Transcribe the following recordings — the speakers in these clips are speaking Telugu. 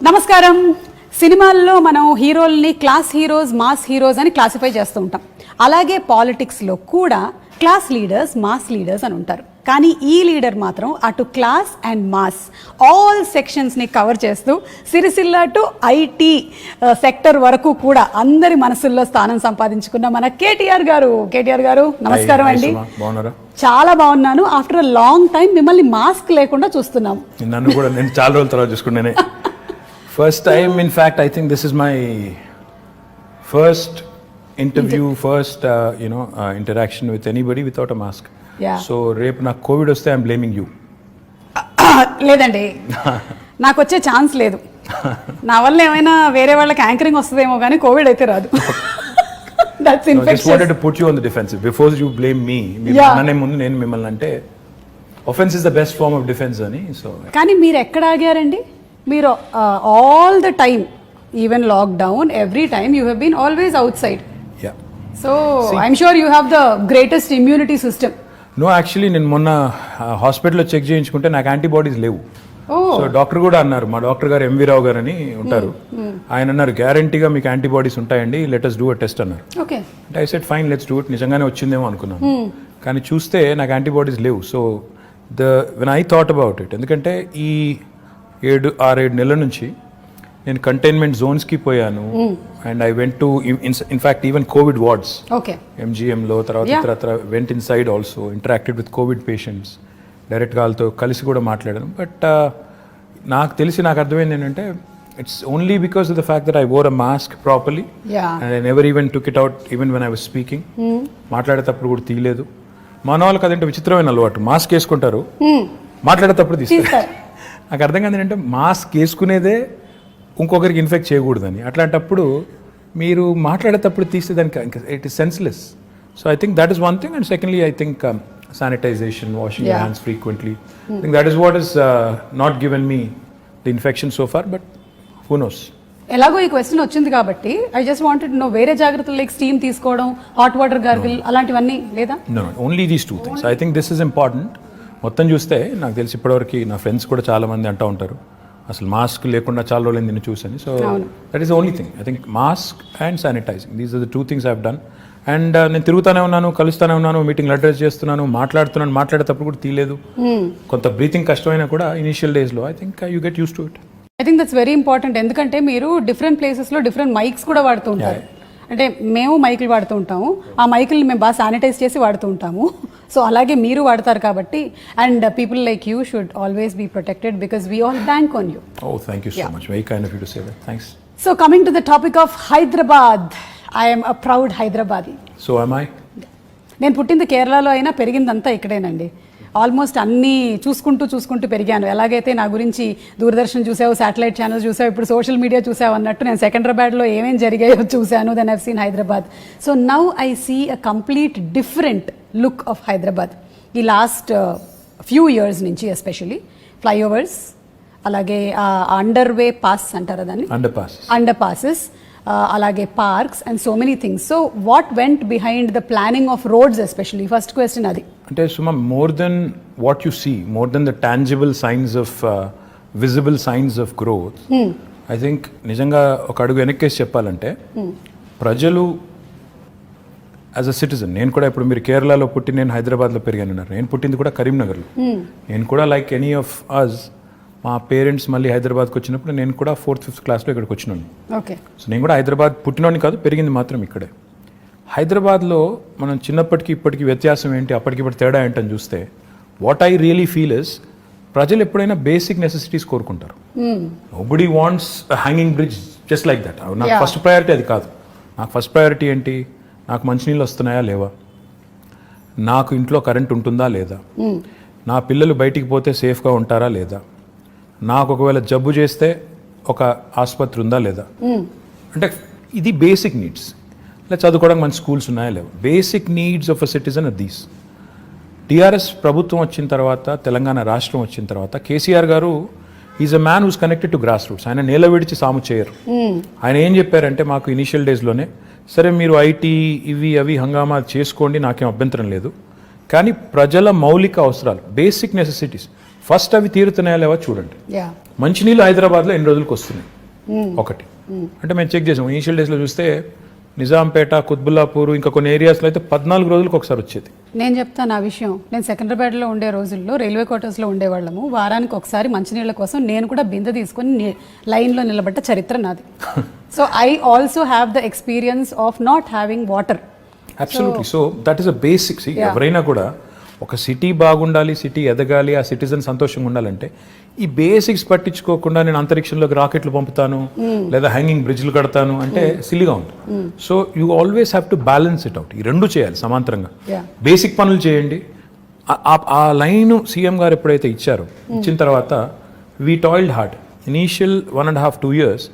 నమస్కారం. సినిమాల్లో మనం హీరోల్ని క్లాస్ హీరోస్, మాస్ హీరోస్ అని క్లాసిఫై చేస్తూ ఉంటాం. అలాగే పాలిటిక్స్లో కూడా క్లాస్ లీడర్స్, మాస్ లీడర్స్ అని ఉంటారు. కానీ ఈ లీడర్ మాత్రం అటు క్లాస్ అండ్ మాస్ ఆల్ సెక్షన్స్ని కవర్ చేస్తూ సిరిసిల్ల టు ఐటీ సెక్టర్ వరకు కూడా అందరి మనసుల్లో స్థానం సంపాదించుకున్న మన కేటీఆర్ గారు నమస్కారం అండి. చాలా బాగున్నాను. ఆఫ్టర్ అ లాంగ్ టైం మిమ్మల్ని మాస్క్ లేకుండా చూస్తున్నాము. నన్ను కూడా నేను చాలా రోజుల తర్వాత చూసుకున్నానే. First time, in fact, I think this is my first interview, interaction with anybody without a mask. Yeah. So, రేపు నాకు కోవిడ్ వస్తే ఐఎమ్ బ్లేమింగ్ యూ. లేదండి, నాకు వచ్చే ఛాన్స్ లేదు. నా వల్ల ఏమైనా వేరే వాళ్ళకి యాంకరింగ్ వస్తుందేమో కానీ కోవిడ్ అయితే రాదు. That's infectious. I just wanted to put you on the defensive before you blame me. అనే ముందు నేను మిమ్మల్ని అంటే offense is the best form of defense అని. సో కానీ మీరు ఎక్కడ ఆగారండి? మీరు all the time, even lockdown, every time you have been always outside. So I'm sure you have the greatest immunity system. నో, యాక్చువల్లీ నేను మొన్న హాస్పిటల్లో చెక్ చేయించుకుంటే నాకు యాంటీబాడీస్ లేవు. సో డాక్టర్ కూడా అన్నారు, మా డాక్టర్ గారు ఎంవి రావు గారు అని ఉంటారు, ఆయన అన్నారు గ్యారంటీగా మీకు యాంటీబాడీస్ ఉంటాయండి, let us do a test అన్నారు. అంటే I said fine, let's do it. నిజంగానే వచ్చిందేమో అనుకున్నాను, కానీ చూస్తే నాకు యాంటీబాడీస్ లేవు. So when I thought about it, ఎందుకంటే ఈ 6-7 నెలల నుంచి నేను కంటైన్మెంట్ జోన్స్కి పోయాను. And I went to in fact even COVID wards ఎంజిఎంలో, తర్వాత went inside also, interacted with COVID patients, డైరెక్ట్గా వాళ్ళతో కలిసి కూడా మాట్లాడాను. బట్ నాకు అర్థమైంది ఏంటంటే it's only because of the fact that I wore a mask properly and I never even took it out even when I was speaking. మాట్లాడేటప్పుడు కూడా తీయలేదు. మన వాళ్ళకి అదంటే విచిత్రమైన అలవాటు, మాస్క్ వేసుకుంటారు, మాట్లాడేటప్పుడు తీస్తారు. నాకు అర్థం కాదు ఏంటంటే మాస్క్ వేసుకునేదే ఇంకొకరికి ఇన్ఫెక్ట్ చేయకూడదని. అట్లాంటప్పుడు మీరు మాట్లాడేటప్పుడు తీస్తే దానికి it is senseless. So I think that is one thing. And secondly I think sanitization, washing your hands frequently, I think that is what is not given me the infection so far, but who knows. ఎలాగో ఈ క్వశ్చన్ వచ్చింది కాబట్టి ఐ జస్ట్ వాంటెడ్ నో, వేరే జాగ్రత్తలు లైక్ స్టీమ్ తీసుకోవడం, హాట్ వాటర్ గార్గిల్ అలాంటివన్నీ లేదా? No, only these 2 things. I think this is important. మొత్తం చూస్తే నాకు తెలిసి ఇప్పటివరకు నా ఫ్రెండ్స్ కూడా చాలా మంది అంటూ ఉంటారు అసలు మాస్క్ లేకుండా చాలా రోజులు నిన్ను చూసాను. So that is only thing. I think mask and sanitizing, these are the 2 things I have done. And నేను తిరుగుతూనే ఉన్నాను, కలుస్తూనే ఉన్నాను, మీటింగ్లు అడ్రస్ చేస్తున్నాను, మాట్లాడేటప్పుడు కూడా తీయలేదు. కొంత బ్రీతింగ్ కష్టమైనా కూడా ఇనిషియల్ డేస్లో I think you get use to it. I think that's very important. ఎందుకంటే మీరు డిఫరెంట్ ప్లేసెస్లో డిఫరెంట్ మైక్స్ కూడా వాడుతూ ఉంటారు. అంటే మేము మైకులు వాడుతూ ఉంటాము, ఆ మైకుల్ని మేము బాగా శానిటైజ్ చేసి వాడుతూ ఉంటాము. సో అలాగే మీరు వాడతారు కాబట్టి, and people like you should always be protected because we all bank on you. Oh, thank you so much. Very kind of you to say that. Thanks. So coming to the topic of Hyderabad, I am a proud Hyderabadi. So am I. నేను పుట్టింది కేరళలో అయినా పెరిగిందంతా ఇక్కడేనండి. ఆల్మోస్ట్ అన్నీ చూసుకుంటూ పెరిగాను. ఎలాగైతే నా గురించి దూరదర్శన్ చూసావు, శాటిలైట్ ఛానల్స్ చూసావు, ఇప్పుడు సోషల్ మీడియా చూసావు అన్నట్టు నేను సెకండ్రాబాద్లో ఏమేమి జరిగాయో చూశాను. Then I've seen Hyderabad. So now I see a complete different look of Hyderabad. ఈ లాస్ట్ ఫ్యూ ఇయర్స్ నుంచి ఎస్పెషలీ ఫ్లైఓవర్స్, అలాగే అండర్వే పాస్ అంటారా దాన్ని, అండర్ పాసెస్, అలాగే parks and so many things. So what went behind the planning of roads especially? First question అది. అంటే Suma, more than what you see, more than the tangible signs of visible signs of growth, I think నిజంగా ఒక అడుగు వెనక్కేసి చెప్పాలంటే ప్రజలు యాజ్ అ సిటిజన్, నేను కూడా ఇప్పుడు మీరు కేరళలో పుట్టి నేను హైదరాబాద్లో పెరిగాను, నేను పుట్టింది కూడా కరీంనగర్లో. నేను కూడా లైక్ ఎనీ ఆఫ్ అస్, మా పేరెంట్స్ మళ్ళీ హైదరాబాద్కి వచ్చినప్పుడు నేను కూడా 4th 5th క్లాస్లో ఇక్కడికి వచ్చినాను. సో నేను కూడా హైదరాబాద్ పుట్టినోని కాదు, పెరిగింది మాత్రం ఇక్కడే. హైదరాబాద్లో మనం చిన్నప్పటికీ ఇప్పటికీ వ్యత్యాసం ఏంటి, అప్పటికిప్పటి తేడా ఏంటని చూస్తే what I really feel is, ప్రజలు ఎప్పుడైనా బేసిక్ నెసెసిటీస్ కోరుకుంటారు. Nobody wants hanging bridge just like that. నాకు ఫస్ట్ ప్రయారిటీ అది కాదు. నాకు ఫస్ట్ ప్రయారిటీ ఏంటి, నాకు మంచినీళ్ళు వస్తున్నాయా లేవా, నాకు ఇంట్లో కరెంట్ ఉంటుందా లేదా, నా పిల్లలు బయటికి పోతే సేఫ్గా ఉంటారా లేదా, నాకు ఒకవేళ జబ్బు చేస్తే ఒక ఆసుపత్రి ఉందా లేదా. అంటే ఇది బేసిక్ నీడ్స్. లేదా చదువుకోవడానికి మంచి స్కూల్స్ ఉన్నాయా లేవా, basic needs of a citizen are these. TRS ప్రభుత్వం వచ్చిన తర్వాత, తెలంగాణ రాష్ట్రం వచ్చిన తర్వాత కేసీఆర్ గారు is a man who's connected to grass roots. ఆయన నేల విడిచి సాము చేయరు. ఆయన ఏం చెప్పారంటే మాకు ఇనిషియల్ డేస్లోనే, సరే మీరు ఐటీ ఇవి అవి హంగామా చేసుకోండి, నాకేం అభ్యంతరం లేదు, కానీ ప్రజల మౌలిక అవసరాలు, బేసిక్ నెసెసిటీస్ ఫస్ట్ అవి తీరుతున్నాయా లేవా చూడండి. మంచినీళ్ళు హైదరాబాద్లో ఎన్ని రోజులకు వస్తున్నాయి ఒకటి. అంటే మేము చెక్ చేసాం ఇనిషియల్ డేస్లో చూస్తే నిజాంపేట, కుత్బుల్లాపూర్ ఇంకా కొన్ని ఏరియాస్లో అయితే 14 రోజులకు ఒకసారి వచ్చేది. నేను చెప్తాను ఆ విషయం. నేను సెకండ్రాబాద్లో ఉండే రోజుల్లో రైల్వే క్వార్టర్స్లో ఉండేవాళ్ళము. వారానికి ఒకసారి మంచినీళ్ళ కోసం నేను కూడా బిందె తీసుకొని లైన్లో నిలబడ్డ చరిత్ర నాది. So I also have the experience of not having water. Absolutely. So that is a basic. ఎవరైనా కూడా ఒక సిటీ బాగుండాలి, సిటీ ఎదగాలి, ఆ సిటిజన్ సంతోషంగా ఉండాలంటే ఈ బేసిక్స్ పట్టించుకోకుండా నేను అంతరిక్షంలోకి రాకెట్లు పంపుతాను లేదా హ్యాంగింగ్ బ్రిడ్జ్లు కడతాను అంటే సిల్లీగా ఉంటుంది. So you always have to balance it out. ఈ రెండు చేయాలి సమాంతరంగా. బేసిక్ పనులు చేయండి. ఆ లైన్ సీఎం గారు ఎప్పుడైతే ఇచ్చారో, ఇచ్చిన తర్వాత we toiled hard. Initial 1.5-2 years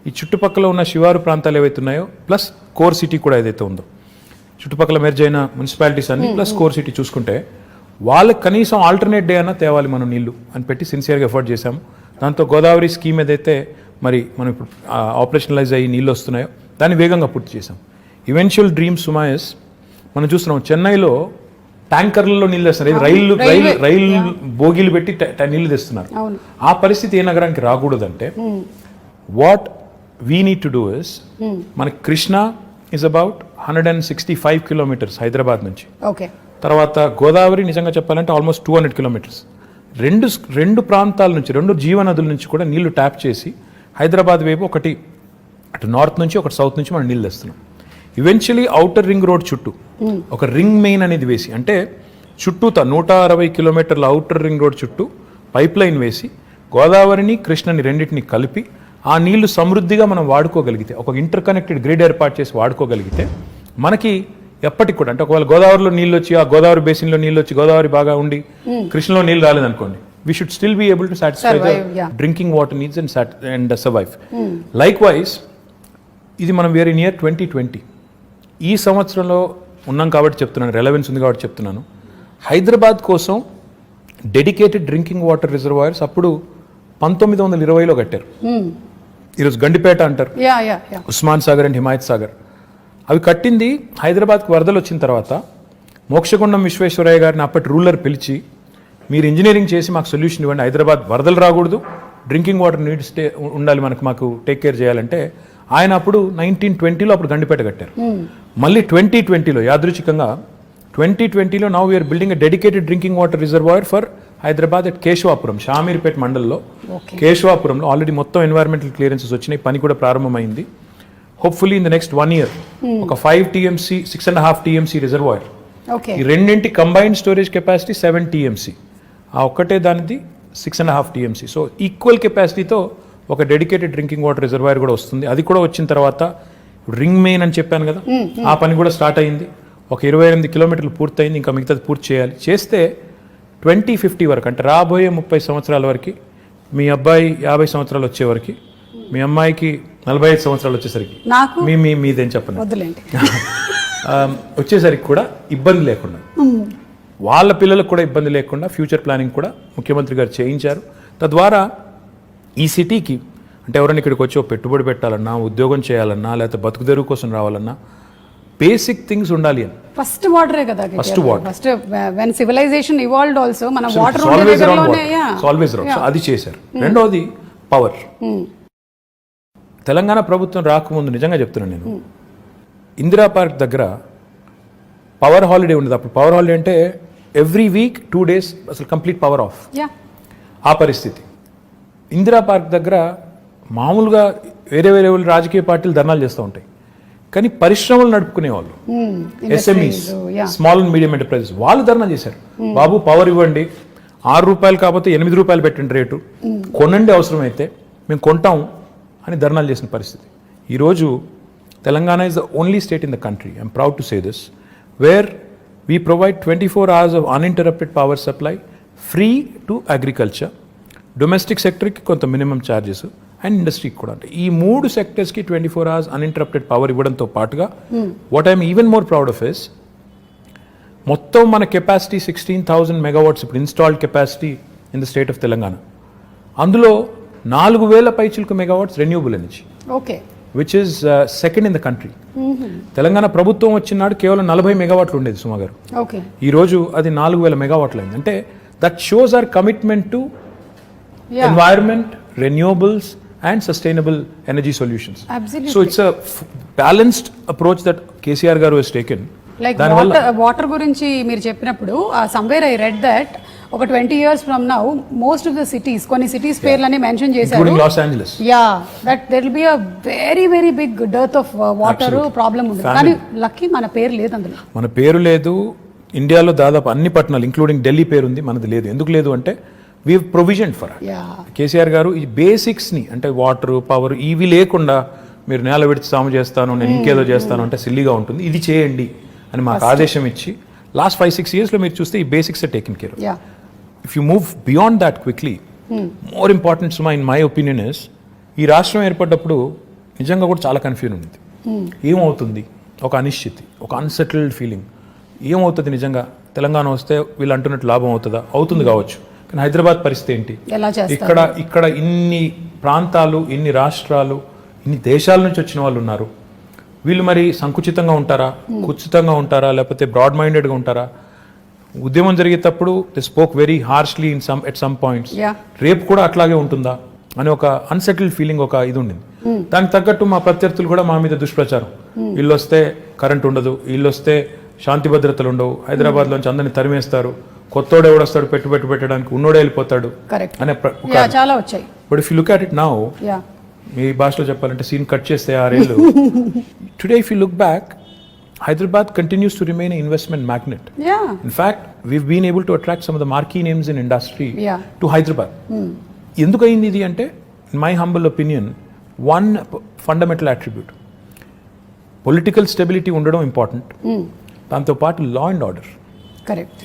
ఈ చుట్టుపక్కల ఉన్న శివారు ప్రాంతాలు ఏవైతే ఉన్నాయో ప్లస్ కోర్ సిటీ కూడా ఏదైతే ఉందో, చుట్టుపక్కల మెర్జ్ అయిన మున్సిపాలిటీస్ అన్ని ప్లస్ కోర్ సిటీ చూసుకుంటే వాళ్ళకి కనీసం ఆల్టర్నేట్ డే అన్నా తేవాలి మనం నీళ్లు అని పెట్టి సిన్సియర్గా ఎఫర్ట్ చేశాము. దాంతో గోదావరి స్కీమ్ ఏదైతే మరి మనం ఇప్పుడు ఆపరేషనలైజ్ అయ్యి నీళ్ళు వస్తున్నాయో దాన్ని వేగంగా పూర్తి చేశాం. ఈవెన్చువల్ డ్రీమ్ సుమాయస్ మనం చూస్తున్నాం. చెన్నైలో ట్యాంకర్లలో నీళ్ళు తెస్తున్నారు. రైలు బోగీలు పెట్టి నీళ్లు తెస్తున్నారు. ఆ పరిస్థితి ఏ నగరానికి రాకూడదంటే what we need to do is, మనకి Krishna is about 165 kilometers Hyderabad నుంచి. తర్వాత గోదావరి నిజంగా చెప్పాలంటే ఆల్మోస్ట్ 200 kilometers. రెండు ప్రాంతాల నుంచి, రెండు జీవనదుల నుంచి కూడా నీళ్లు ట్యాప్ చేసి హైదరాబాద్ వైపు ఒకటి అటు నార్త్ నుంచి ఒకటి సౌత్ నుంచి మనం నీళ్ళు తెస్తున్నాం. ఈవెన్చువలీ ఔటర్ రింగ్ రోడ్ చుట్టూ ఒక రింగ్ మెయిన్ అనేది వేసి, అంటే చుట్టూతా 160 kilometerల ఔటర్ రింగ్ రోడ్ చుట్టూ పైప్ లైన్ వేసి గోదావరిని కృష్ణని రెండింటిని కలిపి ఆ నీళ్లు సమృద్ధిగా మనం వాడుకోగలిగితే, ఒక ఇంటర్ కనెక్టెడ్ గ్రిడ్ ఏర్పాటు చేసి వాడుకోగలిగితే మనకి ఎప్పటికి కూడా, అంటే ఒకవేళ గోదావరిలో నీళ్ళు వచ్చి ఆ గోదావరి బేసిన్లో నీళ్ళు వచ్చి గోదావరి బాగా ఉండి కృష్ణలో నీళ్ళు రాలేదనుకోండి, we should still be able to satisfy the drinking water needs and survive. Likewise ఇది మనం వేరే నియర్ 2020 ఈ సంవత్సరంలో ఉన్నాం కాబట్టి చెప్తున్నాను, రెలవెన్స్ ఉంది కాబట్టి చెప్తున్నాను. హైదరాబాద్ కోసం డెడికేటెడ్ డ్రింకింగ్ వాటర్ రిజర్వాయర్స్ అప్పుడు 1920లో కట్టారు. ఈరోజు గండిపేట అంటారు, ఉస్మాన్ సాగర్ అండ్ హిమాయత్ సాగర్. అవి కట్టింది హైదరాబాద్కి వరదలు వచ్చిన తర్వాత. మోక్షగుండం విశ్వేశ్వరయ్య గారిని అప్పటి రూలర్ పిలిచి, మీరు ఇంజనీరింగ్ చేసి మాకు సొల్యూషన్ ఇవ్వండి, హైదరాబాద్ వరదలు రాకూడదు, డ్రింకింగ్ వాటర్ నీడ్స్ ఉండాలి, మాకు టేక్ కేర్ చేయాలంటే ఆయన అప్పుడు 1920లో అప్పుడు గండిపేట కట్టారు. మళ్ళీ 2020లో యాదృచ్ఛికంగా 2020లో now we're building a dedicated drinking water reservoir for Hyderabad at Keshavapuram, Shamirpet మండల్లో కేశవాపురంలో ఆల్రెడీ మొత్తం ఎన్వైరన్మెంటల్ క్లియరెన్సెస్ వచ్చినాయి, పని కూడా ప్రారంభమైంది. Hopefully in the next 1 year ఒక 5 TMC 6.5 TMC రిజర్వాయర్, ఈ రెండింటి కంబైన్డ్ స్టోరేజ్ కెపాసిటీ 7 TMC, ఆ ఒక్కటే దానిది 6.5 TMC. సో ఈక్వల్ కెపాసిటీతో ఒక డెడికేటెడ్ డ్రింకింగ్ వాటర్ రిజర్వాయర్ కూడా వస్తుంది. అది కూడా వచ్చిన తర్వాత రింగ్ మెయిన్ అని చెప్పాను కదా, ఆ పని కూడా స్టార్ట్ అయింది. ఒక 28 kilometers పూర్తయింది, ఇంకా మిగతాది పూర్తి చేయాలి. చేస్తే 2050 వరకు, అంటే రాబోయే 30 సంవత్సరాల వరకు, మీ అబ్బాయి 50 సంవత్సరాలు వచ్చేవరకు, మీ అమ్మాయికి 45 సంవత్సరాలు వచ్చేసరికి, మీదేం చెప్పండి వచ్చేసరికి కూడా ఇబ్బంది లేకుండా, వాళ్ళ పిల్లలకు కూడా ఇబ్బంది లేకుండా ఫ్యూచర్ ప్లానింగ్ కూడా ముఖ్యమంత్రి గారు చేయించారు. తద్వారా ఈ సిటీకి, అంటే ఎవరైనా ఇక్కడికి వచ్చి పెట్టుబడి పెట్టాలన్నా, ఉద్యోగం చేయాలన్నా, లేకపోతే బతుకుదెరువు కోసం రావాలన్నా బేసిక్ థింగ్స్ ఉండాలి అని. ఫస్ట్ వాటరే కదా, first water. First when civilisation evolved also మన వాటర్ ఆల్వేస్ రౌండ్, అది చేశారు. రెండోది పవర్. తెలంగాణ ప్రభుత్వం రాకముందు నిజంగా చెప్తున్నాను నేను, ఇందిరా పార్క్ దగ్గర పవర్ హాలిడే ఉండేది. అప్పుడు పవర్ హాలిడే అంటే ఎవ్రీ వీక్ 2 days అసలు కంప్లీట్ పవర్ ఆఫ్. ఆ పరిస్థితి. ఇందిరా పార్క్ దగ్గర మామూలుగా వేరే రాజకీయ పార్టీలు ధర్నాలు చేస్తూ ఉంటాయి, కానీ పరిశ్రమలు నడుపుకునే వాళ్ళు, SMEs, small and medium enterprises, వాళ్ళు ధర్నా చేశారు. బాబు పవర్ ఇవ్వండి, ₹6 కాకపోతే ₹8 పెట్టండి రేటు, కొనండి అవసరమైతే, మేము కొంటాం అని ధర్నాలు చేసిన పరిస్థితి. ఈరోజు Telangana is the only state in the country, I'm proud to say this, where we provide 24 hours of uninterrupted power supply free to agriculture, domestic సెక్టర్కి కొంత మినిమం ఛార్జెస్, అండ్ ఇండస్ట్రీకి కూడా. అంటే ఈ 3 సెక్టర్స్కి 24 hours అన్ఇంటరప్టెడ్ పవర్ ఇవ్వడంతో పాటుగా what I'm even more proud of is, మొత్తం మన కెపాసిటీ 16,000 megawatts ఇప్పుడు installed capacity in the state of Telangana. అందులో 4,000 పైచిలకు megawatts renewable energy, which is second in the country. Telangana ప్రభుత్వం వచ్చినాడు కేవలం 40 మెగావాట్లు ఉండేది సుమా గారు. ఓకే, ఈ రోజు అది 4000 మెగావాట్లు అయింది. అంటే that shows our commitment to environment, renewables and sustainable energy solutions. So it's a balanced approach that KCR garu he's taken. Like water గురించి మీరు చెప్పినప్పుడు సమ్వేర్ ఐ రెడ్ దట్ ఒక 20 years from now most of the cities, కొన్ని సిటీస్ పేర్లని మెన్షన్ చేశారు. Los Angeles. Yeah, that there will be a very very big dearth of water problem ఉంది. కానీ లక్కీ మన పేరు లేదు అందులో. మన పేరు లేదు. ఇండియాలో దాదాపు అన్ని పట్టణాలు ఇంక్లూడింగ్ ఢిల్లీ పేరు ఉంది, మనది లేదు. ఎందుకు లేదు అంటే వీ ప్రొవిజన్ ఫర్ కేసీఆర్ గారు ఈ బేసిక్స్ని, అంటే వాటర్, పవర్ ఇవి లేకుండా మీరు నేల విడిచి సాము చేస్తాను, నేను ఇంకేదో చేస్తాను అంటే సిల్లీగా ఉంటుంది. ఇది చేయండి అని మాకు ఆదేశం ఇచ్చి లాస్ట్ 5-6 yearsలో మీరు చూస్తే ఈ basics are taken care. If you move beyond that quickly, more important సుమా ఇన్ మై ఒపీనియన్ ఇస్, ఈ రాష్ట్రం ఏర్పడ్డప్పుడు నిజంగా కూడా చాలా కన్ఫ్యూజన్ ఉంది. ఏమవుతుంది, ఒక అనిశ్చితి, ఒక అన్సెటిల్డ్ ఫీలింగ్. ఏమవుతుంది నిజంగా, తెలంగాణ వస్తే వీళ్ళు అంటున్నట్టు లాభం అవుతుందా? అవుతుంది కావచ్చు, కానీ హైదరాబాద్ పరిస్థితి ఏంటి? ఇక్కడ ఇన్ని ప్రాంతాలు, ఇన్ని రాష్ట్రాలు, ఇన్ని దేశాల నుంచి వచ్చిన వాళ్ళు ఉన్నారు. వీళ్ళు మరి సంకుచితంగా ఉంటారా, కుచితంగా ఉంటారా, లేకపోతే బ్రాడ్ మైండెడ్గా ఉంటారా? ఉద్యమం జరిగేటప్పుడు they spoke very harshly at some points. రేపు కూడా అట్లాగే ఉంటుందా అని ఒక అన్సెటిల్డ్ ఫీలింగ్, ఒక ఇది ఉండింది. దానికి తగ్గట్టు మా ప్రత్యర్థులు కూడా మా మీద దుష్ప్రచారం. వీళ్ళు వస్తే కరెంట్ ఉండదు, వీళ్ళు వస్తే శాంతి భద్రతలు ఉండవు, హైదరాబాద్లోంచి అందరిని తరిమేస్తారు, కొత్తోడు ఎవడొస్తాడు పెట్టుబడి పెట్టడానికి, ఉన్నోడే వెళ్ళిపోతాడు అనే చాలా వచ్చాయి. But if you look at it now, మీ భాషలో చెప్పాలంటే సీన్ కట్ చేస్తే 6 ఏళ్ళు, today if you look back, Hyderabad continues to remain an investment magnet. In fact, we've been able to attract some of the marquee names in industry to Hyderabad. ఎందుకు అయింది ఇది అంటే, in my humble opinion, one fundamental attribute, political stability ఉండడం ఇంపార్టెంట్, దాంతో పాటు లా అండ్ ఆర్డర్.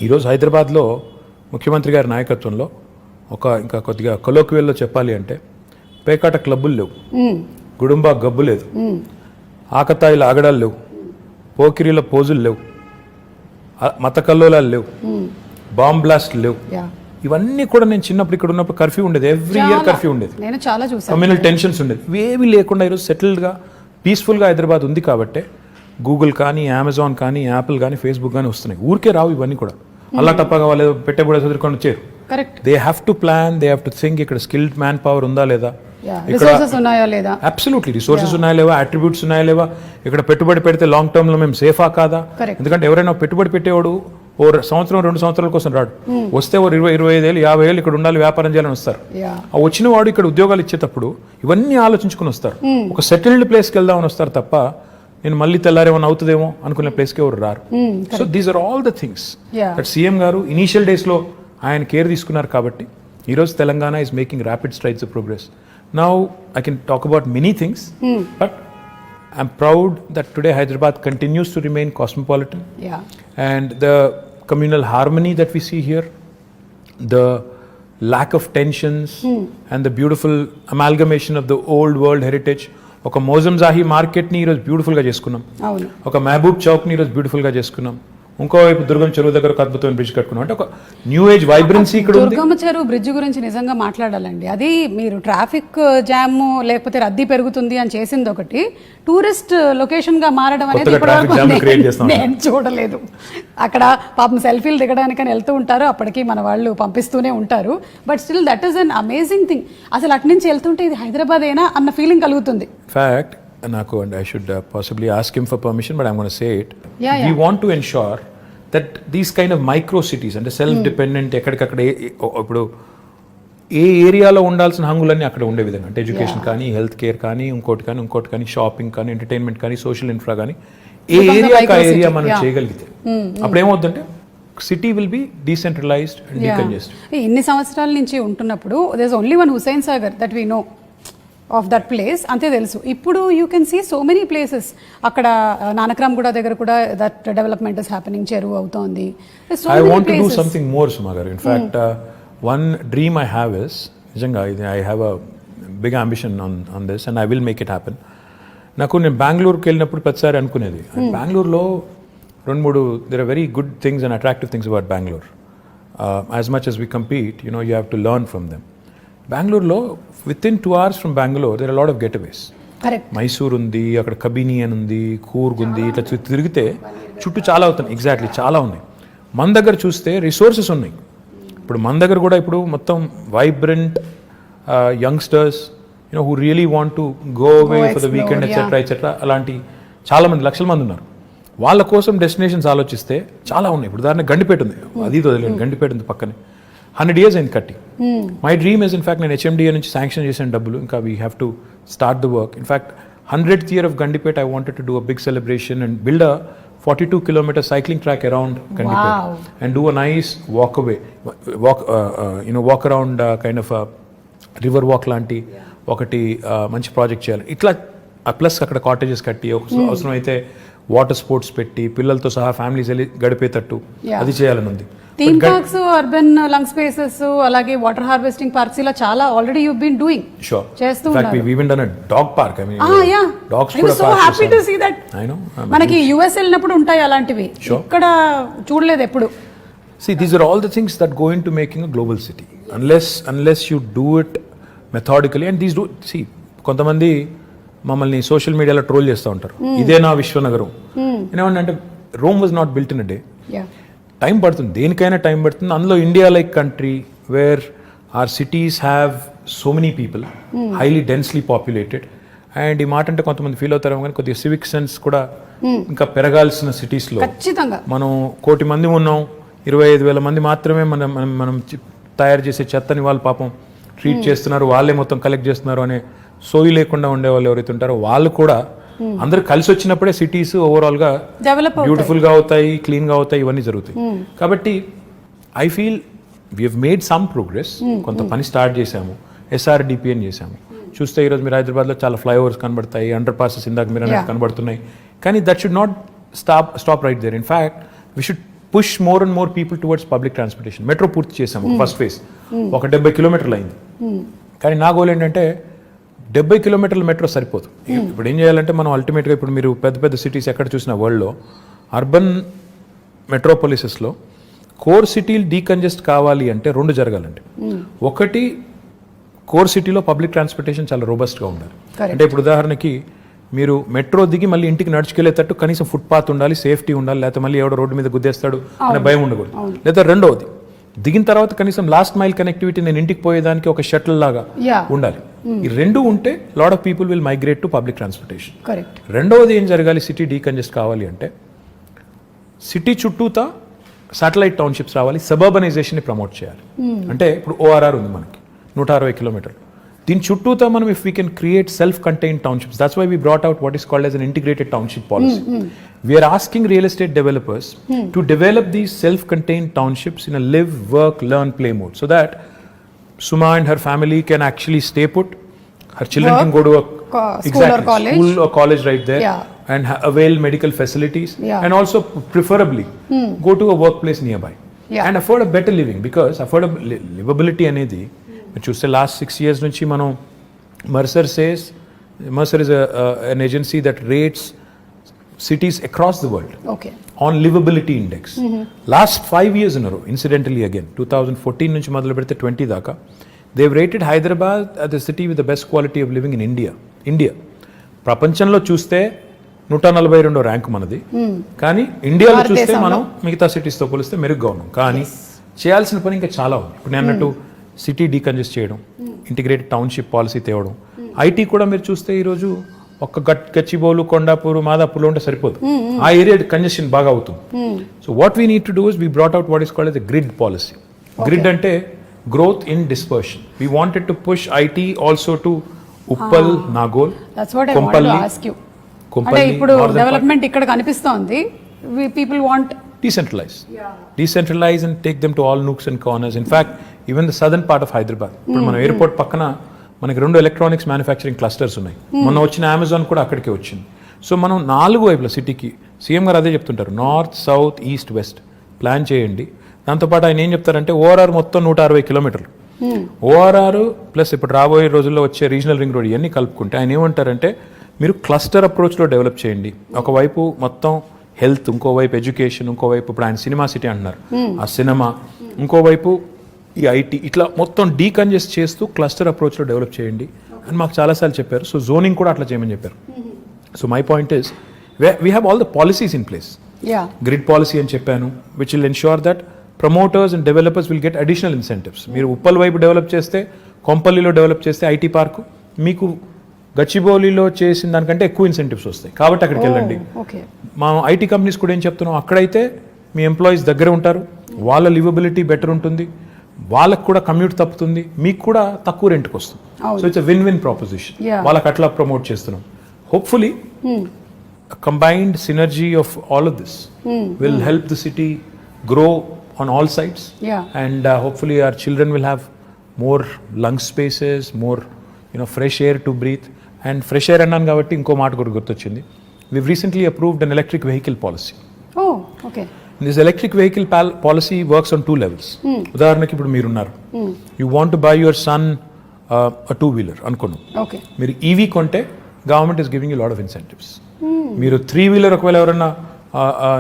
ఈరోజు హైదరాబాద్లో ముఖ్యమంత్రి గారి నాయకత్వంలో ఇంకా కొద్దిగా కొలోక్వియల్లో చెప్పాలి అంటే, పేకాట క్లబ్బులు లేవు, గుడుంబా గబ్బు లేదు, ఆకతాయిల ఆగడాలు లేవు, పోకిరీల పోజులు లేవు, మత కల్లోలాలు లేవు, బాంబ్ బ్లాస్ట్ లేవు. ఇవన్నీ కూడా నేను చిన్నప్పుడు ఇక్కడ ఉన్నప్పుడు కర్ఫ్యూ ఉండేది, ఎవ్రీ ఇయర్ కర్ఫ్యూ ఉండేది, కమ్యూనల్ టెన్షన్స్ ఉండేది. ఇవేవి లేకుండా ఈరోజు సెటిల్డ్గా పీస్ఫుల్గా హైదరాబాద్ ఉంది. కాబట్టే గూగుల్ కానీ, అమెజాన్ కానీ, యాపిల్ కానీ, ఫేస్బుక్ కానీ వస్తున్నాయి. ఊరికే రావు ఇవన్నీ కూడా, అల్లా టప్పగా వాళ్ళు పెట్టబడి చదువుకొని వచ్చారు. They have to plan, they have to think ఇక్కడ స్కిల్డ్ మ్యాన్ పవర్ ఉందా లేదా, అబ్సల్యూట్లీ రిసోర్సెస్ ఉన్నాయా లేవా, అట్రిబ్యూట్స్ ఉన్నాయా లేవా, ఇక్కడ పెట్టుబడి పెడితే లాంగ్ టర్మ్ లో మేము సేఫా కాదా. ఎందుకంటే ఎవరైనా పెట్టుబడి పెట్టేవాడు ఓ సంవత్సరం 2 సంవత్సరాల కోసం రాడు, వస్తే ఓ 20-25 ఏళ్ళు 50 ఏళ్ళు ఇక్కడ ఉండాలి, వ్యాపారం చేయాలని వస్తారు. ఆ వచ్చిన వాడు ఇక్కడ ఉద్యోగాలు ఇచ్చేటప్పుడు ఇవన్నీ ఆలోచించుకుని వస్తారు. ఒక సెటిల్డ్ ప్లేస్కి వెళ్దామని వస్తారు తప్ప నేను మళ్ళీ తెల్లారేమో అవుతుందేమో అనుకునే ప్లేస్కి ఎవరు రారు. So these are all the things that CM గారు ఇనీషియల్ డేస్లో ఆయన కేర్ తీసుకున్నారు. కాబట్టి ఈరోజు Telangana is making rapid strides of progress. Now I can talk about many things, but I'm proud that today Hyderabad continues to remain cosmopolitan. And the communal harmony that we see here, the lack of tensions, and the beautiful amalgamation of the old world heritage. ఒక మోజంజాహి మార్కెట్ని ఈరోజు బ్యూటిఫుల్గా చేసుకున్నాం, ఒక మహబూబ్ చౌక్ని ఈరోజు బ్యూటిఫుల్గా చేసుకున్నాం, ఇంకోవైపు దుర్గం చెరువు దగ్గర ఒక అద్భుతమైన బ్రిడ్జ్ కట్టుకున్నాం. అంటే ఒక న్యూ ఏజ్ వైబ్రెన్సీ ఇక్కడ ఉంది. దుర్గం చెరువు బ్రిడ్జ్ గురించి నిజంగా మాట్లాడాలండి. అది మీరు ట్రాఫిక్ జామ్ లేకపోతే రద్దీ పెరుగుతుంది అని చేసింది ఒకటి, టూరిస్ట్ లొకేషన్ గా మారడం అనేది నేను చూడలేదు. అక్కడ పాపం సెల్ఫీలు దిగడానికని వెళ్తూ ఉంటారు, అప్పటికి మన వాళ్ళు పంపిస్తూనే ఉంటారు. But still that is an amazing thing. అసలు అటు నుంచి వెళ్తుంటే ఇది హైదరాబాద్ అయినా అన్న ఫీలింగ్ కలుగుతుంది. ఫ్యాక్ట్ నాకు, and I should possibly ask him for permission, but I'm going to say it. We want to ensure that these kind of micro cities and self dependent ఎక్కడికక్కడ ఇప్పుడు ఏ ఏరియాలో ఉండాల్సిన హంగులన్నీ అక్కడ ఉండే విధంగా, అంటే ఎడ్యుకేషన్ కానీ, హెల్త్ కేర్ కానీ, ఇంకోటి కానీ, షాపింగ్ కానీ, ఎంటర్టైన్మెంట్ కానీ, సోషల్ ఇన్ఫ్రా కానీ, ఏ ఏరియా మనం చేయగలిగితే అప్పుడు ఏమవుతుందంటే city will be decentralised and decongested. ఇన్ని సంవత్సరాల నుంచి ఉంటున్నప్పుడు there is only one Hussain Sagar that we know of that place, అంతే తెలుసు. ఇప్పుడు you can see so many places. అక్కడ నానక్రామ్ కూడా దగ్గర కూడా దట్ డెవలప్మెంట్ ఇస్ హ్యాపెనింగ్, చెరువు అవుతోంది. I want to do something more Suma garu. In fact one dream I have is, నిజంగా ఇది I have a big ambition on this and I will make it happen. నేను బెంగళూరుకి వెళ్ళినప్పుడు ప్రతిసారి అనుకునేది, బెంగళూరులో 2-3 there are very good things and attractive things about Bangalore. As much as we compete, you know, you have to learn from them. Bangalore, within 2 hours from Bangalore, there are a lot of getaways. Correct. Mysore ఉంది, అక్కడ కబిని అని ఉంది, కూర్గ్ ఉంది, ఇట్లా తిరిగితే చుట్టూ చాలా అవుతున్నాయి. ఎగ్జాక్ట్లీ చాలా ఉన్నాయి. మన దగ్గర చూస్తే రిసోర్సెస్ ఉన్నాయి. ఇప్పుడు మన దగ్గర కూడా ఇప్పుడు మొత్తం vibrant youngsters who really want to go away for the weekend etcetera అలాంటి చాలా మంది, లక్షల మంది ఉన్నారు. వాళ్ళ కోసం డెస్టినేషన్స్ ఆలోచిస్తే చాలా ఉన్నాయి. ఇప్పుడు ఉదాహరణ గండిపేట ఉంది, అది వదిలేదు, గండిపేట ఉంది పక్కనే. 100 years అయింది కట్టి. మై డ్రీమ్ ఇస్ ఇన్ఫాక్ట్ నేను HMDA నుంచి శాంక్షన్ చేసిన డబ్బులు, ఇంకా we have to start the work. In fact 100th year of Gandipet, I wanted to do a big celebration and build a 42-kilometer cycling track around Gandipet and do a nice walk around kind of a river walk లాంటి ఒకటి మంచి ప్రాజెక్ట్ చేయాలి. ఇట్లా ప్లస్ అక్కడ కాటేజెస్ కట్టి అవసరం అయితే వాటర్ స్పోర్ట్స్ పెట్టి పిల్లలతో సహా ఫ్యామిలీస్ వెళ్ళి గడిపేటట్టు అది చేయాలని ఉంది. Theme parks, urban lung spaces, అలాగే వాటర్ హార్వెస్టింగ్ పార్క్స్ ఇలా చాలా already you been doing. Sure. చేస్తూ in fact we even done a dog park. I mean dogs కూడా so happy to see that. I know మనకి యుఎస్ వెళ్ళినప్పుడు ఉంటాయి అలాంటివి, ఇక్కడ చూడలేదు ఎప్పుడు. See, these are all the things that go into making a global city. Unless you do it methodically, and these do, see, కొంతమంది మమ్మల్ని సోషల్ మీడియాలో ట్రోల్ చేస్తూ ఉంటారు, ఇదే నా విశ్వనగరం. ఏమంటే Rome was not built in a day. Time పడుతుంది, దేనికైనా టైం పడుతుంది. అందులో India like country where are cities have so many people, highly densely populated. And ఈ మాట అంటే కొంతమంది ఫీల్ అవుతారు కానీ కొద్దిగా సివిక్ సెన్స్ కూడా ఇంకా పెరగాల్సిన సిటీస్లో. మనం 1 కోటి మంది ఉన్నాం, 25,000 మంది మాత్రమే మనం తయారు చేసే చెత్తని వాళ్ళు పాపం ట్రీట్ చేస్తున్నారు, వాళ్ళే మొత్తం కలెక్ట్ చేస్తున్నారు అనే సోయి లేకుండా ఉండే వాళ్ళు ఎవరైతే ఉంటారో వాళ్ళు కూడా అందరూ కలిసి వచ్చినప్పుడే సిటీస్ ఓవరాల్ గా బ్యూటిఫుల్ గా అవుతాయి, క్లీన్ గా అవుతాయి, ఇవన్నీ జరుగుతాయి. కాబట్టి I feel we have made some progress. కొంత పని స్టార్ట్ చేశాము, SRDP అని చేశాము. చూస్తే ఈరోజు మీరు హైదరాబాద్లో చాలా ఫ్లైఓవర్స్ కనబడతాయి, అండర్ పాసెస్ ఇందాక మీరు అనేది కనబడుతున్నాయి. కానీ that should not stop right there. In fact we should push more and more people towards public transportation. Metro పూర్తి చేసాము, ఫస్ట్ ఫేజ్ ఒక 70 కిలోమీటర్లు అయింది. కానీ నా గోల్ ఏంటంటే 70 కిలోమీటర్ల మెట్రో సరిపోదు. ఇప్పుడు ఏం చేయాలంటే మనం అల్టిమేట్గా ఇప్పుడు మీరు పెద్ద పెద్ద సిటీస్ ఎక్కడ చూసిన వరల్డ్లో అర్బన్ మెట్రోపాలిసెస్లో కోర్ సిటీలు డీకంజెస్ట్ కావాలి అంటే 2 జరగాలండి. ఒకటి, కోర్ సిటీలో పబ్లిక్ ట్రాన్స్పోర్టేషన్ చాలా రోబస్ట్గా ఉండాలి. అంటే ఇప్పుడు ఉదాహరణకి మీరు మెట్రో దిగి మళ్ళీ ఇంటికి నడుచుకెళ్ళేటట్టు కనీసం ఫుట్పాత్ ఉండాలి, సేఫ్టీ ఉండాలి, లేకపోతే మళ్ళీ ఎవడో రోడ్డు మీద గుద్దేస్తాడు అనే భయం ఉండకూడదు. లేదా రెండవది, దిగిన తర్వాత కనీసం లాస్ట్ మైల్ కనెక్టివిటీ, నేను ఇంటికి పోయేదానికి ఒక షటిల్ లాగా ఉండాలి. ఈ 2 ఉంటే lot of people will migrate to public transportation. రెండవది ఏం జరగాలి, సిటీ డీకంజెస్ట్ కావాలి అంటే సిటీ చుట్టూతా శాటిలైట్ టౌన్షిప్స్ రావాలి, సబర్బనైజేషన్ని ప్రమోట్ చేయాలి. అంటే ఇప్పుడు ORR ఉంది మనకి 160 కిలోమీటర్లు, దీని చుట్టూతా మనం if we can create self contained townships, that's why we brought out what is called as an integrated township policy. We're asking real estate developers to develop these self contained townships in a live, work, learn, play mode, so that Suma and her family can actually stay put, her children can go to a school or college right there, and avail medical facilities, and also preferably go to a workplace nearby, and afford a better living, because livability అనేది మీరు చూస్తే లాస్ట్ 6 years నుంచి మనం Mercer is an agency that rates cities across the world on livability index. Last 5 years in a row, incidentally again 2014 నుంచి మొదలు పెడితే 20 దాకా, they've rated Hyderabad as the city with the best quality of living in India. ప్రపంచంలో చూస్తే 142వ ర్యాంక్ మనది, కానీ ఇండియాలో చూస్తే మనం మిగతా సిటీస్తో పోలిస్తే మెరుగ్గా ఉన్నాం. కానీ చేయాల్సిన పని ఇంకా చాలా ఉంది. ఇప్పుడు నేను అన్నట్టు సిటీ డీకంజెస్ట్ చేయడం, ఇంటిగ్రేటెడ్ టౌన్షిప్ పాలసీ తేవడం, ఐటీ కూడా మీరు చూస్తే ఈరోజు ఒక్క గచ్చిబౌలు, కొండాపూర్, మాదాపూర్లో ఉంటే సరిపోదు, ఆ ఏరియా కంజెషన్ బాగా అవుతుంది. So what we need to do is we brought out what is called as a grid policy. Grid అంటే growth in dispersion. We wanted to push IT also to Uppal, Nagole, Kompally. ఇప్పుడు డెవలప్మెంట్ ఇక్కడ కనిపిస్తోంది, people want decentralize and take them to all nooks and corners. In fact, even the southern part of Hyderabad, ఇప్పుడు మన ఎయిర్పోర్ట్ పక్కన మనకి 2 ఎలక్ట్రానిక్స్ మ్యానుఫ్యాక్చరింగ్ క్లస్టర్స్ ఉన్నాయి. మొన్న వచ్చిన అమెజాన్ కూడా అక్కడికే వచ్చింది. సో మనం 4 వైపుల సిటీకి, సీఎం గారు అదే చెప్తుంటారు, north, south, east, west plan చేయండి. దాంతోపాటు ఆయన ఏం చెప్తారంటే ORR మొత్తం 160 కిలోమీటర్లు, ORR ప్లస్ ఇప్పుడు రాబోయే రోజుల్లో వచ్చే రీజనల్ రింగ్ రోడ్ ఇవన్నీ కలుపుకుంటే ఆయన ఏమంటారంటే మీరు క్లస్టర్ అప్రోచ్లో డెవలప్ చేయండి. ఒకవైపు మొత్తం హెల్త్, ఇంకోవైపు ఎడ్యుకేషన్, ఇంకోవైపు ఇప్పుడు ఆయన సినిమా సిటీ అంటున్నారు, ఆ సినిమా, ఇంకోవైపు ఈ ఐటీ ఇట్లా మొత్తం డీకంజెస్ట్ చేస్తూ క్లస్టర్ అప్రోచ్లో డెవలప్ చేయండి అని మాకు చాలాసార్లు చెప్పారు. సో జోనింగ్ కూడా అట్లా చేయమని చెప్పారు. So my point is we have all the policies in place. Grid policy అని చెప్పాను, which will ensure that promoters and developers will get additional incentives. మీరు ఉప్పల్ వైపు డెవలప్ చేస్తే, కొంపల్లిలో డెవలప్ చేస్తే ఐటీ పార్క్, మీకు గచ్చిబౌలిలో చేసిన దానికంటే ఎక్కువ ఇన్సెంటివ్స్ వస్తాయి. కాబట్టి అక్కడికి వెళ్ళండి. మా ఐటీ కంపెనీస్ కూడా ఏం చెప్తున్నాం, అక్కడైతే మీ ఎంప్లాయీస్ దగ్గర ఉంటారు, వాళ్ళ లివబిలిటీ బెటర్ ఉంటుంది, వాళ్ళకు కూడా కమ్యూట్ తప్పుతుంది, మీకు కూడా తక్కువ రెంట్కి వస్తుంది. So it's win win proposition. వాళ్ళకి అట్లా ప్రమోట్ చేస్తున్నాం. Hopefully combined synergy of all of this will help the city grow on all sides, and hopefully our children will have more lung spaces, more fresh air to breathe. And fresh air annan kabatti inko maata kuda gurtochindi, we've recently approved an electric vehicle policy. This electric vehicle policy works on two levels. ఉదాహరణకి ఇప్పుడు మీరు ఉన్నారు, you want to buy your son a two wheeler అనుకోను, మీరు EV కొంటే government is giving you a lot of incentives. మీరు 3-wheeler ఒకవేళ ఎవరన్నా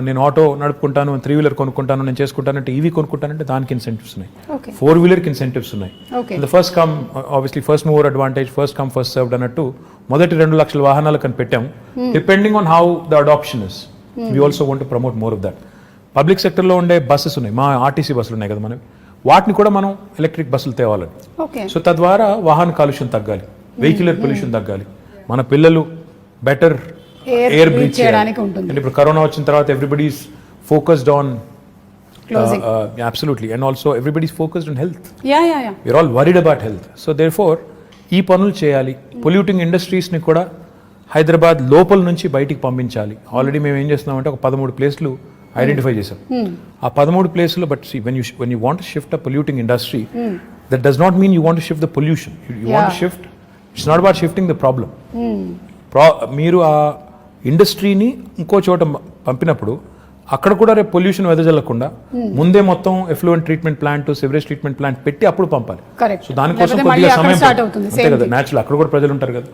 నేను ఆటో నడుపుకుంటాను, 3-wheeler కొనుక్కుంటాను, నేను చేసుకుంటానంటే, ఈవీ కొనుక్కుంటానంటే దానికి ఇన్సెంటివ్స్ ఉన్నాయి, 4-wheelerకి ఇన్సెంటివ్స్ ఉన్నాయి. The first come obviously first mover advantage, first come first served అన్నట్టు మొదటి 2 లక్షల వాహనాలు కని పెట్టాము. Depending on how the adoption is, we also want to promote more of that. Public సెక్టర్లో ఉండే బస్సెస్ ఉన్నాయి, మా ఆర్టీసీ బస్సులు ఉన్నాయి కదా మనవి, వాటిని కూడా మనం ఎలక్ట్రిక్ బస్సులు తేవాలని. సో తద్వారా వాహన కాలుష్యం తగ్గాలి, వెహిక్యులర్ పొల్యూషన్ తగ్గాలి, మన పిల్లలు బెటర్ ఎయిర్ బ్రీత్ చేయడానికి ఉంటుంది. అండ్ ఇప్పుడు కరోనా వచ్చిన తర్వాత everybody is focused on absolutely, and also everybody is focused on health. We're all worried about health. So therefore ఈ పనులు చేయాలి. పొల్యూటింగ్ ఇండస్ట్రీస్ని కూడా హైదరాబాద్ లోపల నుంచి బయటికి పంపించాలి. ఆల్రెడీ మేము ఏం చేస్తున్నామంటే ఒక 13 ప్లేస్లు ఐడెంటిఫై చేసాం. ఆ 13 ప్లేస్లో but when you want to shift a polluting industry, that does not mean you want to shift the pollution. You want to shift, it's not about shifting the problem. మీరు ఆ ఇండస్ట్రీని ఇంకో చోట పంపినప్పుడు అక్కడ కూడా రేపు పొల్యూషన్ వెదజల్లకుండా ముందే మొత్తం effluent treatment plant, sewerage treatment plant పెట్టి అప్పుడు పంపాలి. సో దానికోసం కొద్దిగా సమయం అంతే కదా, న్యాచురల్ అక్కడ కూడా ప్రజలు ఉంటారు కదా.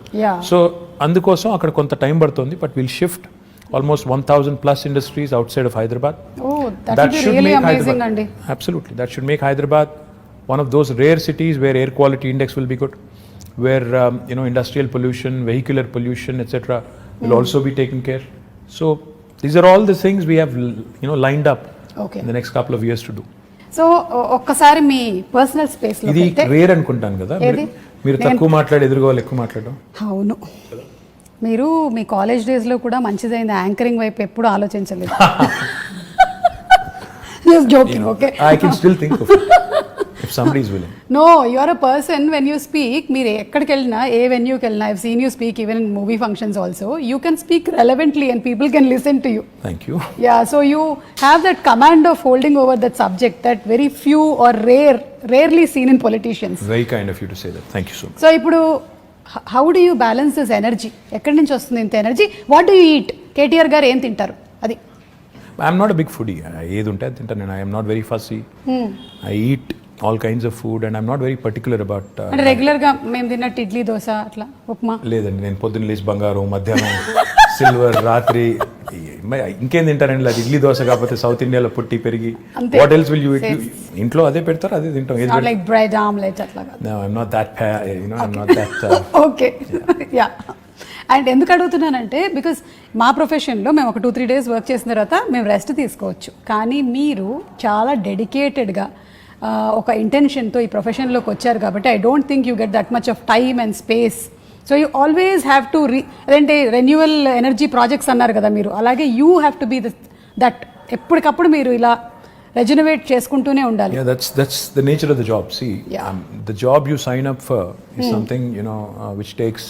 సో అందుకోసం అక్కడ కొంత టైం పడుతుంది. But will shift almost 1,000+ industries outside of Hyderabad. That should really make amazing, Hyderabad, absolutely, that should make Hyderabad one of those rare cities where air quality index will be good, where industrial pollution, vehicular pollution, etc. will also be taken care. So these are all the things we have lined up in the next couple of years to do. So ఒక్కసారి మీ పర్సనల్ స్పేస్ లో ఇది రేర్ అనుకుంటాను కదా, మీరు తక్కువ మాట్లాడి ఎదురుగా ఎక్కువ మాట్లాడడం. అవును, మీరు మీ కాలేజ్ డేస్లో కూడా మంచిదైన యాంకరింగ్ వైపు ఎప్పుడు ఆలోచించలేదు. Just joking, okay? I can still think of it if somebody is willing. No, you are a person when you speak, మీరు ఎక్కడికి వెళ్ళినా, ఏ వెన్యూకి వెళ్ళినా, I've seen you speak even in movie functions also, you can speak relevantly and people can listen to you. Thank you. Yeah, so you have that command of holding over that subject that very few or rarely seen in politicians. Very kind of you to say that. Thank you so much. So ఇప్పుడు how do you balance this energy? ఎక్కడి నుంచి వస్తుంది ఇంత energy? What do you eat? KTR గారు ఏం తింటారు? అది I'm not a big foodie. ఏది ఉంటే అది తింటాను నేను. I'm not very fussy. I eat all kinds of food and I'm not very particular about. అంటే రెగ్యులర్గా మేము తిన్నట్టు ఇడ్లీ, దోశ, అట్లా ఉప్మా లేదండి. నేను పొద్దున్న లేచి బంగారం, మధ్యాహ్నం సిల్వర్, రాత్రి ఇంకేం తింటారండి? అది ఇడ్లీ దోశ కాకపోతే సౌత్ ఇండియాలో పుట్టి పెరిగి what else will you eat? ఇంట్లో అదే పెడతారు, అదే తింటాం. లైక్ బ్రెడ్ ఆమ్లెట్ అట్లా కాదు. No, I'm not that I'm not that okay yeah. And ఎందుకు అడుగుతున్నానంటే బికాస్ మా ప్రొఫెషన్లో మేము ఒక 2-3 days వర్క్ చేసిన తర్వాత మేము రెస్ట్ తీసుకోవచ్చు, కానీ మీరు చాలా డెడికేటెడ్గా ఒక ఇంటెన్షన్తో ఈ ప్రొఫెషన్లోకి వచ్చారు కాబట్టి I don't think you get that much of time and space. So you always have to అదేంటే రెన్యువల్ ఎనర్జీ ప్రాజెక్ట్స్ అన్నారు కదా మీరు, అలాగే you have to be that ఎప్పటికప్పుడు మీరు ఇలా రెజనవేట్ చేసుకుంటూనే ఉండాలి. Yeah, that's the nature of the job. See, the job you sign up for is something which takes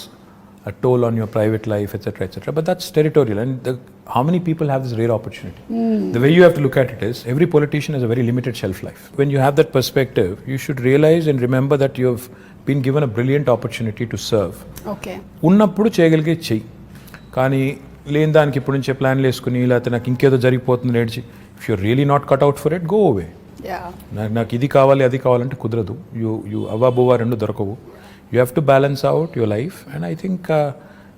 a toll on your private life, etc. But that's territorial, and how many people have this rare opportunity? The way you have to look at it is every politician has a very limited shelf life. When you have that perspective, you should realize and remember that you have been given a brilliant opportunity to serve. Okay. ఉన్నప్పుడు చేయగలిగే చెయ్యి, కానీ లేని దానికి ఇప్పుడు నుంచే ప్లాన్లు వేసుకుని లేకపోతే నాకు ఇంకేదో జరిగిపోతుంది నేర్చి, if you're really not cut out for it, go away. నాకు ఇది కావాలి అది కావాలంటే కుదరదు. యూ అవ్వబోవా రెండు దొరకవు. You have to balance out your life, and I think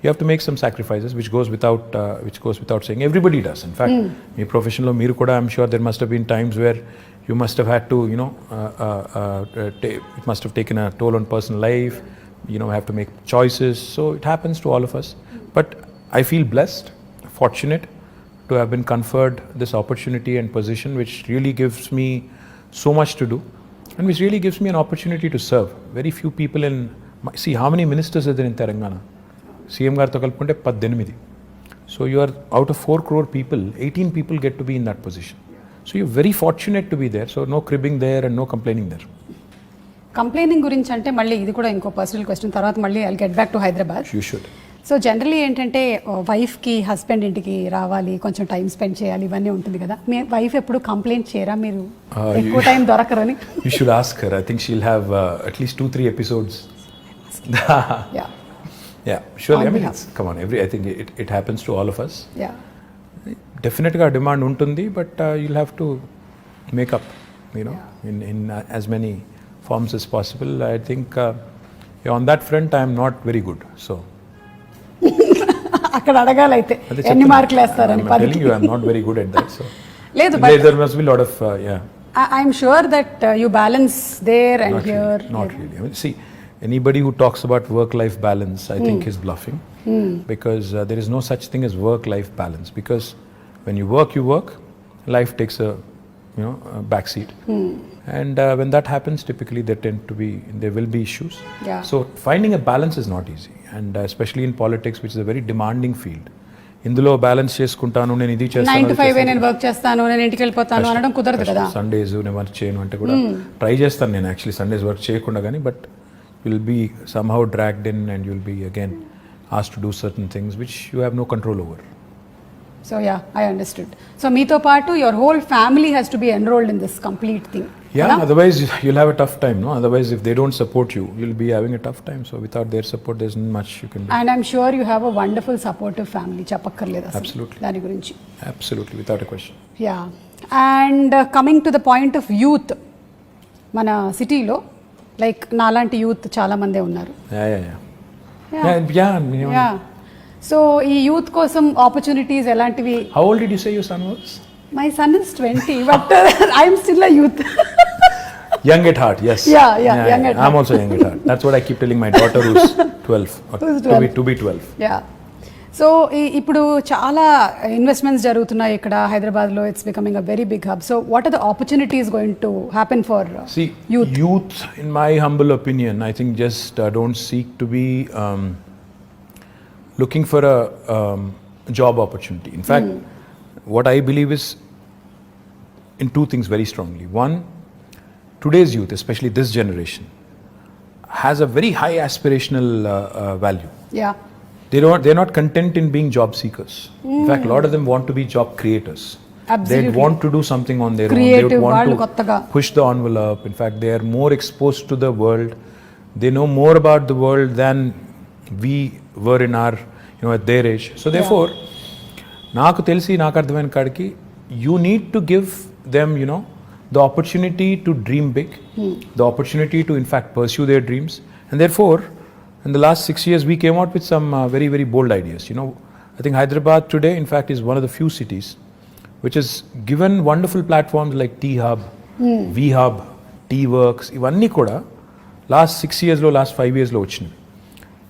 you have to make some sacrifices, which goes without saying. Everybody does. In fact, my profession lo, meer kuda, I'm sure there must have been times where you must have had to, it must have taken a toll on personal life, have to make choices. So it happens to all of us. But I feel blessed, fortunate to have been conferred this opportunity and position, which really gives me so much to do, and which really gives me an opportunity to serve. Very few people see how many ministers are there in Telangana? CM గారితో కలుపుకుంటే 18. So you are out of 4 crore people, 18 people get to be in that position. So you're very fortunate to be there. So no cribbing there and no complaining there. Complaining గురించి అంటే మళ్ళీ ఇది కూడా ఇంకో పర్సనల్ క్వశ్చన్, తర్వాత మళ్ళీ I'll get back to Hyderabad. You should. So generally ఏంటంటే వైఫ్కి హస్బెండ్ ఇంటికి రావాలి, కొంచెం టైం స్పెండ్ చేయాలి, ఇవన్నీ ఉంటుంది కదా. మీ వైఫ్ ఎప్పుడు కంప్లైంట్ చేయరా మీరు ఎక్కువ time దొరకరని? You should ask her. I think she'll have at least 2-3 episodes. Yeah, surely. I mean, come on, I think it happens to all of us. Yeah. Definitely a demand untundi, but you'll have to make up, in as many forms as possible. I think on that front I am not very good. So అక్కడ అడగాలైతే ఎన్ని మార్కులు వేస్తారని. I'm telling you, I'm not very good at that. So లేదు, there must be a lot of I'm sure that you balance there and not here. Really, not really. I mean, see, anybody who talks about work-life balance, I think is bluffing, because there is no such thing as work-life balance. Because when you work, life takes a backseat, and when that happens, typically there will be issues. Yeah. So finding a balance is not easy, and especially in politics, which is a very demanding field. ఇందులో బ్యాలెన్స్ చేసుకుంటాను, నేను ఇది చేస్తాను, 9 to 5 నేను వర్క్ చేస్తాను, నేను ఇంటికి వెళ్ళిపోతాను అనడం కుదరదు కదా. సండేస్ నేను వర్క్ చేయను అంటే కూడా ట్రై చేస్తాను నేను యాక్చువల్లీ సండేస్ వర్క్ చేయకుండా, కానీ but you'll be somehow dragged in and you'll be again asked to do certain things which you have no control over. So yeah, I understood. So meeto paatu your whole family has to be enrolled in this complete thing. Yeah, otherwise you'll have a tough time, no? Otherwise if they don't support you, you'll be having a tough time. So without their support there's not much you can do. And I'm sure you have a wonderful supportive family. Chapakkarleda asalu. Absolutely. Dani gurinchi. Absolutely, without a question. Yeah. And coming to the point of youth, mana city lo like నాలాంటి యూత్ చాలా మందే ఉన్నారు. Yeah. సో ఈ యూత్ కోసం ఆపర్చునిటీస్ ఎలాంటివి? How old did you say your son was? My son is 20, but I am still a youth. Young at heart, yes. Yeah, young at heart. I'm also young at heart. That's what I keep telling my daughter who's 12. To be 12. Yeah. So ఇప్పుడు చాలా ఇన్వెస్ట్మెంట్స్ జరుగుతున్నాయి ఇక్కడ హైదరాబాద్లో. It's becoming a very big hub. So what are the opportunities going to happen for youth? Youth, in my humble opinion, I think just don't seek to be looking for a job opportunity. In fact, what I believe is in 2 things very strongly. One, today's youth, especially this generation, has a very high aspirational value. Yeah. They're not content in being job seekers. In fact, a lot of them want to be job creators. Absolutely. They want to do something on their Creative, own. They want to push the envelope. In fact, they are more exposed to the world. They know more about the world than we were in our, at their age. So therefore, నాకు తెలిసి నాకు అర్థమైన కాడికి you need to give them, the opportunity to dream big, the opportunity to in fact pursue their dreams. And therefore, in the last 6 years, we came out with some very, very bold ideas. I think Hyderabad today, in fact, is one of the few cities which has given wonderful platforms like T-Hub, V-Hub, T-Works. Ivanni kuda last 6 years lo, last 5 years lo vachinayi.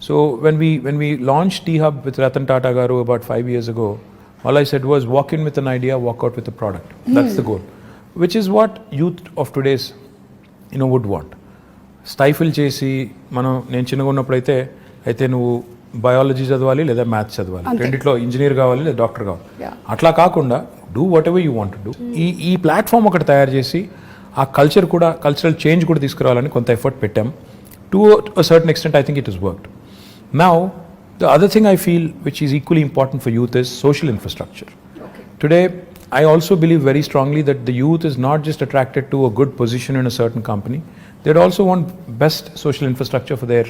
So when we launched T-Hub with Ratan Tata garu about 5 years ago, all I said was walk in with an idea, walk out with a product. That's the goal, which is what youth of today's would want. స్టైఫిల్ చేసి నేను చిన్నగా ఉన్నప్పుడు అయితే నువ్వు బయాలజీ చదవాలి లేదా మ్యాథ్స్ చదవాలి, రెండిట్లో ఇంజనీర్ కావాలి లేదా డాక్టర్ కావాలి, అట్లా కాకుండా do what ever you want to do. ఈ ప్లాట్ఫామ్ ఒకటి తయారు చేసి ఆ కల్చరల్ చేంజ్ కూడా తీసుకురావాలని కొంత ఎఫర్ట్ పెట్టాం. To a certain extent I think it is worked. Now the other thing I feel which is equally important for youth is social infrastructure. Today I also believe very strongly that the youth is not just attracted to a good position in a certain company. They'd also want best social infrastructure for their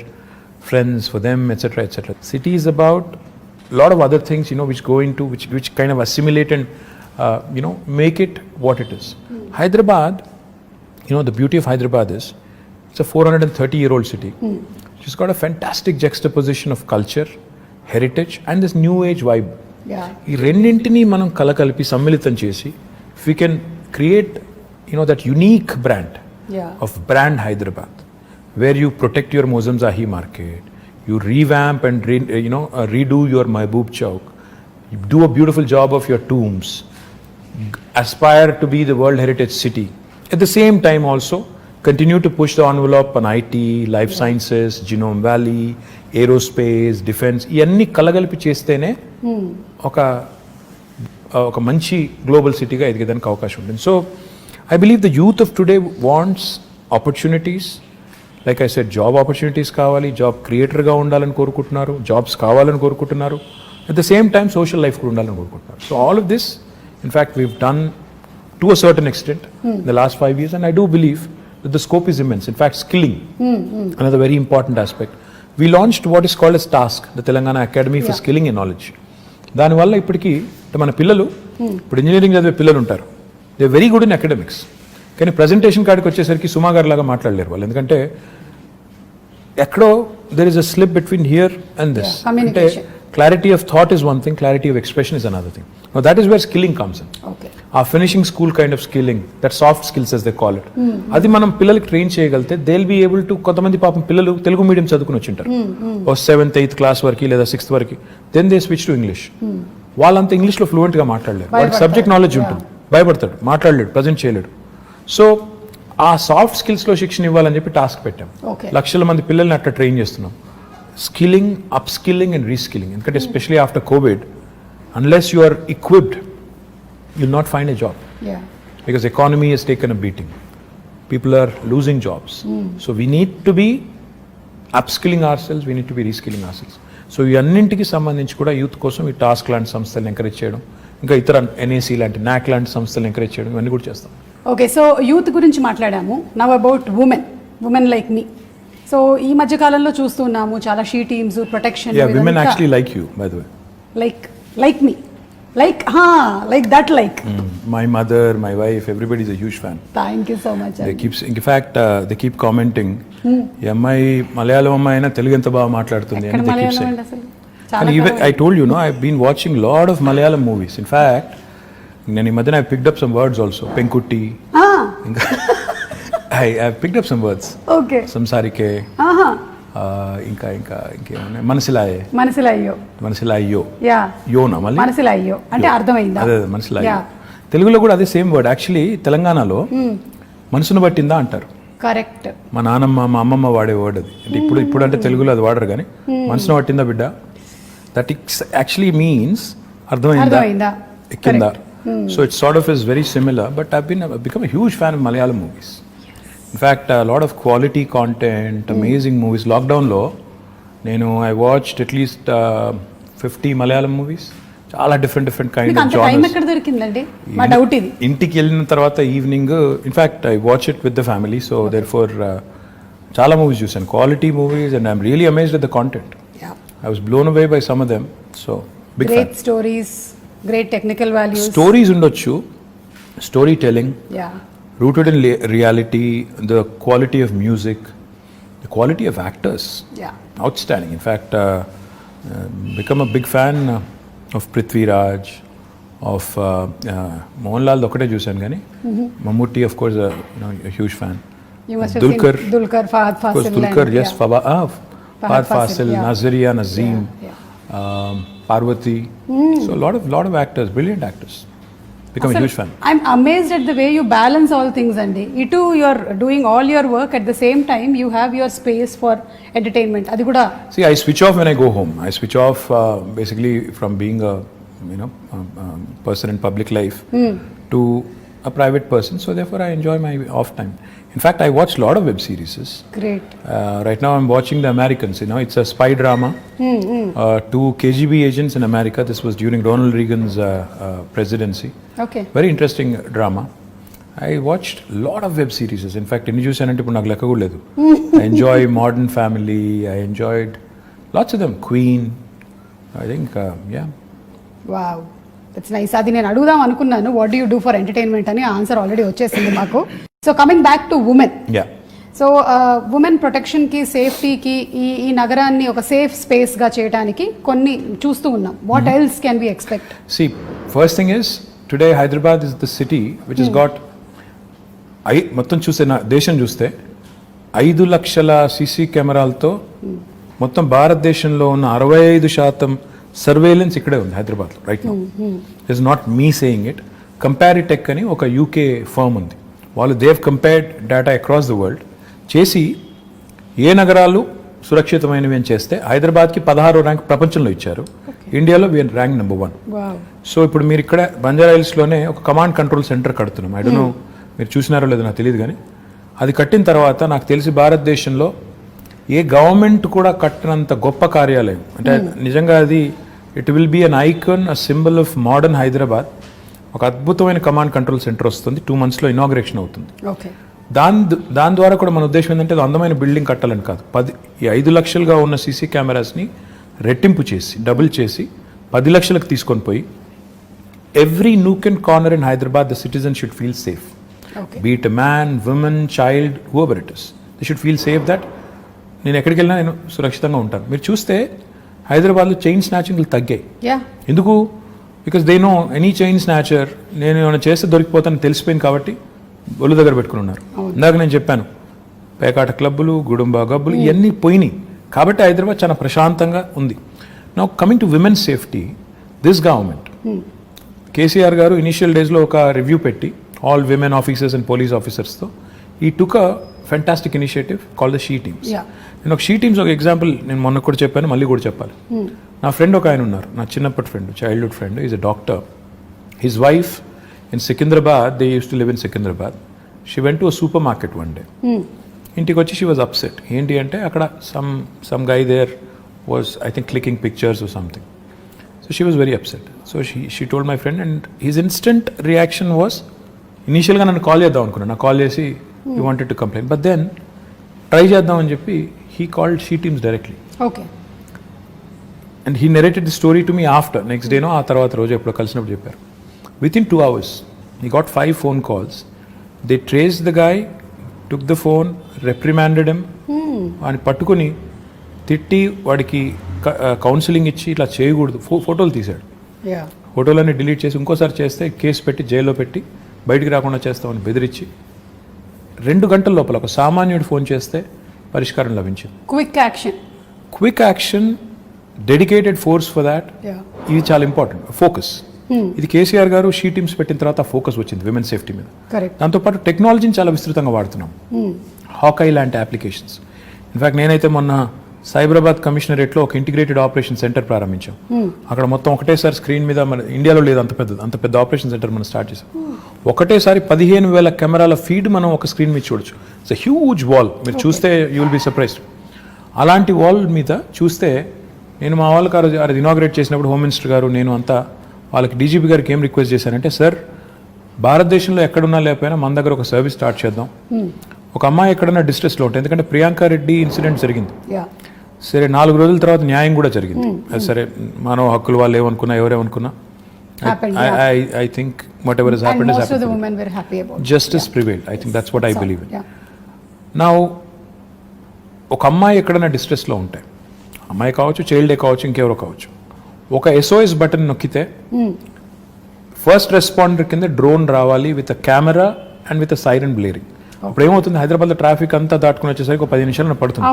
friends, for them, etc., etc. City is about a lot of other things, which go into, which kind of assimilate and, make it what it is. Hyderabad, the beauty of Hyderabad is, it's a 430-year-old city. She's got a fantastic juxtaposition of culture, heritage, and this new age vibe. ఈ రెండింటినీ మనం కలకలిపి సమ్మిళితం చేసి if we can create that unique brand Yeah. of brand Hyderabad, where you protect your Mozamzahi market, you revamp and redo your Mahbub Chowk, you do a beautiful job of your tombs, aspire to be the World Heritage City. At the same time also, continue to push the envelope on IT, life sciences, Genome Valley, aerospace, defense. ఇవన్నీ కలగలిపి చేస్తేనే ఒక మంచి గ్లోబల్ సిటీగా ఎదిగేదానికి అవకాశం ఉంటుంది. So I believe the youth of today wants opportunities. Like I said, job opportunities కావాలి, జాబ్ క్రియేటర్గా ఉండాలని కోరుకుంటున్నారు, జాబ్స్ కావాలని కోరుకుంటున్నారు. At the same time social life కూడా ఉండాలని కోరుకుంటున్నారు. So all of this, in fact, weave done to a certain extent in the last 5 years, and I do believe that the scope is immense. In fact, skilling, another very important aspect. We launched what is called as TASK, the Telangana Academy for Skilling and Knowledge. దానివల్ల ఇప్పటికీ మన పిల్లలు, ఇప్పుడు ఇంజనీరింగ్ చదివే పిల్లలు ఉంటారు, they very good in academics, కానీ ప్రజెంటేషన్ కాడికి వచ్చేసరికి సుమా గారి లాగా మాట్లాడలేరు వాళ్ళు. ఎందుకంటే ఎక్కడో there is a slip between here and this. అంటే clarity of thought is one thing, clarity of expression is another thing. That is where skilling comes in. ఆ finishing school kind of skilling, that soft skills as they call it, అది మనం పిల్లలకి ట్రైన్ చేయగలిగితే they will be able to. కొంతమంది పాపం పిల్లలు తెలుగు మీడియం చదువుకుని వచ్చింటారు, ఓ 7th 8th క్లాస్ వరకు లేదా 6th వరకు, then they switch to English. వాళ్ళంతా ఇంగ్లీష్లో ఫ్లూయెంట్గా మాట్లాడలేరు, వాడికి సబ్జెక్ట్ నాలెడ్జ్ ఉంటుంది, భయపడతాడు, మాట్లాడలేడు, ప్రజెంట్ చేయలేడు. సో ఆ సాఫ్ట్ స్కిల్స్లో శిక్షణ ఇవ్వాలని చెప్పి టాస్క్ పెట్టాం. లక్షల మంది పిల్లల్ని అట్లా ట్రైన్ చేస్తున్నాం. Skilling, upskilling and reskilling. ఎందుకంటే especially after COVID, unless you are equipped, you'll not find a job. Because economy has taken a beating, people are losing jobs. So we need to be upskilling ourselves, we need to be reskilling ourselves. So ఈ అన్నింటికి సంబంధించి కూడా యూత్ కోసం ఈ టాస్క్ లాంటి సంస్థలను ఎంకరేజ్ చేయడం, ఇంకా ఇతర NAC లాంటి NAC లాంటి సంస్థలను ఎంకరేజ్ చేయడం, ఇవన్నీ కూడా చేస్తాం. ఓకే, సో యూత్ గురించి మాట్లాడాము. Now about women like me. So ఈ మధ్య కాలంలో చూస్తున్నాము చాలా she teams, protection. Women actually like you, by the way. Like me. Like that. My mother, my wife, everybody is a huge fan. Thank you so much. They keep commenting, ఈ అమ్మాయి మలయాళం అమ్మాయి అయినా తెలుగు ఎంత బాగా మాట్లాడుతుంది అని they keep saying. And even I told you, I've been watching lot of Malayalam movies. In fact, నేను ఈ మధ్యన I picked up some words also. Penkutti. I've picked up some words. Okay. Samsarike. ఇంకా ఇంకేమన్నా మనసిలాయ్యో యోనా మళ్ళీ మనసిలాయ్యో అంటే అర్థమైందా? అదే మనసిలాయ్యో. తెలుగులో కూడా అదే సేమ్ వర్డ్. యాక్చువల్లీ తెలంగాణలో మనసును బట్టిందా అంటారు. కరెక్ట్. మా నాన్నమ్మ, మా అమ్మమ్మ వాడే వర్డ్ అది. అంటే ఇప్పుడు అంటే తెలుగులో అది వాడరు, కానీ మనసును పట్టిందా బిడ్డ, దట్ యాక్చువల్లీ మీన్స్ అర్థమైందా, ఎక్కిందా. So it's sort of is very similar, but I've become a huge fan of Malayalam movies. In fact, a lot of quality content, amazing movies. Lockdown lo I watched at least 50 Malayalam movies. Chaala different kind of genres. Time ekkada dorikindandi? Ma doubt idi. Intiki ellina tarvata evening, in fact I watch it with the family, so therefore chaala movies chusanu, quality movies, and I'm really amazed at the content. I was blown away by some of them. So big fan. Great stories, great technical values. Stories undochu, storytelling. Rooted in reality, the quality of music, the quality of actors, outstanding. In fact, become a big fan of Prithvi Raj, of Mohanlal ఒకటే చూశాను కానీ Mammootty, of course, a huge fan. You must have seen Dulquer, Fahad Fasil. Dulquer, yes, Fahad Fasil, Nazaria, Nazeem, Parvati. So a lot of actors, brilliant actors. Become a huge fan. I'm amazed at the way you balance all things, Andy. You're doing all your work at the same time. You have your space for entertainment. Adi kuda. See, I switch off when I go home. I switch off basically from being a person in public life to a private person. So therefore, I enjoy my off time. In fact, I watch a lot of web series. Great. Right now, I'm watching The Americans. It's a spy drama. 2 KGB agents in America. This was during Ronald Reagan's presidency. Okay. Very interesting drama. I watched a lot of web series. In fact, I enjoy Modern Family. I enjoyed lots of them. Queen. I think, Wow. That's nice. Adi nenu adugudam anukunnanu, what do you do for entertainment ani answer already vachesindi maaku. So coming back to women. సో ఉమెన్ ప్రొటెక్షన్కి, సేఫ్టీకి, ఈ నగరాన్ని ఒక సేఫ్ స్పేస్గా చేయడానికి కొన్ని చూస్తూ ఉన్నాం. What else can we expect? See, first thing is, today Hyderabad is the city which has got మొత్తం చూస్తే నా దేశం చూస్తే 5 లక్షల సీసీ కెమెరాలతో మొత్తం భారతదేశంలో ఉన్న 65% సర్వేలెన్స్ ఇక్కడే ఉంది హైదరాబాద్లో right now. It's not me saying it. Comparitech అని ఒక యూకే ఫర్మ్ ఉంది, వాళ్ళు they've compared data across the world చేసి ఏ నగరాలు సురక్షితమైనవి అని చేస్తే హైదరాబాద్కి 16వ ర్యాంక్ ప్రపంచంలో ఇచ్చారు, ఇండియాలో వీఆర్ ర్యాంక్ నెంబర్ 1. సో ఇప్పుడు మీరు ఇక్కడ బంజారా హిల్స్లోనే ఒక కమాండ్ కంట్రోల్ సెంటర్ కడుతున్నాం. ఐ డోంట్ నో మీరు చూసినారో లేదో నాకు తెలియదు, కానీ అది కట్టిన తర్వాత నాకు తెలిసి భారతదేశంలో ఏ గవర్నమెంట్ కూడా కట్టినంత గొప్ప కార్యాలయం. అంటే నిజంగా అది it will be an icon, a symbol of modern Hyderabad. ఒక అద్భుతమైన కమాండ్ కంట్రోల్ సెంటర్ వస్తుంది, 2 monthsలో ఇనాగ్రేషన్ అవుతుంది. దాని ద్వారా కూడా మన ఉద్దేశం ఏంటంటే అది అందమైన బిల్డింగ్ కట్టాలని కాదు, 5 లక్షలుగా ఉన్న సీసీ కెమెరాస్ని రెట్టింపు చేసి డబుల్ చేసి 10 లక్షలకు తీసుకొని పోయి every nook and corner in Hyderabad the citizen should feel safe. Be it man, women, child, whoever it is, they should feel safe that నేను ఎక్కడికి వెళ్ళినా నేను సురక్షితంగా ఉంటాను. మీరు చూస్తే హైదరాబాద్లో చైన్ స్నాచింగ్లు తగ్గాయి. ఎందుకు? Because they know any chain snatcher నేను ఏమైనా చేస్తే దొరికిపోతాను తెలిసిపోయింది కాబట్టి ఒళ్ళు దగ్గర పెట్టుకుని ఉన్నారు. ఇందాక నేను చెప్పాను పేకాట క్లబ్బులు, గుడుంబా గబ్బులు ఇవన్నీ పోయినాయి కాబట్టి హైదరాబాద్ చాలా ప్రశాంతంగా ఉంది. Now coming to women safety, this government KCR garu initial డేస్లో ఒక రివ్యూ పెట్టి all women officers and police ఆఫీసర్స్తో ఈ took a fantastic initiative call the she teams. నేను ఒక షీ టీమ్స్ ఒక ఎగ్జాంపుల్ నేను మొన్న కూడా చెప్పాను, మళ్ళీ కూడా చెప్పాలి. నా ఫ్రెండ్ ఒక ఆయన ఉన్నారు, నా చిన్నప్పటి friend, childhood friend, is a doctor. His wife in Secunderabad, they use to live in Secunderabad. She went to a super market one day. ఇంటికి వచ్చి షీ వాజ్ అప్సెట్. ఏంటి అంటే అక్కడ some guy there was I think clicking pictures or something. So she was very upset. So she told my friend and his instant reaction was, ఇనీషియల్గా నన్ను కాల్ చేద్దాం అనుకున్నాను, నాకు కాల్ చేసి you wanted to complaint, but then try చేద్దామని చెప్పి he called she teams directly. And he narrated the story to me after, next డేనో ఆ తర్వాత రోజు ఎప్పుడో కలిసినప్పుడు చెప్పారు. Within 2 hours, he got 5 phone calls. They traced the guy, took the phone, reprimanded him, and పట్టుకుని తిట్టి వాడికి కౌన్సిలింగ్ ఇచ్చి ఇట్లా చేయకూడదు, ఫోటోలు తీశాడు. ఫోటోలన్నీ డిలీట్ చేసి ఇంకోసారి చేస్తే కేసు పెట్టి జైల్లో పెట్టి బయటికి రాకుండా చేస్తామని బెదిరించి 2 గంటల లోపల ఒక సామాన్యుడు ఫోన్ చేస్తే పరిష్కారం లభించింది. Quick action, dedicated force for that. ఇది చాలా ఇంపార్టెంట్. ఫోకస్, ఇది కేసీఆర్ గారు షీ టీమ్స్ పెట్టిన తర్వాత ఫోకస్ వచ్చింది విమెన్ సేఫ్టీ మీద. దాంతోపాటు టెక్నాలజీని చాలా విస్తృతంగా వాడుతున్నాం, హాకై లాంటి అప్లికేషన్స్. ఇన్ఫాక్ట్ నేనైతే మొన్న సైబరాబాద్ కమిషనరేట్లో ఒక ఇంటిగ్రేటెడ్ ఆపరేషన్ సెంటర్ ప్రారంభించాం. అక్కడ మొత్తం ఒకటేసారి స్క్రీన్ మీద, మన ఇండియాలో లేదు అంత పెద్ద ఆపరేషన్ సెంటర్ మనం స్టార్ట్ చేసాం. ఒకటేసారి 15,000 కెమెరాల ఫీడ్ మనం ఒక స్క్రీన్ మీద చూడొచ్చు. ఇట్స్ అ హ్యూజ్ వాల్, మీరు చూస్తే యూ విల్ బి సర్ప్రైజ్డ్. అలాంటి వాల్ మీద చూస్తే నేను మా వాళ్ళకి అది ఇనాగ్రేట్ చేసినప్పుడు హోమ్ మినిస్టర్ గారు నేను అంతా వాళ్ళకి డీజీపీ గారికి ఏం రిక్వెస్ట్ చేశానంటే, సార్ భారతదేశంలో ఎక్కడున్నా లేకపోయినా మన దగ్గర ఒక సర్వీస్ స్టార్ట్ చేద్దాం. ఒక అమ్మాయి ఎక్కడన్నా డిస్ట్రెస్లో ఉంటుంది, ఎందుకంటే ప్రియాంక రెడ్డి ఇన్సిడెంట్ జరిగింది, సరే 4 రోజుల తర్వాత న్యాయం కూడా జరిగింది. సరే మానవ హక్కులు వాళ్ళు ఏమనుకున్నా ఎవరేమనుకున్నా, I think whatever has happened has happened. Most of the women were happy about it. Justice prevailed. I think that's what I believe in. Now ఒక అమ్మాయి ఎక్కడైనా డిస్ట్రెస్లో ఉంటే, అమ్మాయి కావచ్చు, చైల్డే కావచ్చు, ఇంకెవరో కావచ్చు, ఒక SOS బటన్ నొక్కితే ఫస్ట్ రెస్పాండర్ కింద డ్రోన్ రావాలి with a camera and with a siren blaring. అప్పుడు ఏమవుతుంది, హైదరాబాద్లో ట్రాఫిక్ అంతా దాటుకుని వచ్చేసరికి ఒక 10 నిమిషాలు పడుతుంది.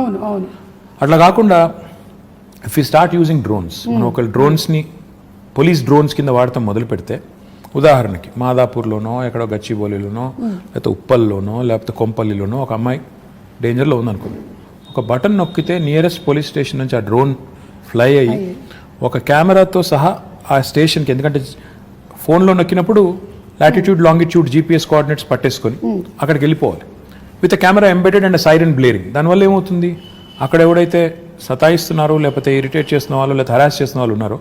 అట్లా కాకుండా if you start using drones, మనం ఒక డ్రోన్స్ని పోలీస్ డ్రోన్స్ కింద వాడటం మొదలు పెడితే, ఉదాహరణకి మాదాపూర్లోనో ఎక్కడో గచ్చిబౌలిలోనో లేకపోతే ఉప్పల్లోనో లేకపోతే కొంపల్లిలోనో ఒక అమ్మాయి డేంజర్లో ఉందనుకోండి, ఒక బటన్ నొక్కితే నియరెస్ట్ పోలీస్ స్టేషన్ నుంచి ఆ డ్రోన్ ఫ్లై అయ్యి ఒక కెమెరాతో సహా ఆ స్టేషన్కి, ఎందుకంటే ఫోన్లో నొక్కినప్పుడు లాటిట్యూడ్ లాంగిట్యూడ్ GPS కోఆర్డినేట్స్ పట్టేసుకొని అక్కడికి వెళ్ళిపోవాలి with camera embedded and siren blaring. దానివల్ల ఏమవుతుంది, అక్కడ ఎవడైతే సతాయిస్తున్నారో లేకపోతే ఇరిటేట్ చేస్తున్న వాళ్ళు లేకపోతే హరాస్ చేస్తున్న వాళ్ళు ఉన్నారో,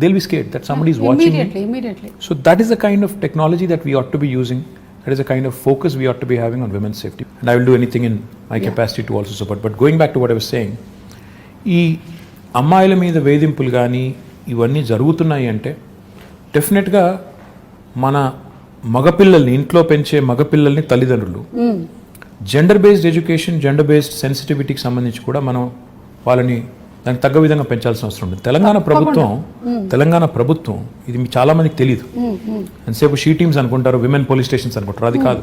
they'll be scared that somebody is watching immediately. So that is the kind of technology that we ought to be using. That is the kind of focus we ought to be having on women's safety. And I will do anything in my capacity to also support. But going back to what I was saying, ఈ అమ్మాయిల మీద వేధింపులు కానీ ఇవన్నీ జరుగుతున్నాయి అంటే డెఫినెట్గా మన మగపిల్లల్ని, ఇంట్లో పెంచే మగపిల్లల్ని తల్లిదండ్రులు gender based education, gender based సెన్సిటివిటీకి సంబంధించి కూడా మనం వాళ్ళని దానికి తగ్గ విధంగా పెంచాల్సిన అవసరం ఉంది. తెలంగాణ ప్రభుత్వం ఇది చాలా మందికి తెలియదు. ఎంతసేపు షీ టీమ్స్ అనుకుంటారు, విమెన్ పోలీస్ స్టేషన్స్ అనుకుంటారు, అది కాదు.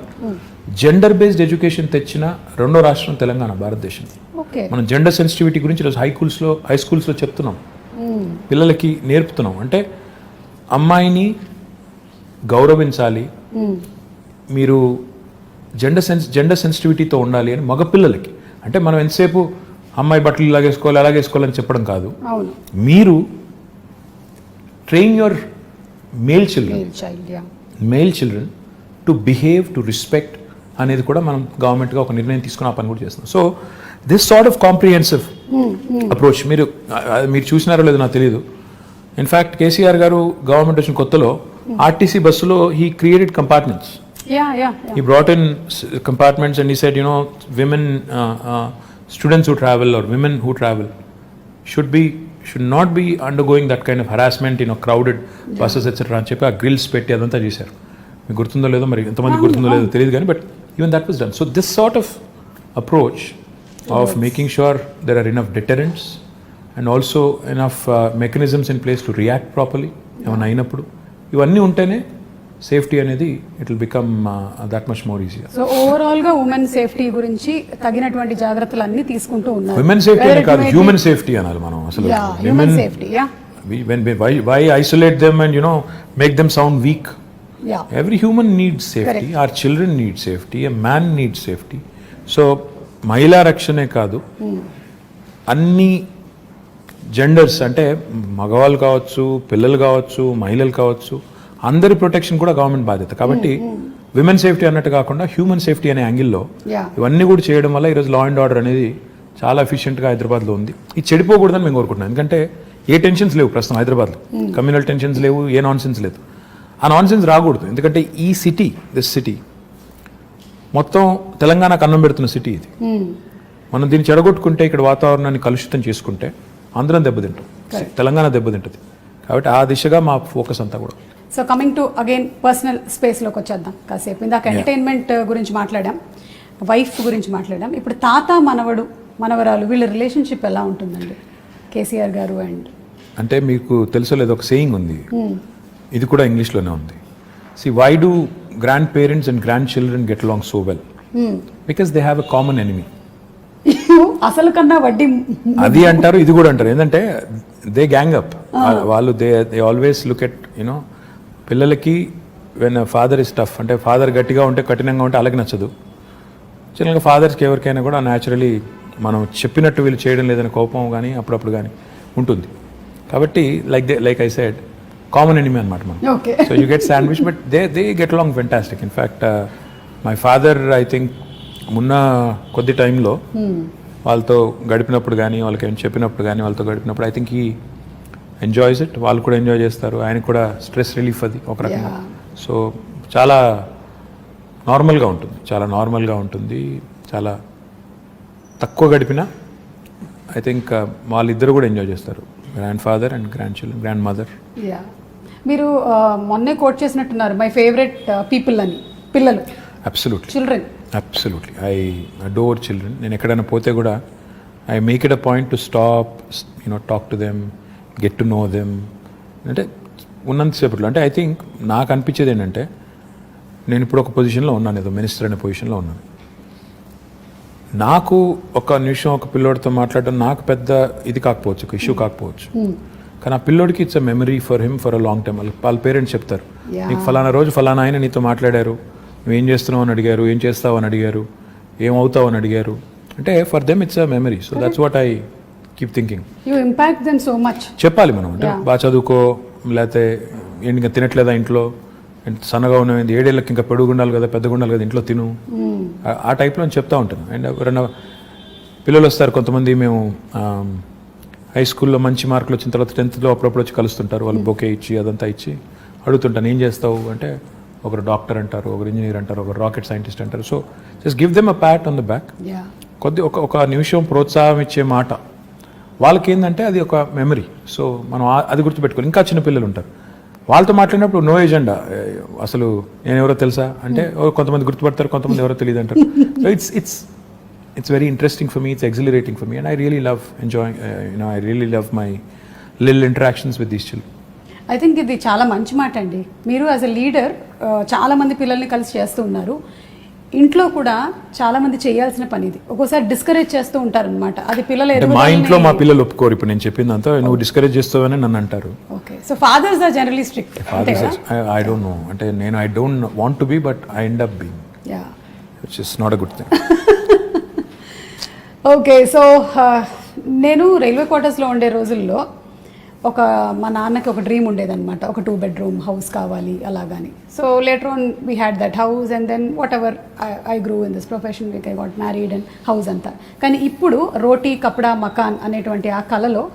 జెండర్ బేస్డ్ ఎడ్యుకేషన్ తెచ్చిన రెండో రాష్ట్రం తెలంగాణ, భారతదేశం. ఓకే. మనం జెండర్ సెన్సిటివిటీ గురించి ఈరోజు హై స్కూల్స్లో చెప్తున్నాం, పిల్లలకి నేర్పుతున్నాం. అంటే అమ్మాయిని గౌరవించాలి, మీరు జెండర్ సెన్సిటివిటీతో ఉండాలి అని మగపిల్లలకి. అంటే మనం ఎంతసేపు అమ్మాయి బట్టలు అలాగేసుకోవాలని చెప్పడం కాదు. మీరు train your male children to behave, to respect అనేది కూడా మనం గవర్నమెంట్గా ఒక నిర్ణయం తీసుకుని ఆ పని కూడా చేస్తున్నాం. So this sort of comprehensive approach మీరు చూసినారో లేదో నాకు తెలియదు. ఇన్ఫ్యాక్ట్ కేసీఆర్ గారు గవర్నమెంట్ వచ్చిన కొత్తలో ఆర్టీసీ బస్సులో he created compartments. He brought in compartments and he said, women, students who travel or women who travel should not be undergoing that kind of harassment in crowded buses, etc. అని చెప్పి ఆ గ్రిల్స్ పెట్టి అదంతా చేశారు. మీకు గుర్తుందో లేదో, మరి ఎంతమంది గుర్తుందో లేదో తెలియదు కానీ, but even that was done. So this sort of approach of making sure there are enough deterrents and also enough mechanisms in place to react properly ఏమైనా అయినప్పుడు, ఇవన్నీ ఉంటేనే సేఫ్టీ అనేది it will become that much more easy. So overall గా ఉమెన్ సేఫ్టీ గురించి తగినటువంటి జాగ్రత్తలు అన్ని తీసుకుంటూ ఉన్నారు. ఉమెన్ సేఫ్టీ అని కాదు, హ్యూమన్ సేఫ్టీ అనాలి మనం. అసలు human safety, why isolate them and make them sound weak? Every human needs safety. Our children need safety, a man needs safety. So మహిళా రక్షణే కాదు, అన్ని జెండర్స్ అంటే మగవాళ్ళు కావచ్చు, పిల్లలు కావచ్చు, మహిళలు కావచ్చు, అందరి ప్రొటెక్షన్ కూడా గవర్నమెంట్ బాధ్యత. కాబట్టి విమెన్ సేఫ్టీ అన్నట్టు కాకుండా హ్యూమన్ సేఫ్టీ అనే యాంగిల్లో ఇవన్నీ కూడా చేయడం వల్ల ఈరోజు లా అండ్ ఆర్డర్ అనేది చాలా ఎఫిషియెంట్గా హైదరాబాద్లో ఉంది. ఇది చెడిపోకూడదని మేము కోరుకుంటున్నాం. ఎందుకంటే ఏ టెన్షన్స్ లేవు ప్రస్తుతం హైదరాబాద్లో, కమ్యూనల్ టెన్షన్స్ లేవు, ఏ నాన్సెన్స్ లేదు. ఆ నాన్సెన్స్ రాకూడదు. ఎందుకంటే ఈ సిటీ, దిస్ సిటీ మొత్తం తెలంగాణకు అన్నం పెడుతున్న సిటీ ఇది. మనం దీన్ని చెడగొట్టుకుంటే, ఇక్కడ వాతావరణాన్ని కలుషితం చేసుకుంటే అందరం దెబ్బతింటాం, తెలంగాణ దెబ్బతింటుంది. కాబట్టి ఆ దిశగా మా ఫోకస్ అంతా కూడా. So coming to again personal స్పేస్లోకి వచ్చేద్దాం కాసేపు. ఇందాక ఎంటర్టైన్మెంట్ గురించి మాట్లాడాం, వైఫ్ గురించి మాట్లాడాం. ఇప్పుడు తాత మనవడు మనవరాలు వీళ్ళ రిలేషన్షిప్ ఎలా ఉంటుందండి కేసీఆర్ గారు అండ్? అంటే మీకు తెలుసో లేదో ఒక సేయింగ్ ఉంది, ఇది కూడా ఇంగ్లీష్లోనే ఉంది. See why do grand parents and grand children get along so well? Because they have a common enemy. అసలు కన్నా వడ్డీ అది అంటారు, ఇది కూడా అంటారు. ఏంటంటే దే గ్యాంగ్ అప్. వాళ్ళు దే ఆల్వేస్ లుక్ ఎట్ పిల్లలకి వెన్ ఫాదర్ ఇస్ టఫ్, అంటే ఫాదర్ గట్టిగా ఉంటే, కఠినంగా ఉంటే అలాగే నచ్చదు. చిన్నగా ఫాదర్స్కి ఎవరికైనా కూడా న్యాచురలీ మనం చెప్పినట్టు వీళ్ళు చేయడం లేదని కోపం కానీ అప్పుడప్పుడు కానీ ఉంటుంది. కాబట్టి like I said, common enemy అనమాట మనం. So you get sandwich, but they get along fantastic. In fact my father I think మొన్న కొద్ది టైంలో వాళ్ళతో గడిపినప్పుడు కానీ, వాళ్ళకి ఏం చెప్పినప్పుడు కానీ, వాళ్ళతో గడిపినప్పుడు ఐ థింక్ ఈ ఎంజాయ్స్ ఇట్. వాళ్ళు కూడా ఎంజాయ్ చేస్తారు, ఆయనకు కూడా స్ట్రెస్ రిలీఫ్ అది ఒక రకంగా. సో చాలా నార్మల్గా ఉంటుంది, చాలా తక్కువ గడిపినా ఐ థింక్ వాళ్ళిద్దరు కూడా ఎంజాయ్ చేస్తారు, grand father and grand children, grand mother. మీరు మొన్నే కోట్ చేసినట్టున్నారు మై ఫేవరెట్ పీపుల్ అని, పిల్లలు. Absolutely, children. Absolutely, I adore children. నేను ఎక్కడైనా పోతే కూడా I make it a point to stop, talk to them, get to know them. అంటే ఉన్నంతసేపట్లో అంటే ఐ థింక్ నాకు అనిపించేది ఏంటంటే, నేను ఇప్పుడు ఒక పొజిషన్లో ఉన్నాను, ఏదో మినిస్టర్ అనే పొజిషన్లో ఉన్నాను. నాకు ఒక నిమిషం ఒక పిల్లోడితో మాట్లాడడం నాకు పెద్ద ఇది కాకపోవచ్చు, ఒక ఇష్యూ కాకపోవచ్చు. కానీ ఆ పిల్లోడికి it's a memory for him for a long time. వాళ్ళ పేరెంట్స్ చెప్తారు, నీకు ఫలానా రోజు ఫలానా ఆయన నీతో మాట్లాడారు, నువ్వేం చేస్తున్నావు అని అడిగారు, ఏం చేస్తావు అని అడిగారు, ఏమవుతావు అని అడిగారు. అంటే for them it's a memory. So that's what I keep thinking. You impact them so much. చెప్పాలి మనం, అంటే బాగా చదువుకో, లేకపోతే ఇంకా తినట్లేదా ఇంట్లో, సన్నగా ఉన్నది, 7 ఏళ్ళకి ఇంకా పెరుగుండాలి కదా, పెద్దగుండాలి కదా, ఇంట్లో తిను, ఆ టైప్లో చెప్తా ఉంటాను. అండ్ ఎవరైనా పిల్లలు వస్తారు కొంతమంది, మేము హై స్కూల్లో మంచి మార్కులు వచ్చిన తర్వాత 10th అప్పుడప్పుడు వచ్చి కలుస్తుంటారు, వాళ్ళు బొకే ఇచ్చి అదంతా ఇచ్చి అడుగుతుంటాను, ఏం చేస్తావు అంటే, ఒకరు డాక్టర్ అంటారు, ఒకరు ఇంజనీర్ అంటారు, ఒకరు రాకెట్ సైంటిస్ట్ అంటారు. So just give them a Pat on the back. ఒక నిమిషం ప్రోత్సాహం ఇచ్చే మాట వాళ్ళకి ఏంటంటే అది ఒక మెమరీ. సో మనం అది గుర్తుపెట్టుకోవాలి. ఇంకా చిన్న పిల్లలు ఉంటారు, వాళ్ళతో మాట్లాడినప్పుడు నో ఎజెండా, అసలు నేను ఎవరో తెలుసా అంటే కొంతమంది గుర్తుపడతారు, కొంతమంది ఎవరో తెలియదు అంటారు. So it's very interesting for me, it's exhilarating for me, and I really love enjoying, I really love my little interactions with these children. I think ఇది చాలా మంచి మాట అండి. మీరు యాజ్ ఎ లీడర్ చాలా మంది పిల్లల్ని కలిసి చేస్తూ ఉన్నారు. ఇంట్లో కూడా చాలా మంది చేయాల్సిన పని ఇది. ఒక్కోసారి డిస్కరేజ్ చేస్తూ ఉంటారు అనమాట. అది పిల్లలు అంటే మా ఇంట్లో మా పిల్లలు ఒప్పుకోరు. ఇప్పుడు నేను చెప్పిందంతా నువ్వు డిస్కరేజ్ చేస్తావని నన్ను అంటారు. Okay, so fathers are generally strict. I don't know, అంటే నేను I don't want to be, but I end up being, which is not a good thing. Okay, so నేను రైల్వే క్వార్టర్స్లో ఉండే రోజుల్లో మా నాన్నకి ఒక డ్రీమ్ ఉండేదన్నమాట, ఒక 2 bedroom హౌస్ కావాలి అలాగని. So later on we had that house and then whatever I grew in this profession, I got married and house అంతా. కానీ ఇప్పుడు రోటీ కపడా మకాన్ అనేటువంటి ఆ కళలో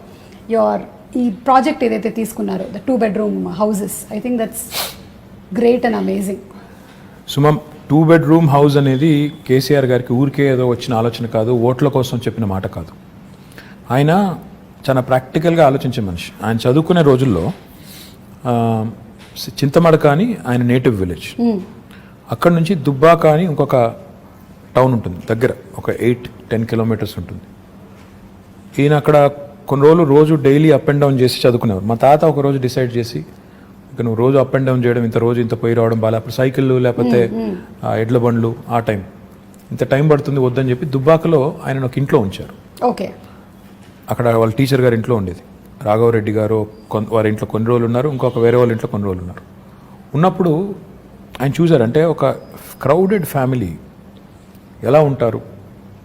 ఈ ప్రాజెక్ట్ ఏదైతే తీసుకున్నారో the 2 bedroom houses, I think that's great and amazing. Suma, 2 bedroom house అనేది కేసీఆర్ గారికి ఊరికే ఏదో వచ్చిన ఆలోచన కాదు, ఓట్ల కోసం చెప్పిన మాట కాదు. ఆయన చాలా ప్రాక్టికల్గా ఆలోచించే మనిషి. ఆయన చదువుకునే రోజుల్లో చింతమడక అని ఆయన నేటివ్ విలేజ్, అక్కడ నుంచి దుబ్బాక అని ఇంకొక టౌన్ ఉంటుంది దగ్గర, ఒక 8-10 kilometers ఉంటుంది. ఈయన అక్కడ కొన్ని రోజులు రోజు డైలీ అప్ అండ్ డౌన్ చేసి చదువుకునేవారు. మా తాత ఒక రోజు డిసైడ్ చేసి, ఇక నువ్వు రోజు అప్ అండ్ డౌన్ చేయడం, ఇంత పోయి రావడం బాగా, అప్పుడు సైకిళ్ళు లేకపోతే ఎడ్ల బండ్లు, ఆ టైం ఇంత టైం పడుతుంది వద్దని చెప్పి దుబ్బాకలో ఆయన ఒక ఇంట్లో ఉంచారు. ఓకే, అక్కడ వాళ్ళ టీచర్ గారి ఇంట్లో ఉండేది. రాఘవరెడ్డి గారు వారి ఇంట్లో కొన్ని రోజులు ఉన్నారు, ఇంకొక వేరే వాళ్ళ ఇంట్లో కొన్ని రోజులు ఉన్నారు. ఉన్నప్పుడు ఆయన చూసారంటే ఒక క్రౌడెడ్ ఫ్యామిలీ ఎలా ఉంటారు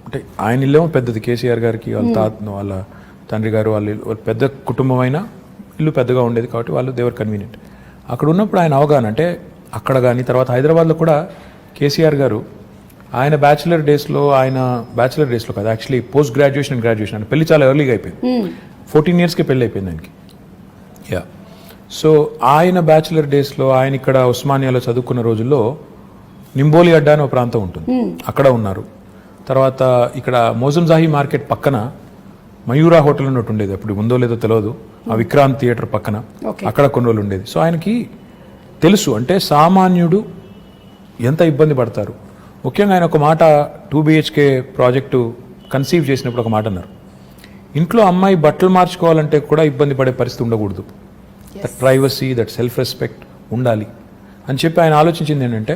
అంటే, ఆయన ఇల్లేమో పెద్దది, కేసీఆర్ గారికి వాళ్ళ తండ్రి గారు వాళ్ళ పెద్ద కుటుంబం అయినా ఇల్లు పెద్దగా ఉండేది కాబట్టి వాళ్ళు దేవర్ కన్వీనియంట్. అక్కడ ఉన్నప్పుడు ఆయన అవగాహన అంటే, అక్కడ కానీ తర్వాత హైదరాబాద్లో కూడా కేసీఆర్ గారు ఆయన బ్యాచిలర్ డేస్లో కాదు, actually post graduation and graduation అంటే పెళ్లి చాలా ఎర్లీగా అయిపోయింది. 14 yearsకి పెళ్ళి అయిపోయింది ఆయనకి. సో ఆయన బ్యాచిలర్ డేస్లో ఆయన ఇక్కడ ఉస్మానియాలో చదువుకున్న రోజుల్లో నింబోలి అడ్డా అని ఒక ప్రాంతం ఉంటుంది, అక్కడ ఉన్నారు. తర్వాత ఇక్కడ మోజంజాహి మార్కెట్ పక్కన మయూరా హోటల్ అని ఒకటి ఉండేది, అప్పుడు ఉందో లేదో తెలియదు, ఆ విక్రాంత్ థియేటర్ పక్కన, అక్కడ కొన్ని రోజులు ఉండేది. సో ఆయనకి తెలుసు అంటే సామాన్యుడు ఎంత ఇబ్బంది పడతారు. ముఖ్యంగా ఆయన ఒక మాట 2 BHK ప్రాజెక్టు కన్సీవ్ చేసినప్పుడు ఒక మాట అన్నారు, ఇంట్లో అమ్మాయి బట్టలు మార్చుకోవాలంటే కూడా ఇబ్బంది పడే పరిస్థితి ఉండకూడదు, that privacy, that self respect ఉండాలి అని చెప్పి ఆయన ఆలోచించింది ఏంటంటే,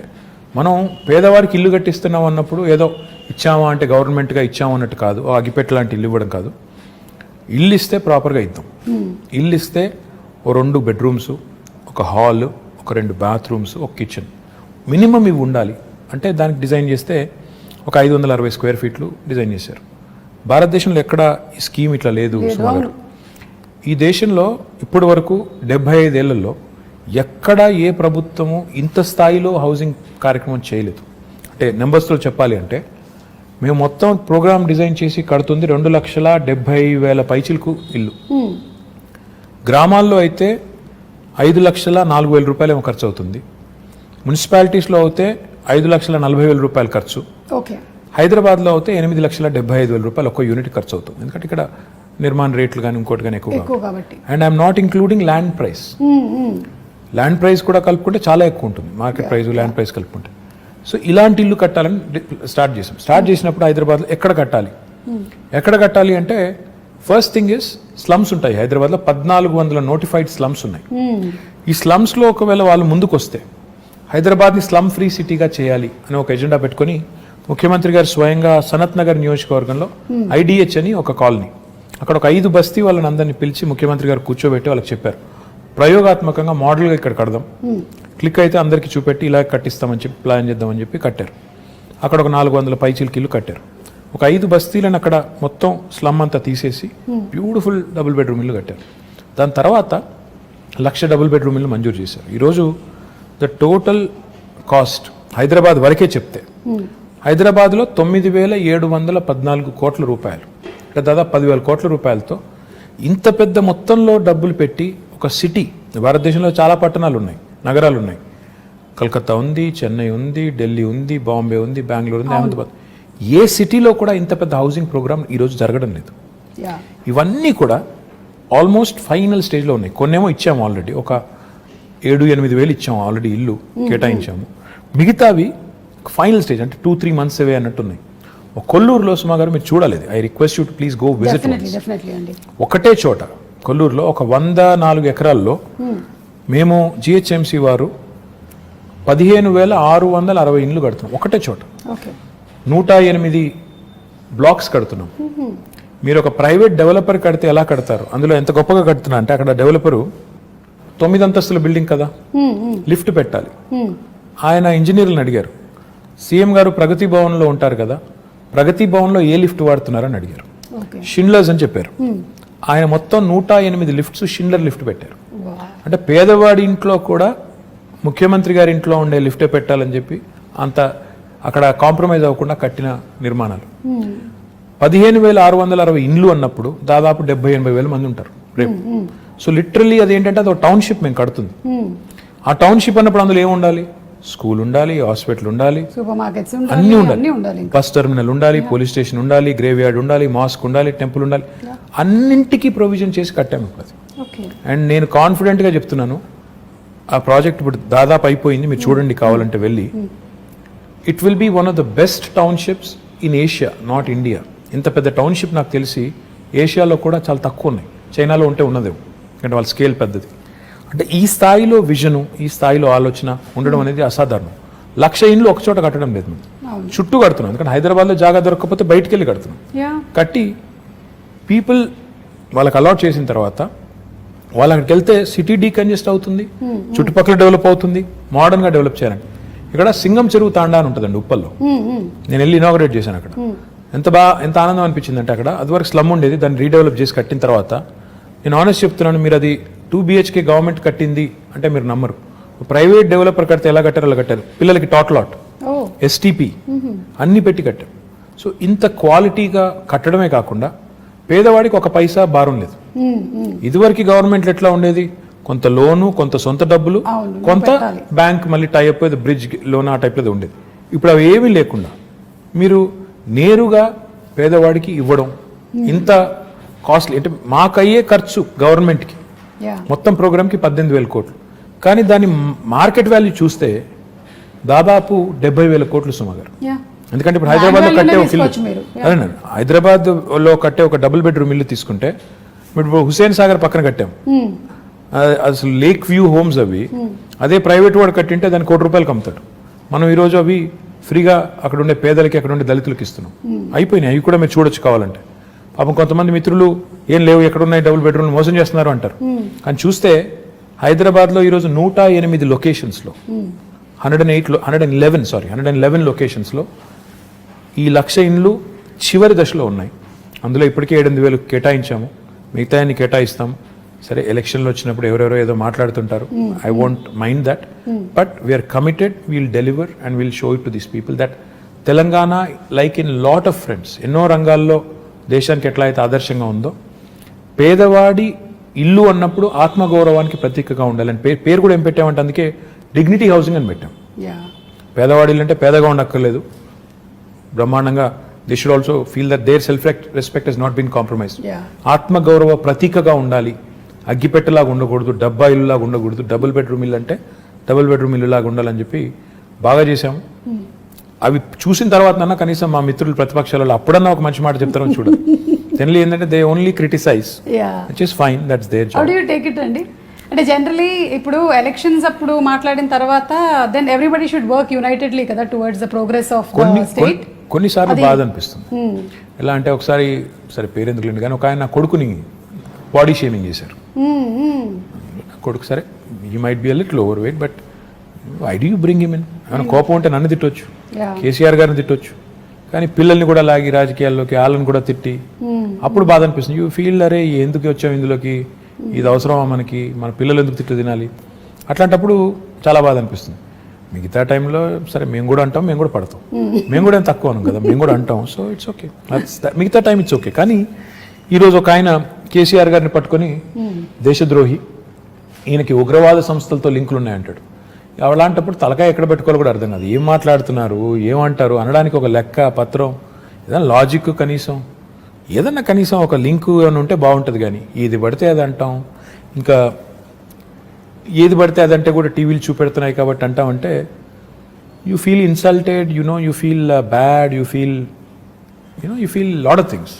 మనం పేదవాడికి ఇల్లు కట్టిస్తున్నాం అన్నప్పుడు ఏదో ఇచ్చామా అంటే గవర్నమెంట్గా ఇచ్చాము అన్నట్టు కాదు, అగిపెట్ట లాంటి ఇల్లు ఇవ్వడం కాదు. ఇల్లు ఇస్తే ప్రాపర్గా ఇద్దాం. ఇల్లు ఇస్తే ఓ 2 bedrooms, ఒక హాల్, ఒక 2 bathrooms, ఒక కిచెన్ మినిమం ఇవి ఉండాలి అంటే దానికి డిజైన్ చేస్తే ఒక 560 square feet డిజైన్ చేశారు. భారతదేశంలో ఎక్కడ ఈ స్కీమ్ ఇట్లా లేదు సుమారు. ఈ దేశంలో ఇప్పటి వరకు 75 ఏళ్లలో ఎక్కడ ఏ ప్రభుత్వము ఇంత స్థాయిలో హౌసింగ్ కార్యక్రమం చేయలేదు. అంటే నెంబర్స్తో చెప్పాలి అంటే, మేము మొత్తం ప్రోగ్రామ్ డిజైన్ చేసి కడుతుంది 2,70,000 పైచిలకు ఇల్లు. గ్రామాల్లో అయితే 5,04,000 రూపాయలు ఏమో ఖర్చు అవుతుంది. మున్సిపాలిటీస్లో అయితే 5,40,000 రూపాయలు ఖర్చు. హైదరాబాద్లో అయితే 8,75,000 రూపాయలు ఒక్క యూనిట్ ఖర్చు అవుతుంది. ఎందుకంటే ఇక్కడ నిర్మాణ రేట్లు కానీ ఇంకోటి కానీ ఎక్కువ కాబట్టి. And I'm not including land price. Land price కూడా కలుపుకుంటే చాలా ఎక్కువ ఉంటుంది, మార్కెట్ ప్రైస్ ల్యాండ్ ప్రైస్ కలుపుకుంటే. సో ఇలాంటి ఇల్లు కట్టాలని స్టార్ట్ చేసాం. స్టార్ట్ చేసినప్పుడు హైదరాబాద్లో ఎక్కడ కట్టాలి అంటే, ఫస్ట్ థింగ్ ఇస్ స్లమ్స్ ఉంటాయి హైదరాబాద్లో. 1400 నోటిఫైడ్ స్లమ్స్ ఉన్నాయి. ఈ స్లమ్స్లో ఒకవేళ వాళ్ళు ముందుకు వస్తే హైదరాబాద్ని స్లమ్ ఫ్రీ సిటీగా చేయాలి అని ఒక ఎజెండా పెట్టుకొని ముఖ్యమంత్రి గారు స్వయంగా సనత్ నగర్ నియోజకవర్గంలో IDH అని ఒక కాలనీ, అక్కడ ఒక 5 బస్తీ వాళ్ళని అందరినీ పిలిచి ముఖ్యమంత్రి గారు కూర్చోబెట్టి వాళ్ళకి చెప్పారు, ప్రయోగాత్మకంగా మోడల్గా ఇక్కడ కడదాం, క్లిక్ అయితే అందరికీ చూపెట్టి ఇలా కట్టిస్తామని చెప్పి ప్లాన్ చేద్దామని చెప్పి కట్టారు. అక్కడ ఒక 400 పైచీలకి ఇల్లు కట్టారు. ఒక 5 బస్తీలను అక్కడ మొత్తం స్లమ్ అంతా తీసేసి బ్యూటిఫుల్ డబుల్ బెడ్రూమ్ ఇల్లు కట్టారు. దాని తర్వాత 1,00,000 డబుల్ బెడ్రూమ్ ఇల్లు మంజూరు చేశారు. ఈరోజు ద టోటల్ కాస్ట్ హైదరాబాద్ వరకే చెప్తే హైదరాబాద్లో 9,714 కోట్ల రూపాయలు, అంటే దాదాపు 10,000 కోట్ల రూపాయలతో ఇంత పెద్ద మొత్తంలో డబ్బులు పెట్టి ఒక సిటీ, భారతదేశంలో చాలా పట్టణాలు ఉన్నాయి, నగరాలు ఉన్నాయి, కలకత్తా ఉంది, చెన్నై ఉంది, ఢిల్లీ ఉంది, బాంబే ఉంది, బెంగళూరు ఉంది, అహ్మదాబాద్, ఏ సిటీలో కూడా ఇంత పెద్ద హౌసింగ్ ప్రోగ్రామ్ ఈరోజు జరగడం లేదు. ఇవన్నీ కూడా ఆల్మోస్ట్ ఫైనల్ స్టేజ్లో ఉన్నాయి. కొన్నేమో ఇచ్చాము ఆల్రెడీ, ఒక 7-8 వేలు ఇచ్చాము ఆల్రెడీ, ఇల్లు కేటాయించాము. మిగతావి ఫైనల్ స్టేజ్, అంటే 2-3 months అవే అన్నట్టున్నాయి. కొల్లూరులో సుమా గారు మీరు చూడాలి, I request you to please go visit. ఒకటే చోట కొల్లూరులో ఒక 104 ఎకరాల్లో మేము GHMC వారు 15,660 ఇండ్లు కడుతున్నాం ఒకటే చోట. ఓకే 108 బ్లాక్స్ కడుతున్నాం. మీరు ఒక ప్రైవేట్ డెవలపర్ కడితే ఎలా కడతారు, అందులో ఎంత గొప్పగా కడుతున్నా అంటే అక్కడ డెవలపరు 9 అంతస్తుల బిల్డింగ్ కదా, లిఫ్ట్ పెట్టాలి. ఆయన ఇంజనీర్లను అడిగారు, సీఎం గారు ప్రగతి భవన్లో ఉంటారు కదా, ప్రగతి భవన్లో ఏ లిఫ్ట్ వాడుతున్నారని అడిగారు. షిండ్లర్స్ అని చెప్పారు. ఆయన మొత్తం 108 లిఫ్ట్స్ షిండ్లర్ లిఫ్ట్ పెట్టారు. అంటే పేదవాడి ఇంట్లో కూడా ముఖ్యమంత్రి గారి ఇంట్లో ఉండే లిఫ్టే పెట్టాలని చెప్పి అంత అక్కడ కాంప్రమైజ్ అవ్వకుండా కట్టిన నిర్మాణాలు. 15,660 ఇండ్లు అన్నప్పుడు దాదాపు 70-80 వేల మంది ఉంటారు రేపు. సో లిటరల్లీ అది ఏంటంటే అది ఒక టౌన్షిప్ మేము కడుతుంది. ఆ టౌన్షిప్ అన్నప్పుడు అందులో ఏముండాలి, స్కూల్ ఉండాలి, హాస్పిటల్ ఉండాలి, సూపర్ మార్కెట్స్ అన్నీ ఉండాలి, బస్ టెర్మినల్ ఉండాలి, పోలీస్ స్టేషన్ ఉండాలి, గ్రేవ్ యార్డ్ ఉండాలి, మాస్క్ ఉండాలి, టెంపుల్ ఉండాలి, అన్నింటికీ ప్రొవిజన్ చేసి కట్టాము అది. అండ్ నేను కాన్ఫిడెంట్గా చెప్తున్నాను, ఆ ప్రాజెక్ట్ ఇప్పుడు దాదాపు అయిపోయింది, మీరు చూడండి కావాలంటే వెళ్ళి. It will be one of the best townships in Asia, not India. ఇంత పెద్ద టౌన్షిప్ నాకు తెలిసి ఏషియాలో కూడా చాలా తక్కువ ఉన్నాయి, చైనాలో ఉంటే ఉన్నదేమో, ఎందుకంటే వాళ్ళ స్కేల్ పెద్దది. అంటే ఈ స్థాయిలో విజను, ఈ స్థాయిలో ఆలోచన ఉండడం అనేది అసాధారణం. 1,00,000 ఇండ్లు ఒక చోట కట్టడం లేదు, మేము చుట్టూ కడుతున్నాం. ఎందుకంటే హైదరాబాద్లో జాగా దొరకకపోతే బయటికి వెళ్ళి కడుతున్నాం. కట్టి పీపుల్ వాళ్ళకి అలాట్ చేసిన తర్వాత వాళ్ళు అక్కడికి వెళ్తే సిటీ డీకంజెస్ట్ అవుతుంది, చుట్టుపక్కల డెవలప్ అవుతుంది, మోడర్న్గా డెవలప్ చేయాలండి. ఇక్కడ సింగం చెరువు తాండా అని ఉంటుందండి ఉప్పల్లో, నేను వెళ్ళి ఇనాగరేట్ చేశాను అక్కడ. ఎంత ఆనందం అనిపించింది అంటే అక్కడ అదివరకు స్లమ్ ఉండేది, దాన్ని రీడెవలప్ చేసి కట్టిన తర్వాత నేను ఆనెస్ట్ చెప్తున్నాను, మీరు అది 2 BHK గవర్నమెంట్ కట్టింది అంటే మీరు నమ్మరు. ప్రైవేట్ డెవలపర్ కడితే ఎలా కట్టారో అలా కట్టారు. పిల్లలకి టాట్లాట్, STP అన్ని పెట్టి కట్టారు. సో ఇంత క్వాలిటీగా కట్టడమే కాకుండా పేదవాడికి ఒక పైసా భారం లేదు. ఇదివరకు గవర్నమెంట్లు ఎట్లా ఉండేది, కొంత లోను, కొంత సొంత డబ్బులు, కొంత బ్యాంక్ మళ్ళీ టైప్ బ్రిడ్జ్ లోన్ ఆ టైప్లో ఉండేది. ఇప్పుడు అవి ఏమీ లేకుండా మీరు నేరుగా పేదవాడికి ఇవ్వడం, ఇంత కాస్ట్లీ అంటే మాకయ్యే ఖర్చు గవర్నమెంట్కి మొత్తం ప్రోగ్రామ్కి 18,000 కోట్లు. కానీ దాని మార్కెట్ వాల్యూ చూస్తే దాదాపు 70,000 కోట్లు సుమా గారు. ఎందుకంటే ఇప్పుడు హైదరాబాద్లో కట్టే ఒక ఇల్లు, అదేనండి, హైదరాబాద్లో కట్టే ఒక డబుల్ బెడ్రూమ్ ఇల్లు తీసుకుంటే ఇప్పుడు హుసేన్ సాగర్ పక్కన కట్టాం, అసలు లేక్ వ్యూ హోమ్స్ అవి. అదే ప్రైవేట్ వాడు కట్టింటే దాన్ని ₹1,00,00,000 అమ్ముతాడు. మనం ఈరోజు అవి ఫ్రీగా అక్కడ ఉండే పేదలకి, అక్కడ ఉండే దళితులకి ఇస్తున్నాం. అయిపోయినాయి, అవి కూడా మీరు చూడొచ్చు కావాలంటే. పాపం కొంతమంది మిత్రులు ఏం లేవు, ఎక్కడున్నాయి డబుల్ బెడ్రూమ్, మోసం చేస్తున్నారు అంటారు. కానీ చూస్తే హైదరాబాద్లో ఈరోజు 108 లొకేషన్స్లో 111 లొకేషన్స్లో ఈ 1,00,000 ఇండ్లు చివరి దశలో ఉన్నాయి. అందులో ఇప్పటికే 7,000 కేటాయించాము, మిగతా అన్ని కేటాయిస్తాము. సరే, ఎలక్షన్లు వచ్చినప్పుడు ఎవరెవరో ఏదో మాట్లాడుతుంటారు, I won't mind that, but we are committed, we'll deliver and we'll show it to these people that Telangana like in lot of fronts, ఎన్నో రంగాల్లో దేశానికి ఎట్లా అయితే ఆదర్శంగా ఉందో, పేదవాడి ఇల్లు అన్నప్పుడు ఆత్మగౌరవానికి ప్రతీకగా ఉండాలని పేరు కూడా ఏం పెట్టామంటే అందుకే డిగ్నిటీ హౌసింగ్ అని పెట్టాం. పేదవాడి ఇల్లు అంటే పేదగా ఉండక్కర్లేదు, బ్రహ్మాండంగా they should also feel that their self respect has not been compromised. ఆత్మగౌరవ ప్రతీకగా ఉండాలి, అగ్గిపెట్టలాగా ఉండకూడదు, డబ్బా ఇల్లులాగా ఉండకూడదు, డబుల్ బెడ్రూమ్ ఇల్లు అంటే డబుల్ బెడ్రూమ్ ఇల్లులాగా ఉండాలని చెప్పి బాగా చేశాము. అవి చూసిన తర్వాత కనీసం మా మిత్రులు ప్రతిపక్షాలలో అప్పుడన్నా ఒక మంచి మాట చెప్తారని చూడాలి. జనరల్లీ ఏంటంటే they only criticise, which is fine, that's their job. How do you take it అండి? అంటే జనరలీ ఇప్పుడు ఎలక్షన్స్ అప్పుడు మాట్లాడిన తర్వాత then everybody should work unitedly కదా towards the progress of the state. కొన్నిసార్లు బాధ అనిపిస్తుంది. ఎలా అంటే ఒకసారి, సరే పేరెందుకు లేండి కానీ, ఒక ఆయన నా కొడుకుని బాడీ షేమింగ్ చేశారు. కొడుకు సరే, you might be a little over weight, but why do you bring him in? ఏమైనా కోపం ఉంటే నన్ను తిట్టొచ్చు, కేసీఆర్ గారిని తిట్టొచ్చు, కానీ పిల్లల్ని కూడా లాగి రాజకీయాల్లోకి, వాళ్ళని కూడా తిట్టి అప్పుడు బాధ అనిపిస్తుంది. యూ ఫీల్ అరే ఎందుకు వచ్చాం ఇందులోకి, ఇది అవసరమా మనకి, మన పిల్లలు ఎందుకు తిట్లు తినాలి, అట్లాంటప్పుడు చాలా బాధ అనిపిస్తుంది. మిగతా టైంలో సరే మేము కూడా అంటాం, మేము కూడా పడతాం, మేము కూడా ఏం తక్కువ అనం కదా, మేము కూడా అంటాం. సో ఇట్స్ ఓకే, మిగతా టైం ఇట్స్ ఓకే. కానీ ఈరోజు ఒక ఆయన కేసీఆర్ గారిని పట్టుకొని దేశద్రోహి, ఈయనకి ఉగ్రవాద సంస్థలతో లింకులు ఉన్నాయంటాడు. అలాంటప్పుడు తలకాయ ఎక్కడ పెట్టుకోవాలో కూడా అర్థం కాదు. ఏం మాట్లాడుతున్నారు, ఏమంటారు అనడానికి ఒక లెక్క పత్రం, ఏదైనా లాజిక్ కనీసం, ఏదన్నా కనీసం ఒక లింకు అని ఉంటే బాగుంటుంది. కానీ ఏది పడితే అది అంటాం, ఇంకా ఏది పడితే అదంటే కూడా టీవీలు చూపెడుతున్నాయి కాబట్టి అంటామంటే you feel insulted, you feel bad, you feel lot of things.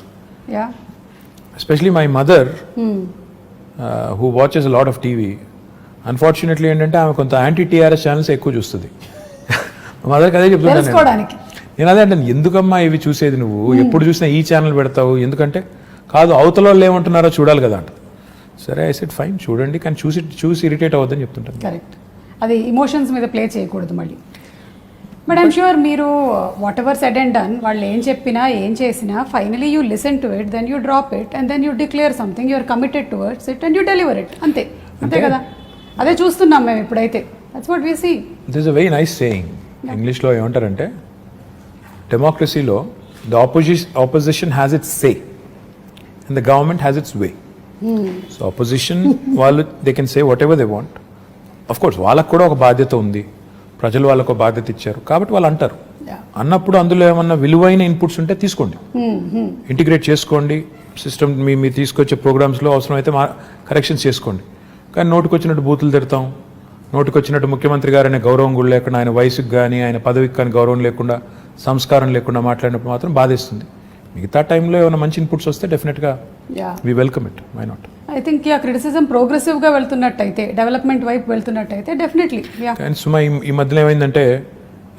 Especially my mother who watches a lot of TV, unfortunately ఏంటంటే ఆమె కొంత యాంటీ టీఆర్ఎస్ ఛానల్స్ ఎక్కువ చూస్తుంది. మా మదర్కి అదే చెప్తున్నాను, నేను అదే అంటే ఎందుకమ్మా ఇవి చూసేది నువ్వు ఎప్పుడు చూసినా ఈ ఛానల్ పెడతావు ఎందుకంటే కాదు అవతల వాళ్ళు ఏమంటున్నారో చూడాలి కదా అంట. సరే ఐ సెడ్ ఫైన్ చూడండి కానీ చూసి ఇరిటేట్ అవ్వద్దని చెప్తుంటాను. కరెక్ట్, అది ఇమోషన్స్ మీద ప్లే చేయకూడదు మళ్ళీ. బట్ ఐమ్ షూర్ మీరు whatever said and done, వాళ్ళు ఏం చెప్పినా ఏం చేసినా finally you listen to it, then you drop it and then you declare something, you're committed towards it and you deliver it. అంతే కదా, అదే చూస్తున్నాం మేము ఇప్పుడైతే. That's what we see. This is a very nice saying. ఇంగ్లీష్లో ఏమంటారంటే డెమోక్రసీలో the opposition has its say and the government has its way. So opposition వాళ్ళు they can say what ever they want. Of course వాళ్ళకు కూడా ఒక బాధ్యత ఉంది, ప్రజలు వాళ్ళకు ఒక బాధ్యత ఇచ్చారు కాబట్టి వాళ్ళు అంటారు. అన్నప్పుడు అందులో ఏమన్నా విలువైన ఇన్పుట్స్ ఉంటే తీసుకోండి, ఇంటిగ్రేట్ చేసుకోండి, సిస్టమ్ మీ తీసుకొచ్చే ప్రోగ్రామ్స్లో అవసరమైతే కరెక్షన్స్ చేసుకోండి. కానీ నోటికి వచ్చినట్టు బూతులు తిడతాం, నోటికి వచ్చినట్టు ముఖ్యమంత్రి గారు అనే గౌరవం కూడా లేకుండా, ఆయన వయసుకు కానీ ఆయన పదవికి కానీ గౌరవం లేకుండా, సంస్కారం లేకుండా మాట్లాడినప్పుడు మాత్రం బాధేస్తుంది. మిగతా టైంలో ఏమైనా మంచి ఇన్పుట్స్ వస్తే డెఫినెట్గా we welcome it, why not. I think criticism ప్రోగ్రెసివ్గా వెళ్తున్నట్టయితే, డెవలప్మెంట్ వైపు వెళ్తున్నట్టయితే డెఫినెట్లీ. కానీ సుమా ఈ మధ్యలో ఏమైందంటే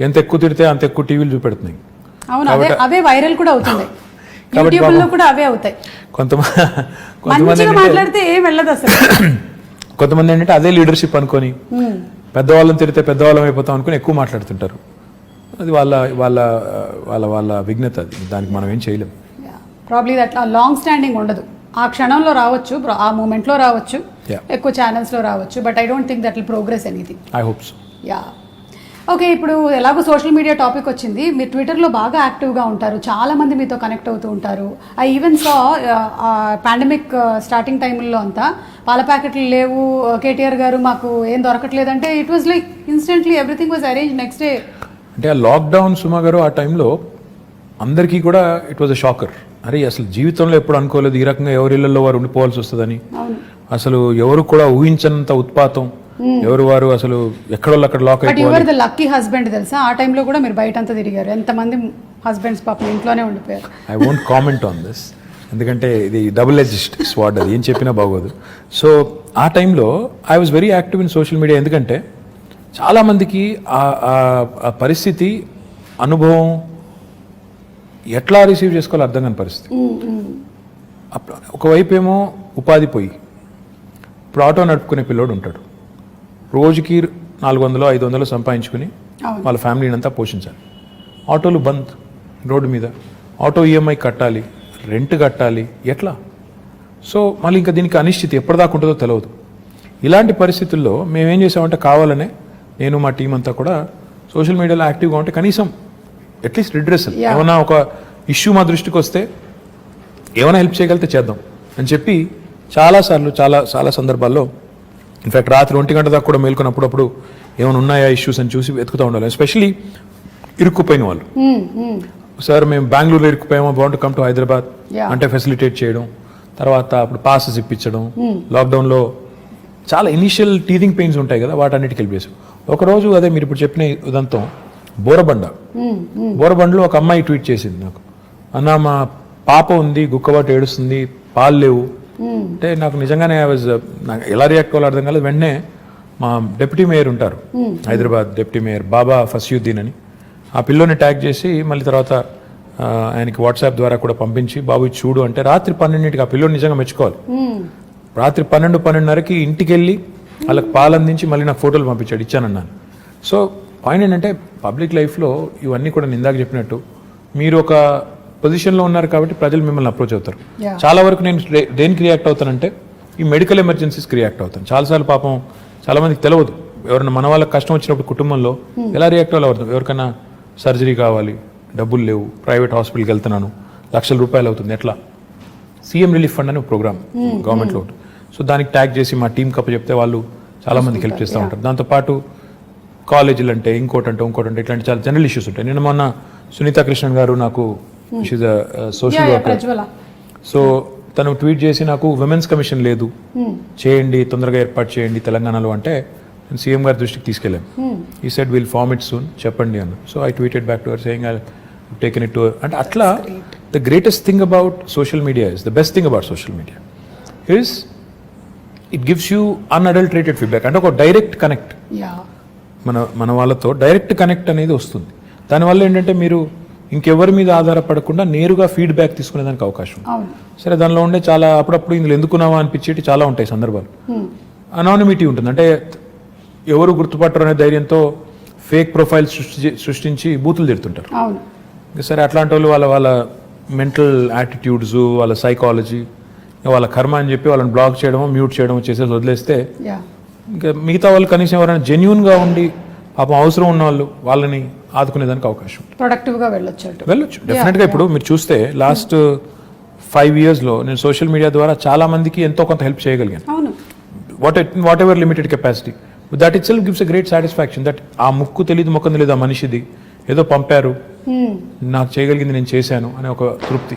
ఎంత ఎక్కువ తిడితే అంత ఎక్కువ టీవీలు చూపెడుతున్నాయి. అవును, అవే వైరల్ కూడా అవుతున్నాయి, యూట్యూబ్లో కూడా అవే అవుతాయి. కొంతమంది మాట్లాడితే ఏం వెళ్ళదు అసలు. కొంతమంది ఏంటంటే అదే లీడర్షిప్ అనుకొని పెద్దవాళ్ళని తిడితే పెద్దవాళ్ళం అయిపోతాం అనుకుని ఎక్కువ మాట్లాడుతుంటారు. అది వాళ్ళ వాళ్ళ వాళ్ళ వాళ్ళ విఘ్నత, అది దానికి మనం ఏం చేయలేం. ప్రాబ్లీ అట్లా లాంగ్ స్టాండింగ్ ఉండదు. ఆ క్షణంలో రావచ్చు, ఆ మూమెంట్లో రావచ్చు, ఎక్కువ ఛానల్స్లో రావచ్చు, but I don't think that will progress anything. I hope so. Yeah, okay. ఇప్పుడు ఎలాగో సోషల్ మీడియా టాపిక్ వచ్చింది, మీరు ట్విట్టర్లో బాగా యాక్టివ్గా ఉంటారు, చాలామంది మీతో కనెక్ట్ అవుతూ ఉంటారు. I even saw pandemic starting టైంలో అంతా పాల ప్యాకెట్లు లేవు, కేటీఆర్ గారు మాకు ఏం దొరకట్లేదంటే it was like instantly everything was arrange next day. అంటే ఆ లాక్డౌన్ సుమా గారు ఆ టైంలో అందరికీ కూడా ఇట్ వాజ్ అ షాకర్. అరే అసలు జీవితంలో ఎప్పుడు అనుకోలేదు ఈ రకంగా ఎవరి ఇళ్లలో వారు ఉండిపోవాల్సి వస్తుందని. అసలు ఎవరు కూడా ఊహించనంత ఉత్పాతం, ఎవరు వారు అసలు ఎక్కడో అక్కడ లాక్ అయిపోయారు. ద లక్కీ హస్బెండ్ తెలుసా, ఆ టైంలో కూడా మీరు బయట అంతా తిరిగారు, ఎంతమంది హస్బెండ్స్ పాపం ఇంట్లోనే ఉండిపోయారు. I won't comment on this, ఎందుకంటే ఇది డబుల్ ఎడ్జ్డ్ స్వార్డ్, అది ఏం చెప్పినా బాగోదు. సో ఆ టైంలో I was very active in social media, ఎందుకంటే చాలామందికి ఆ పరిస్థితి, అనుభవం ఎట్లా రిసీవ్ చేసుకోవాలో అర్థం కాని పరిస్థితి. ఒకవైపు ఏమో ఉపాధి పోయి, ఇప్పుడు ఆటో నడుపుకునే పిల్లోడు ఉంటాడు, రోజుకి 400-500 సంపాదించుకుని వాళ్ళ ఫ్యామిలీని అంతా పోషించాలి. ఆటోలు బంద్ రోడ్డు మీద, ఆటో ఈఎంఐ కట్టాలి, రెంట్ కట్టాలి, ఎట్లా? సో మళ్ళీ ఇంకా దీనికి అనిశ్చితి ఎప్పటిదాకా ఉంటుందో తెలియదు. ఇలాంటి పరిస్థితుల్లో మేమేం చేసామంటే కావాలనే నేను మా టీం అంతా కూడా సోషల్ మీడియాలో యాక్టివ్గా ఉంటే కనీసం అట్లీస్ట్ రిడ్రెసల్, ఏమైనా ఒక ఇష్యూ మా దృష్టికి వస్తే ఏమైనా హెల్ప్ చేయగలిగితే చేద్దాం అని చెప్పి చాలాసార్లు చాలా సందర్భాల్లో, ఇన్ఫ్యాక్ట్ రాత్రి 1 గంట దాకా కూడా మేల్కొన్నప్పుడు ఏమైనా ఉన్నాయా ఇష్యూస్ అని చూసి వెతుకుతూ ఉండాలి. ఎస్పెషలీ ఇరుక్కుపోయిన వాళ్ళు, సార్ మేము బెంగళూరులో ఇరుక్కుపోయామో, బాగుంటు కమ్ టు హైదరాబాద్ అంటే ఫెసిలిటేట్ చేయడం, తర్వాత అప్పుడు పాసెస్ ఇప్పించడం, లాక్డౌన్లో చాలా ఇనిషియల్ టీథింగ్ పెయిన్స్ ఉంటాయి కదా, వాటన్నిటికి హెల్ప్ చేసాం. ఒకరోజు అదే మీరు ఇప్పుడు చెప్పిన ఉదంతం, బోరబండలో ఒక అమ్మాయి ట్వీట్ చేసింది నాకు, అన్న మా పాప ఉంది, గుక్కబాటు ఏడుస్తుంది, పాలు లేవు అంటే నాకు నిజంగానే నాకు ఎలా రియాక్ట్ అవ్వాలో అర్థం కాలేదు. వెంటనే మా డిప్యూటీ మేయర్ ఉంటారు హైదరాబాద్, డిప్యూటీ మేయర్ బాబా ఫస్యుద్దీన్ అని, ఆ పిల్లోని ట్యాగ్ చేసి మళ్ళీ తర్వాత ఆయనకి వాట్సాప్ ద్వారా కూడా పంపించి బాబు ఇది చూడు అంటే రాత్రి 12ంటికి ఆ పిల్లోని నిజంగా మెచ్చుకోవాలి. రాత్రి 12-12:30కి ఇంటికి వెళ్ళి వాళ్ళకి పాలు అందించి మళ్ళీ నాకు ఫోటోలు పంపించాడు, ఇచ్చానన్నాను. సో పాయింట్ ఏంటంటే పబ్లిక్ లైఫ్లో ఇవన్నీ కూడా ఇందాక చెప్పినట్టు మీరు ఒక పొజిషన్లో ఉన్నారు కాబట్టి ప్రజలు మిమ్మల్ని అప్రోచ్ అవుతారు. చాలా వరకు నేను దేనికి రియాక్ట్ అవుతానంటే ఈ మెడికల్ ఎమర్జెన్సీస్కి రియాక్ట్ అవుతాను. చాలాసార్లు పాపం చాలామందికి తెలియదు, ఎవరైనా మన వాళ్ళకి కష్టం వచ్చినప్పుడు కుటుంబంలో ఎలా రియాక్ట్ అవ్వాలి. ఎవరికైనా సర్జరీ కావాలి, డబ్బులు లేవు, ప్రైవేట్ హాస్పిటల్కి వెళ్తున్నాను, లక్షల రూపాయలు అవుతుంది, ఎట్లా? సీఎం రిలీఫ్ ఫండ్ అనే ప్రోగ్రామ్ గవర్నమెంట్లో ఉంటుంది. సో దానికి ట్యాగ్ చేసి మా టీం కప్ప చెప్తే వాళ్ళు చాలామందికి హెల్ప్ చేస్తూ ఉంటారు. దాంతోపాటు కాలేజీలు అంటే ఇంకోటంటే ఇట్లాంటి చాలా జనరల్ ఇష్యూస్ ఉంటాయి. నిన్న మొన్న సునీతా కృష్ణన్ గారు నాకు, షీజ్ సోషల్ వర్కర్, సో తను ట్వీట్ చేసి నాకు విమెన్స్ కమిషన్ లేదు, చేయండి, తొందరగా ఏర్పాటు చేయండి తెలంగాణలో అంటే నేను సీఎం గారి దృష్టికి తీసుకెళ్ళాను. He said will form it soon, చెప్పండి అన్న. So I tweeted back to her saying I taken it to her. అంటే అట్లా the greatest thing about social media is, the best thing about social media is it gives you unadulterated feedback. అంటే ఒక డైరెక్ట్ కనెక్ట్, మన వాళ్ళతో డైరెక్ట్ కనెక్ట్ అనేది వస్తుంది. దానివల్ల ఏంటంటే మీరు ఇంకెవరి మీద ఆధారపడకుండా నేరుగా ఫీడ్బ్యాక్ తీసుకునేదానికి అవకాశం ఉంది. అవును. సరే దానిలో ఉండే చాలా అప్పుడప్పుడు ఇందులో ఎందుకున్నావా అనిపించేటి చాలా ఉంటాయి సందర్భాలు. అనానిమిటీ ఉంటుంది, అంటే ఎవరు గుర్తుపట్టరు అనే ధైర్యంతో ఫేక్ ప్రొఫైల్స్ సృష్టించి బూతులు తిడుతుంటారు. అవును. సరే అట్లాంటి వాళ్ళు వాళ్ళ మెంటల్ యాటిట్యూడ్స్, వాళ్ళ సైకాలజీ, వాళ్ళ కర్మ అని చెప్పి వాళ్ళని బ్లాక్ చేయడమో మ్యూట్ చేయడమో చేసేసి వదిలేస్తే ఇంకా మిగతా వాళ్ళు కనీసం ఎవరైనా జెన్యూన్గా ఉండి పాపం అవసరం ఉన్న వాళ్ళు వాళ్ళని ఆదుకునేదానికి అవకాశం ప్రొడక్టివ్గా వెళ్ళొచ్చు డెఫినెట్గా. ఇప్పుడు మీరు చూస్తే లాస్ట్ 5 yearsలో నేను సోషల్ మీడియా ద్వారా చాలా మందికి ఎంతో కొంత హెల్ప్ చేయగలిగాను. అవును. What ever limited capacity, that it self gives a great satisfaction that ఆ ముక్కు తెలియదు మొక్కం తెలియదు ఆ మనిషిది ఏదో పంపారు, నాకు చేయగలిగింది నేను చేశాను అనే ఒక తృప్తి.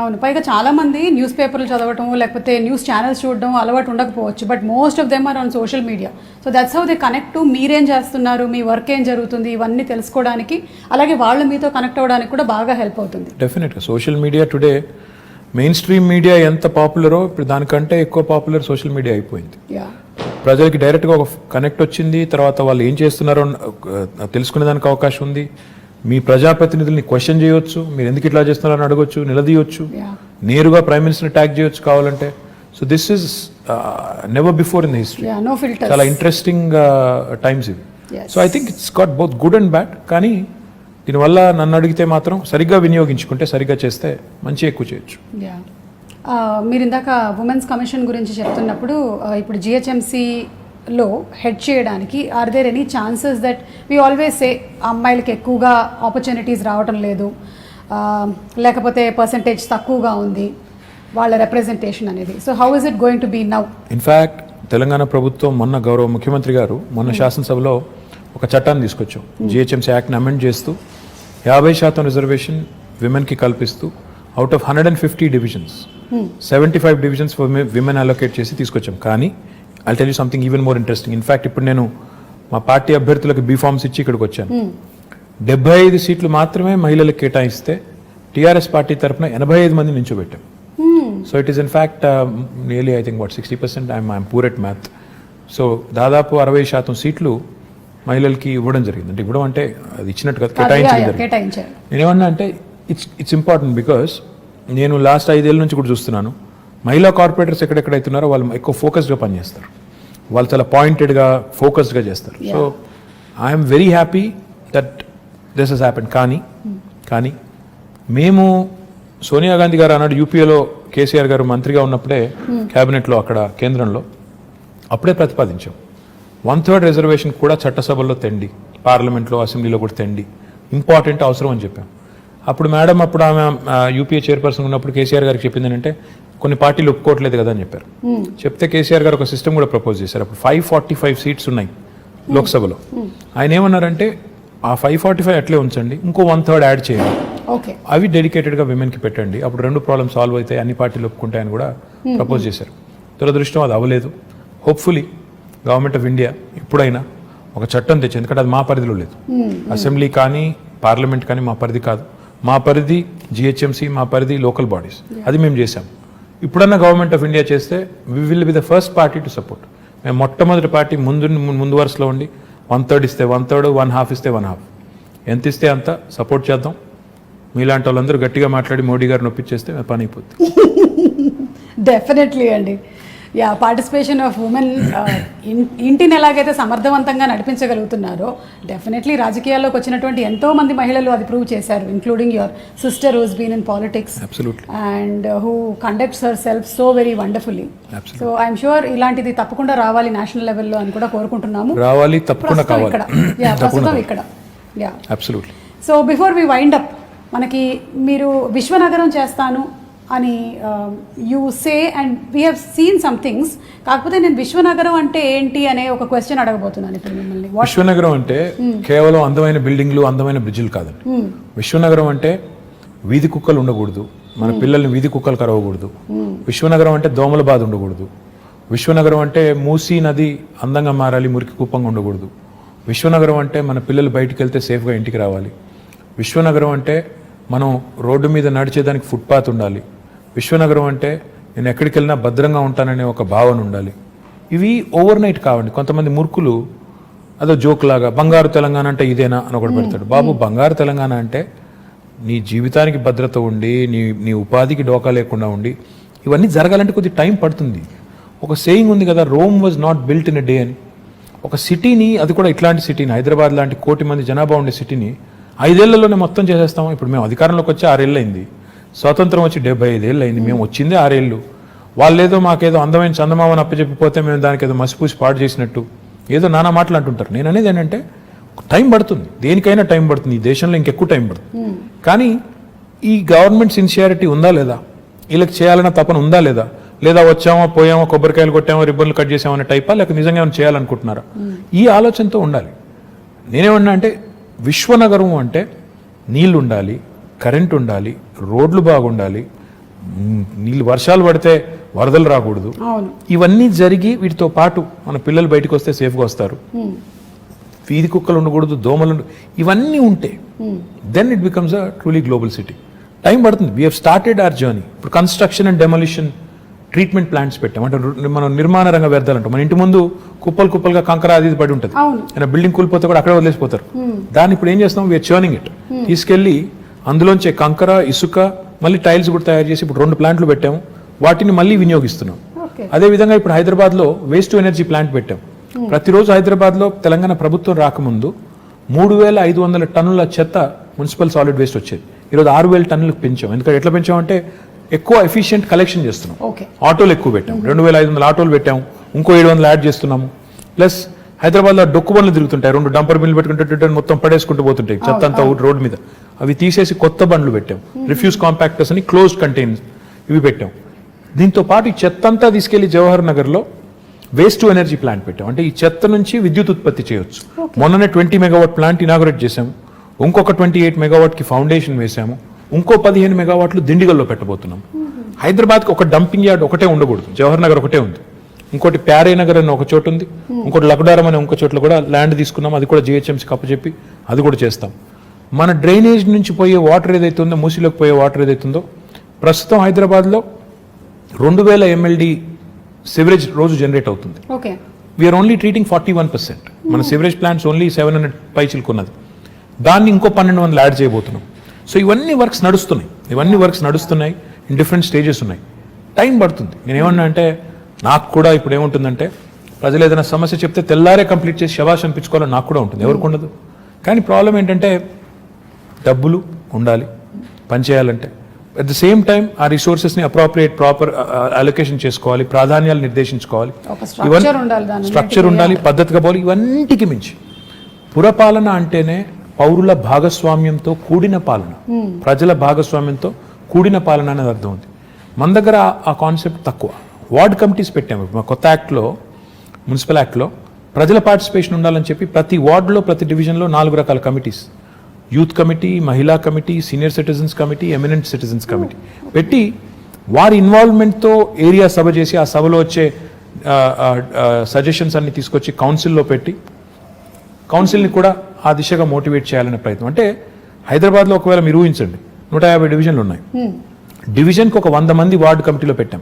అవును. పైగా చాలా మంది న్యూస్ పేపర్లు చదవటం లేకపోతే న్యూస్ ఛానల్స్ చూడడం అలవాటు ఉండకపోవచ్చు, but most of them are on social media. So that's how they connect to మీరేం చేస్తున్నారు, మీ వర్క్ ఏం జరుగుతుంది, ఇవన్నీ తెలుసుకోవడానికి, అలాగే వాళ్ళు మీతో కనెక్ట్ అవ్వడానికి కూడా బాగా హెల్ప్ అవుతుంది. డెఫినెట్గా social media today main stream media ఎంత పాపులరో ఇప్పుడు దానికంటే ఎక్కువ పాపులర్ సోషల్ మీడియా అయిపోయింది. ప్రజలకి డైరెక్ట్గా ఒక కనెక్ట్ వచ్చింది, తర్వాత వాళ్ళు ఏం చేస్తున్నారో తెలుసుకునేదానికి అవకాశం ఉంది. మీ ప్రజాప్రతినిధుల్ని క్వశ్చన్ చేయొచ్చు, మీరు ఎందుకు ఇట్లా చేస్తున్నారని అడగొచ్చు, నిలదీయొచ్చు, నేరుగా ప్రైమ్ మినిస్టర్ని ట్యాగ్ చేయొచ్చు కావాలంటే. So this is never before in the history. చాలా ఇంట్రెస్టింగ్ టైమ్స్ ఇవి. So I think it's got both good and bad. కానీ దీనివల్ల నన్ను అడిగితే మాత్రం సరిగ్గా వినియోగించుకుంటే, సరిగ్గా చేస్తే మంచి ఎక్కువ చేయొచ్చు. మీరు ఇందాక ఉమెన్స్ కమిషన్ గురించి చెప్తున్నప్పుడు ఇప్పుడు GHMCలో హెడ్ చేయడానికి are there any chances that we always say అమ్మాయిలకి ఎక్కువగా ఆపర్చునిటీస్ రావటం లేదు, లేకపోతే పర్సంటేజ్ తక్కువగా ఉంది వాళ్ళ రిప్రజెంటేషన్ అనేది. So how is it going to be now? In fact Telangana ప్రభుత్వం మొన్న గౌరవ ముఖ్యమంత్రి గారు మొన్న శాసనసభలో ఒక చట్టాన్ని తీసుకొచ్చాం. GHMC యాక్ట్ని అమెండ్ చేస్తూ 50% రిజర్వేషన్ విమెన్కి కల్పిస్తూ out of 150 divisions 75 divisions for women allocate చేసి తీసుకొచ్చాం. కానీ I tell you something even more interesting. In fact ఇప్పుడు నేను మా పార్టీ అభ్యర్థులకు బీఫామ్స్ ఇచ్చి ఇక్కడికి వచ్చాను. 75 సీట్లు మాత్రమే మహిళలకు కేటాయిస్తే టీఆర్ఎస్ పార్టీ తరఫున 85 మంది నించోబెట్టాం. So it is in fact nearly I think 60%. I'm poor at math. So దాదాపు 60% సీట్లు మహిళలకి ఇవ్వడం జరిగింది. అంటే ఇవ్వడం అంటే అది ఇచ్చినట్టు కదా, కేటాయించారు. నేనేమన్నా అంటే ఇట్స్ ఇంపార్టెంట్ బికాస్ నేను లాస్ట్ 5 ఏళ్ళ నుంచి కూడా చూస్తున్నాను మహిళా కార్పొరేటర్స్ ఎక్కడెక్కడైతున్నారో వాళ్ళు ఎక్కువ ఫోకస్డ్గా పనిచేస్తారు, వాళ్ళు చాలా పాయింటెడ్గా ఫోకస్డ్గా చేస్తారు. So I'm very happy that this has happen. కానీ మేము సోనియా గాంధీ గారు అన్నాడు యూపీఏలో కేసీఆర్ గారు మంత్రిగా ఉన్నప్పుడే క్యాబినెట్లో అక్కడ కేంద్రంలో అప్పుడే ప్రతిపాదించాం 1/3 రిజర్వేషన్ కూడా చట్టసభల్లో తెండి, పార్లమెంట్లో అసెంబ్లీలో కూడా తెండి, ఇంపార్టెంట్ అవసరం అని చెప్పాం. అప్పుడు మేడం అప్పుడు ఆమె యూపీఏ చైర్పర్సన్ ఉన్నప్పుడు కేసీఆర్ గారికి చెప్పింది ఏంటంటే కొన్ని పార్టీలు ఒప్పుకోవట్లేదు కదా అని చెప్పారు. చెప్తే కేసీఆర్ గారు ఒక సిస్టమ్ కూడా ప్రపోజ్ చేశారు. అప్పుడు 545 సీట్స్ ఉన్నాయి లోక్సభలో. ఆయన ఏమన్నారంటే ఆ 545 అట్లే ఉంచండి, ఇంకో 1/3 యాడ్ చేయండి, అవి డెడికేటెడ్గా విమెన్కి పెట్టండి, అప్పుడు 2 ప్రాబ్లమ్ సాల్వ్ అవుతాయి, అన్ని పార్టీలు ఒప్పుకుంటాయని కూడా ప్రపోజ్ చేశారు. దురదృష్టం అది అవ్వలేదు. హోప్ఫుల్లీ గవర్నమెంట్ ఆఫ్ ఇండియా ఇప్పుడైనా ఒక చట్టం తెచ్చి, ఎందుకంటే అది మా పరిధిలో లేదు, అసెంబ్లీ కానీ పార్లమెంట్ కానీ మా పరిధి కాదు, మా పరిధి GHMC, మా పరిధి లోకల్ బాడీస్, అది మేము చేసాం. ఇప్పుడన్నా గవర్నమెంట్ ఆఫ్ ఇండియా చేస్తే we will be the first party to support. మేము మొట్టమొదటి పార్టీ ముందు వరుసలో ఉండి 1/3 ఇస్తే 1/3, 1/2 ఇస్తే 1/2, ఎంత ఇస్తే అంత సపోర్ట్ చేద్దాం. మీలాంటి వాళ్ళందరూ గట్టిగా మాట్లాడి మోడీ గారిని ఒప్పించేస్తే పని అయిపోతుంది. డెఫినెట్లీ అండి. పార్టిసిపేషన్ ఆఫ్ ఉమెన్ ఇంటిని ఎలాగైతే సమర్థవంతంగా నడిపించగలుగుతున్నారో డెఫినెట్లీ రాజకీయాల్లోకి వచ్చినటువంటి ఎంతో మంది మహిళలు అది ప్రూవ్ చేశారు, including your sister who's been in politics and who conducts her self so very wonderfully. So I'm sure ఇలాంటిది తప్పకుండా రావాలి నేషనల్ లెవెల్లో అని కూడా కోరుకుంటున్నాము. రావాలి, తప్పకుండా కావాలి. ప్రస్తుతం ఇక్కడ. So before we wind up, మనకి మీరు విశ్వనగరం చేస్తాను అని you say and we have seen some things. కాకపోతే నేను విశ్వనగరం అంటే ఏంటి అనే ఒక క్వశ్చన్ అడగబోతున్నాను ఇప్పుడు మిమ్మల్ని. విశ్వనగరం అంటే కేవలం అందమైన బిల్డింగ్లు, అందమైన బ్రిడ్జిలు కాదండి. విశ్వనగరం అంటే వీధి కుక్కలు ఉండకూడదు, మన పిల్లల్ని వీధి కుక్కలు కరవకూడదు. విశ్వనగరం అంటే దోమల బాధ ఉండకూడదు. విశ్వనగరం అంటే మూసీ నది అందంగా మారాలి, మురికి కుప్పంగా ఉండకూడదు. విశ్వనగరం అంటే మన పిల్లలు బయటికి వెళ్తే సేఫ్గా ఇంటికి రావాలి. విశ్వనగరం అంటే మనం రోడ్డు మీద నడిచేదానికి ఫుట్పాత్ ఉండాలి. విశ్వనగరం అంటే నేను ఎక్కడికి వెళ్ళినా భద్రంగా ఉంటాననే ఒక భావన ఉండాలి. ఇవి ఓవర్ నైట్ కావండి. కొంతమంది మూర్ఖులు అదో జోక్ లాగా బంగారు తెలంగాణ అంటే ఇదేనా అని ఒకటి పెడతాడు. బాబు, బంగారు తెలంగాణ అంటే నీ జీవితానికి భద్రత ఉండి నీ ఉపాధికి డోకా లేకుండా ఉండి ఇవన్నీ జరగాలంటే కొద్ది టైం పడుతుంది. ఒక సేయింగ్ ఉంది కదా, Rome was not built in a day అని. ఒక సిటీని, అది కూడా ఇట్లాంటి సిటీని, హైదరాబాద్ లాంటి 1 కోటి మంది జనాభా ఉండే సిటీని 5 ఏళ్లలోనే మొత్తం చేసేస్తాం. ఇప్పుడు మేము అధికారంలోకి వచ్చి 6 ఏళ్ళు అయింది, స్వాతంత్రం వచ్చి 75 ఏళ్ళు అయింది, మేము వచ్చిందే 6 ఏళ్ళు. వాళ్ళేదో మాకేదో అందమైన చందమామని అప్పచెప్పిపోతే మేము దానికి ఏదో మసిపూసి పాడు చేసినట్టు ఏదో నానా మాటలు అంటుంటారు. నేను అనేది ఏంటంటే టైం పడుతుంది, దేనికైనా టైం పడుతుంది. ఈ దేశంలో ఇంకెక్కువ టైం పడుతుంది. కానీ ఈ గవర్నమెంట్ సిన్సియారిటీ ఉందా లేదా, వీళ్ళకి చేయాలన్న తపన ఉందా లేదా, లేదా వచ్చామో పోయామో కొబ్బరికాయలు కొట్టామో రిబ్బన్లు కట్ చేసామనే టైపా, లేక నిజంగా ఏమైనా చేయాలనుకుంటున్నారా, ఈ ఆలోచనతో ఉండాలి. నేనేమన్నా అంటే విశ్వనగరం అంటే నీళ్లు ఉండాలి, కరెంట్ ఉండాలి, రోడ్లు బాగుండాలి, నీళ్ళు వర్షాలు పడితే వరదలు రాకూడదు. ఇవన్నీ జరిగి వీటితో పాటు మన పిల్లలు బయటకు వస్తే సేఫ్గా వస్తారు, వీధి కుక్కలు ఉండకూడదు, దోమలు ఇవన్నీ ఉంటే then it becomes a truly global city. Time పడుతుంది. We have started our journey. ఇప్పుడు construction and demolition treatment plants పెట్టాం. అంటే మనం నిర్మాణ రంగ వ్యర్థాలు అంటాం. మన ఇంటి ముందు కుప్పలుగా కంకర అది పడి ఉంటుంది, బిల్డింగ్ కూలిపోతే కూడా అక్కడే వదిలేసిపోతారు. దాన్ని ఇప్పుడు ఏం చేస్తాం, వీఆర్ చర్నింగ్ ఇట్. తీసుకెళ్లి అందులోంచే కంకర, ఇసుక, మళ్ళీ టైల్స్ కూడా తయారు చేసి ఇప్పుడు 2 ప్లాంట్లు పెట్టాము. వాటిని మళ్ళీ వినియోగిస్తున్నాం. అదేవిధంగా ఇప్పుడు హైదరాబాద్లో వేస్ట్ టు ఎనర్జీ ప్లాంట్ పెట్టాం. ప్రతిరోజు హైదరాబాద్లో తెలంగాణ ప్రభుత్వం రాకముందు 3500 టన్నుల చెత్త మున్సిపల్ సాలిడ్ వేస్ట్ వచ్చేది. ఈరోజు 6000 టన్నులకు పెంచాం. ఎందుకంటే ఎట్లా పెంచామంటే ఎక్కువ ఎఫిషియెంట్ కలెక్షన్ చేస్తున్నాం. ఆటోలు ఎక్కువ పెట్టాం, 2500 ఆటోలు పెట్టాము, ఇంకో 700 యాడ్ చేస్తున్నాము. ప్లస్ హైదరాబాద్లో డొక్కు బండ్లు తిరుగుతుంటాయి, 2 డంపర్ బిల్లు పెట్టుకుంటే మొత్తం పడేసుకుంటూ పోతుంటాయి చెత్త అంతా రోడ్డు మీద. అవి తీసేసి కొత్త బండ్లు పెట్టాం, రిఫ్యూజ్ కాంపాక్టర్స్ అని క్లోజ్డ్ కంటైనర్స్ ఇవి పెట్టాం. దీంతో పాటు ఈ చెత్త అంతా తీసుకెళ్లి జవహర్ నగర్లో వేస్ట్ టు ఎనర్జీ ప్లాంట్ పెట్టాం. అంటే ఈ చెత్త నుంచి విద్యుత్ ఉత్పత్తి చేయొచ్చు. మొన్ననే 20 మెగావాట్ ప్లాంట్ ఇనాగరేట్ చేశాము, ఇంకొక 28 మెగావాట్కి ఫౌండేషన్ వేశాము, ఇంకో 15 మెగావాట్లు దిండిగల్లో పెట్టబోతున్నాం. హైదరాబాద్కి ఒక డంపింగ్ యార్డ్ ఒకటే ఉండకూడదు, జవహర్ నగర్ ఒకటే ఉంది, ఇంకోటి ప్యారే నగర్ అని ఒక చోటు ఉంది, ఇంకోటి లక్డారం అనే ఇంకో చోట్ల కూడా ల్యాండ్ తీసుకున్నాం. అది కూడా GHMC కప్పచెప్పి అది కూడా చేస్తాం. మన డ్రైనేజ్ నుంచి పోయే వాటర్ ఏదైతే ఉందో, మూసీలోకి పోయే వాటర్ ఏదైతుందో, ప్రస్తుతం హైదరాబాద్లో 2000 MLD సివరేజ్ రోజు జనరేట్ అవుతుంది. We are only treating 41%. మన సివరేజ్ ప్లాంట్స్ ఓన్లీ 700 పైచిలుకున్నది. దాన్ని ఇంకో 1200 యాడ్ చేయబోతున్నాం. సో ఇవన్నీ వర్క్స్ నడుస్తున్నాయి, ఇన్ డిఫరెంట్ స్టేజెస్ ఉన్నాయి. టైం పడుతుంది. నేనేమన్నా అంటే నాకు కూడా ఇప్పుడు ఏముంటుందంటే, ప్రజలు ఏదైనా సమస్య చెప్తే తెల్లారే కంప్లీట్ చేసి శబాష్ అనిపించుకోవాలని నాకు కూడా ఉంటుంది, ఎవరికి ఉండదు. కానీ ప్రాబ్లం ఏంటంటే డబ్బులు ఉండాలి పనిచేయాలంటే. అట్ ద సేమ్ టైం ఆ రిసోర్సెస్ని ప్రాపర్ అలొకేషన్ చేసుకోవాలి, ప్రాధాన్యాలు నిర్దేశించుకోవాలి, స్ట్రక్చర్ ఉండాలి, పద్ధతిగా పోవాలి. ఇవన్నిటికి మించి పురపాలన అంటేనే పౌరుల భాగస్వామ్యంతో కూడిన పాలన, ప్రజల భాగస్వామ్యంతో కూడిన పాలన అనేది అర్థం ఉంది. మన దగ్గర ఆ కాన్సెప్ట్ తక్కువ. వార్డ్ కమిటీస్ పెట్టాము. మా కొత్త యాక్ట్లో, మున్సిపల్ యాక్ట్లో ప్రజల పార్టిసిపేషన్ ఉండాలని చెప్పి ప్రతి వార్డులో, ప్రతి డివిజన్లో 4 రకాల కమిటీస్, యూత్ కమిటీ, మహిళా committee, senior citizens committee, eminent citizens committee పెట్టి వారి ఇన్వాల్వ్మెంట్తో ఏరియా సభ చేసి ఆ సభలో వచ్చే సజెషన్స్ అన్ని తీసుకొచ్చి కౌన్సిల్లో పెట్టి కౌన్సిల్ని కూడా ఆ దిశగా మోటివేట్ చేయాలనే ప్రయత్నం. అంటే హైదరాబాద్లో ఒకవేళ మీరు ఊహించండి, 150 డివిజన్లు ఉన్నాయి. డివిజన్కి ఒక 100 మంది వార్డు కమిటీలో పెట్టాం.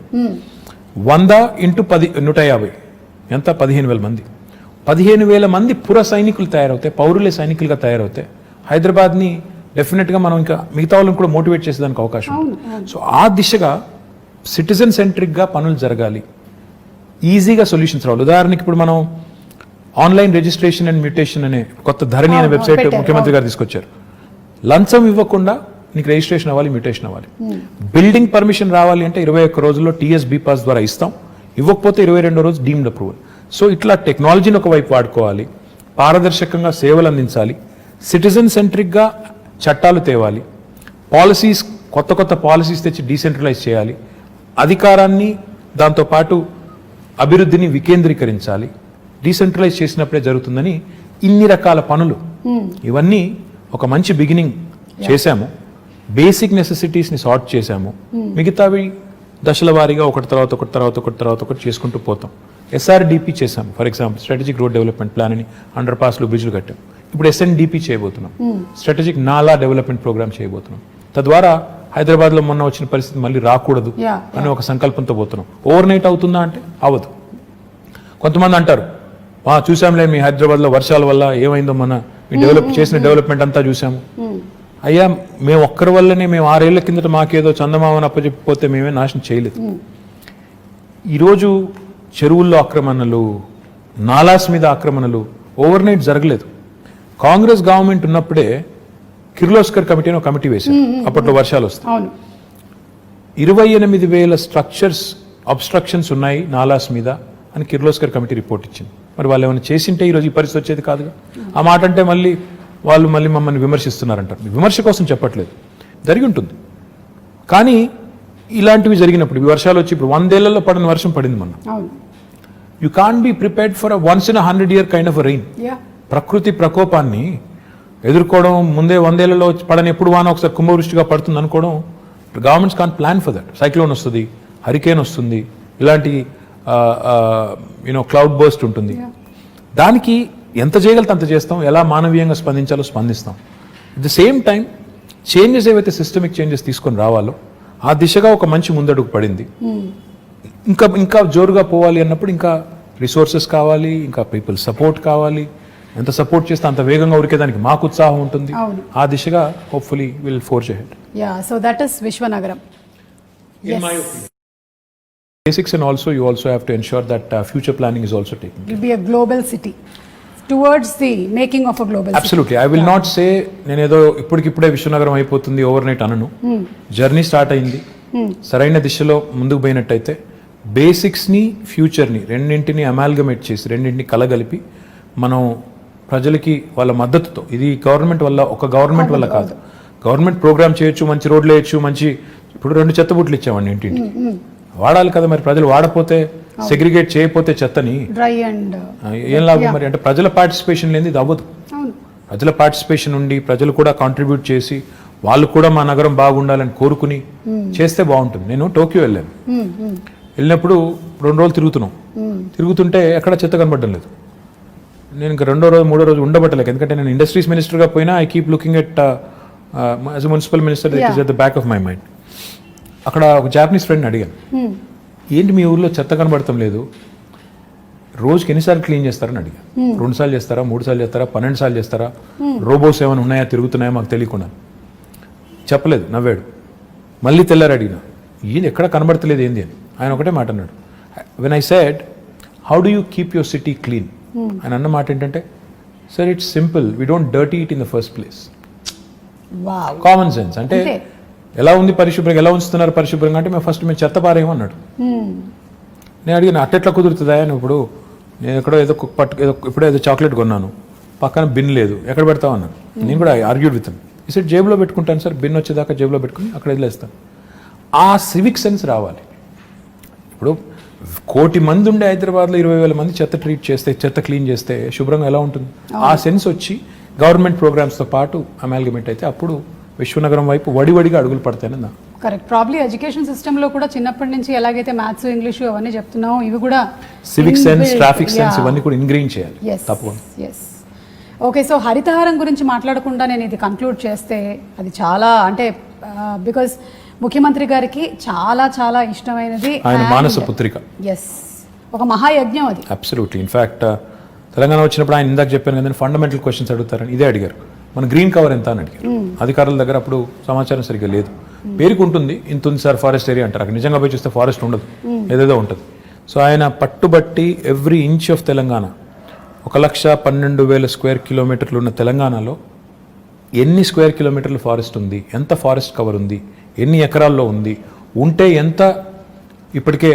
100 × 10 150 ఎంత, 15,000 మంది. 15,000 మంది పుర సైనికులు తయారవుతాయి, పౌరులే సైనికులుగా తయారవుతాయి. హైదరాబాద్ని డెఫినెట్గా మనం ఇంకా మిగతా వాళ్ళని కూడా మోటివేట్ చేసేదానికి అవకాశం ఉంది. సో ఆ దిశగా సిటిజన్ సెంట్రిక్గా పనులు జరగాలి, ఈజీగా సొల్యూషన్స్ రావాలి. ఉదాహరణకి ఇప్పుడు మనం ఆన్లైన్ రిజిస్ట్రేషన్ అండ్ మ్యూటేషన్ అనే కొత్త ధరణి అనే వెబ్సైట్ ముఖ్యమంత్రి గారు తీసుకొచ్చారు. లంచం ఇవ్వకుండా నీకు రిజిస్ట్రేషన్ అవ్వాలి, మ్యూటేషన్ అవ్వాలి. బిల్డింగ్ పర్మిషన్ రావాలి అంటే 21 రోజుల్లో TS BPAS ద్వారా ఇస్తాం, ఇవ్వకపోతే 22వ రోజు డీమ్డ్ అప్రూవల్. సో ఇట్లా టెక్నాలజీని ఒకవైపు వాడుకోవాలి, పారదర్శకంగా సేవలు అందించాలి, సిటిజన్ సెంట్రిక్గా చట్టాలు తేవాలి, పాలసీస్ కొత్త పాలసీస్ తెచ్చి డీసెంట్రలైజ్ చేయాలి, అధికారాన్ని దాంతోపాటు అభివృద్ధిని వికేంద్రీకరించాలి. డీసెంట్రలైజ్ చేసినప్పుడే జరుగుతుందని ఇన్ని రకాల పనులు, ఇవన్నీ ఒక మంచి బిగినింగ్ చేశాము. బేసిక్ నెసెసిటీస్ని సార్ట్ చేశాము. మిగతావి దశల వారీగా ఒకటి తర్వాత ఒకటి చేసుకుంటూ పోతాం. SRDP చేశాము. For example strategic road development plan అని అండర్ పాస్లు బ్రిడ్జ్లు కట్టాం. ఇప్పుడు SNDP చేయబోతున్నాం, స్ట్రాటజిక్ నాలా డెవలప్మెంట్ ప్రోగ్రామ్ చేయబోతున్నాం. తద్వారా హైదరాబాద్లో మొన్న వచ్చిన పరిస్థితి మళ్ళీ రాకూడదు అనే ఒక సంకల్పంతో పోతున్నాం. ఓవర్ నైట్ అవుతుందా అంటే అవ్వదు. కొంతమంది అంటారు, చూసాంలే మీ హైదరాబాద్లో వర్షాల వల్ల ఏమైందో, మన మీ చేసిన డెవలప్మెంట్ అంతా చూసాము. అయ్యా మేము ఒక్కరి వల్లనే మేము 6 ఏళ్ల కిందట మాకేదో చందమామని అప్పచెప్పిపోతే మేమే నాశనం చేయలేదు. ఈరోజు చెరువుల్లో ఆక్రమణలు, నాలాస్ మీద ఆక్రమణలు ఓవర్ నైట్ జరగలేదు. కాంగ్రెస్ గవర్నమెంట్ ఉన్నప్పుడే కిర్లోస్కర్ కమిటీ అని ఒక కమిటీ వేశారు. అప్పట్లో వర్షాలు వస్తాయి. 28,000 స్ట్రక్చర్స్ అబ్స్ట్రక్షన్స్ ఉన్నాయి నాలాస్ మీద అని కిర్లోస్కర్ కమిటీ రిపోర్ట్ ఇచ్చింది. మరి వాళ్ళు ఏమైనా చేసింటే ఈరోజు ఈ పరిస్థితి వచ్చేది కాదుగా. ఆ మాట అంటే మళ్ళీ మమ్మల్ని విమర్శిస్తున్నారంటారు. విమర్శ కోసం చెప్పట్లేదు, జరిగి ఉంటుంది. కానీ ఇలాంటివి జరిగినప్పుడు ఈ వర్షాలు వచ్చి ఇప్పుడు 100 ఏళ్లలో పడిన వర్షం పడింది మొన్న. You can't be prepared for once in 100 year kind of rain. ప్రకృతి ప్రకోపాన్ని ఎదుర్కోవడం ముందే 100 ఏళ్లలో పడని ఎప్పుడు వాన ఒకసారి కుంభవృష్టిగా పడుతుంది అనుకోవడం, governments can't plan for that. Cyclone వస్తుంది, హరికేన్ వస్తుంది, ఇలాంటి క్లౌడ్ బర్స్ట్ ఉంటుంది. దానికి ఎంత చేయగలితే అంత చేస్తాం, ఎలా మానవీయంగా స్పందించాలో స్పందిస్తాం. At the same time changes ఏవైతే సిస్టమిక్ చేంజెస్ తీసుకొని రావాలో ఆ దిశగా ఒక మంచి ముందడుగు పడింది. ఇంకా జోరుగా పోవాలి అన్నప్పుడు ఇంకా రిసోర్సెస్ కావాలి, ఇంకా పీపుల్ సపోర్ట్ కావాలి. ఎంత సపోర్ట్ చేస్తే అంత వేగంగా ఉరికేదానికి మాకు ఉత్సాహం ఉంటుంది. ఆ దిశగా hopefully will forge ahead. So that is విశ్వనగరం. Basics, and also you also have to ensure that future planning is also taken care. It will be a global city towards the making of a global Absolutely. city. I will not say నేనేదో ఇప్పటికిప్పుడే విశ్వనగరం అయిపోతుంది ఓవర్ నైట్ అనను. జర్నీ స్టార్ట్ అయింది. సరైన దిశలో ముందుకు పోయినట్టయితే బేసిక్స్ని ఫ్యూచర్ని రెండింటిని అమాల్గమేట్ చేసి రెండింటిని కలగలిపి మనం ప్రజలకి వాళ్ళ మద్దతుతో, ఇది గవర్నమెంట్ వల్ల ఒక గవర్నమెంట్ వల్ల కాదు, గవర్నమెంట్ ప్రోగ్రామ్ చేయొచ్చు, మంచి రోడ్లు వేయచ్చు, మంచి ఇప్పుడు 2 చెత్తబుట్లు ఇచ్చామండి ఇంటింటికి. వాడాలి కదా మరి. ప్రజలు వాడపోతే, సెగ్రిగేట్ చేయకపోతే చెత్తని ఏం లాభం మరి? అంటే ప్రజల పార్టిసిపేషన్ లేని ఇది అవ్వదు. ప్రజల పార్టిసిపేషన్ ఉండి ప్రజలు కూడా కాంట్రిబ్యూట్ చేసి వాళ్ళు కూడా మా నగరం బాగుండాలని కోరుకుని చేస్తే బాగుంటుంది. నేను టోక్యో వెళ్ళినప్పుడు 2 రోజులు తిరుగుతుంటే ఎక్కడ చెత్త కనబడడం లేదు. నేను ఇంకా 2వ రోజు 3వ రోజు ఉండబట్టలేదు. ఎందుకంటే నేను ఇండస్ట్రీస్ మినిస్టర్గా పోయినా I keep looking at as a municipal minister, it is at the back of my mind. అక్కడ ఒక జాపనీస్ ఫ్రెండ్ని అడిగాను, ఏంటి మీ ఊర్లో చెత్త కనబడటం లేదు, రోజుకి ఎన్నిసార్లు క్లీన్ చేస్తారని అడిగాను. 2 సార్లు చేస్తారా, 3 సార్లు చేస్తారా, 12 సార్లు చేస్తారా, రోబోస్ ఏమైనా ఉన్నాయా, తిరుగుతున్నాయా మాకు తెలియకుండా. చెప్పలేదు, నవ్వాడు. మళ్ళీ తెల్లారు అడిగిన, ఏంది ఎక్కడ కనబడతలేదు ఏంది అని. ఆయన ఒకటే మాట అన్నాడు, when I said how do you keep your city clean, ఆయన అన్న మాట ఏంటంటే, sir it's simple, we don't dirty it in the first place. Common sense. అంటే ఎలా ఉంది పరిశుభ్రంగా, ఎలా ఉంచుతున్నారు పరిశుభ్రంగా అంటే మేము చెత్త పారేయమన్నాడు. నేను అడిగిన అట్టెట్లా కుదురుతుందా అని. ఇప్పుడు నేను ఎక్కడో ఏదో చాక్లెట్ కొన్నాను, పక్కన బిన్ లేదు, ఎక్కడ పెడతావు అన్నాను. నేను కూడా ఆర్గ్యూడ్ విత్ ఈ సెట్ జేబులో పెట్టుకుంటాను సార్, బిన్ వచ్చేదాకా జేబులో పెట్టుకుని అక్కడ వదిలేస్తాను. ఆ సివిక్ సెన్స్ రావాలి. ఇప్పుడు 1 కోటి మంది ఉండే హైదరాబాద్లో 20,000 మంది చెత్త ట్రీట్ చేస్తే, చెత్త క్లీన్ చేస్తే శుభ్రంగా ఎలా ఉంటుంది? ఆ సెన్స్ వచ్చి గవర్నమెంట్ ప్రోగ్రామ్స్తో పాటు అమాల్గమేట్ అయితే అప్పుడు విశ్వనగరం వైపు వడివడిగా అడుగులు పడతాయని నా కరెక్ట్. ప్రాబ్లీ ఎడ్యుకేషన్ సిస్టంలో కూడా చిన్నప్పటి నుంచి ఎలాగైతే మ్యాథ్స్, ఇంగ్లీష్ అవన్నీ చెప్తున్నాం, ఇవి కూడా సివిక్ సెన్స్, ట్రాఫిక్ సెన్స్ ఇవన్నీ కూడా ఇంగ్రీన్ చేయాలి తప్పకుండా. ఓకే, సో హరితహారం గురించి మాట్లాడకుండా నేను ఇది కంక్లూడ్ చేస్తే అది చాలా అంటే బికాజ్ ముఖ్యమంత్రి గారికి చాలా చాలా ఇష్టమైనది ఆయన మానస పుత్రిక. ఒక మహాయజ్ఞం అది. అబ్సల్యూట్లీ. ఇన్ఫాక్ట్ తెలంగాణ వచ్చినప్పుడు ఆయన ఇందాక చెప్పాను కదా, ఫండమెంటల్ క్వశ్చన్స్ అడుగుతారని ఇదే అడిగారు. మన గ్రీన్ కవర్ ఎంత అని అడిగారు. అధికారుల దగ్గర అప్పుడు సమాచారం సరిగ్గా లేదు. పేరుకు ఉంటుంది, ఇంత ఉంది సార్ ఫారెస్ట్ ఏరియా అంటారు. అక్కడ నిజంగా పోయి చూస్తే ఫారెస్ట్ ఉండదు, ఏదేదో ఉంటుంది. సో ఆయన పట్టుబట్టి every inch of Telangana, 1,12,000 square కిలోమీటర్లు ఉన్న తెలంగాణలో ఎన్ని స్క్వేర్ కిలోమీటర్లు ఫారెస్ట్ ఉంది, ఎంత ఫారెస్ట్ కవర్ ఉంది, ఎన్ని ఎకరాల్లో ఉంది, ఉంటే ఎంత ఇప్పటికే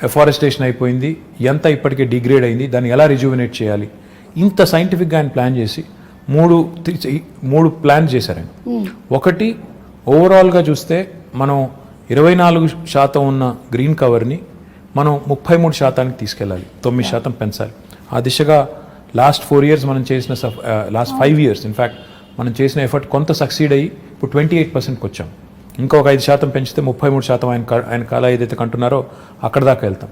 ఎఫారెస్టేషన్ అయిపోయింది, ఎంత ఇప్పటికే డిగ్రేడ్ అయింది, దాన్ని ఎలా రిజ్యూవినేట్ చేయాలి, ఇంత సైంటిఫిక్గా ఆయన ప్లాన్ చేసి 3 ప్లాన్ చేశారు ఆయన. ఒకటి, ఓవరాల్గా చూస్తే మనం 24% ఉన్న గ్రీన్ కవర్ని మనం 33% తీసుకెళ్ళాలి, 9% పెంచాలి. ఆ దిశగా లాస్ట్ 4 years మనం చేసిన లాస్ట్ 5 years ఇన్ఫ్యాక్ట్ మనం చేసిన ఎఫర్ట్ కొంత సక్సీడ్ అయ్యి ఇప్పుడు 28%కి వచ్చాం. ఇంకొక 5% పెంచితే 33% ఆయన కాల ఏదైతే కంటున్నారో అక్కడ దాకా వెళ్తాం.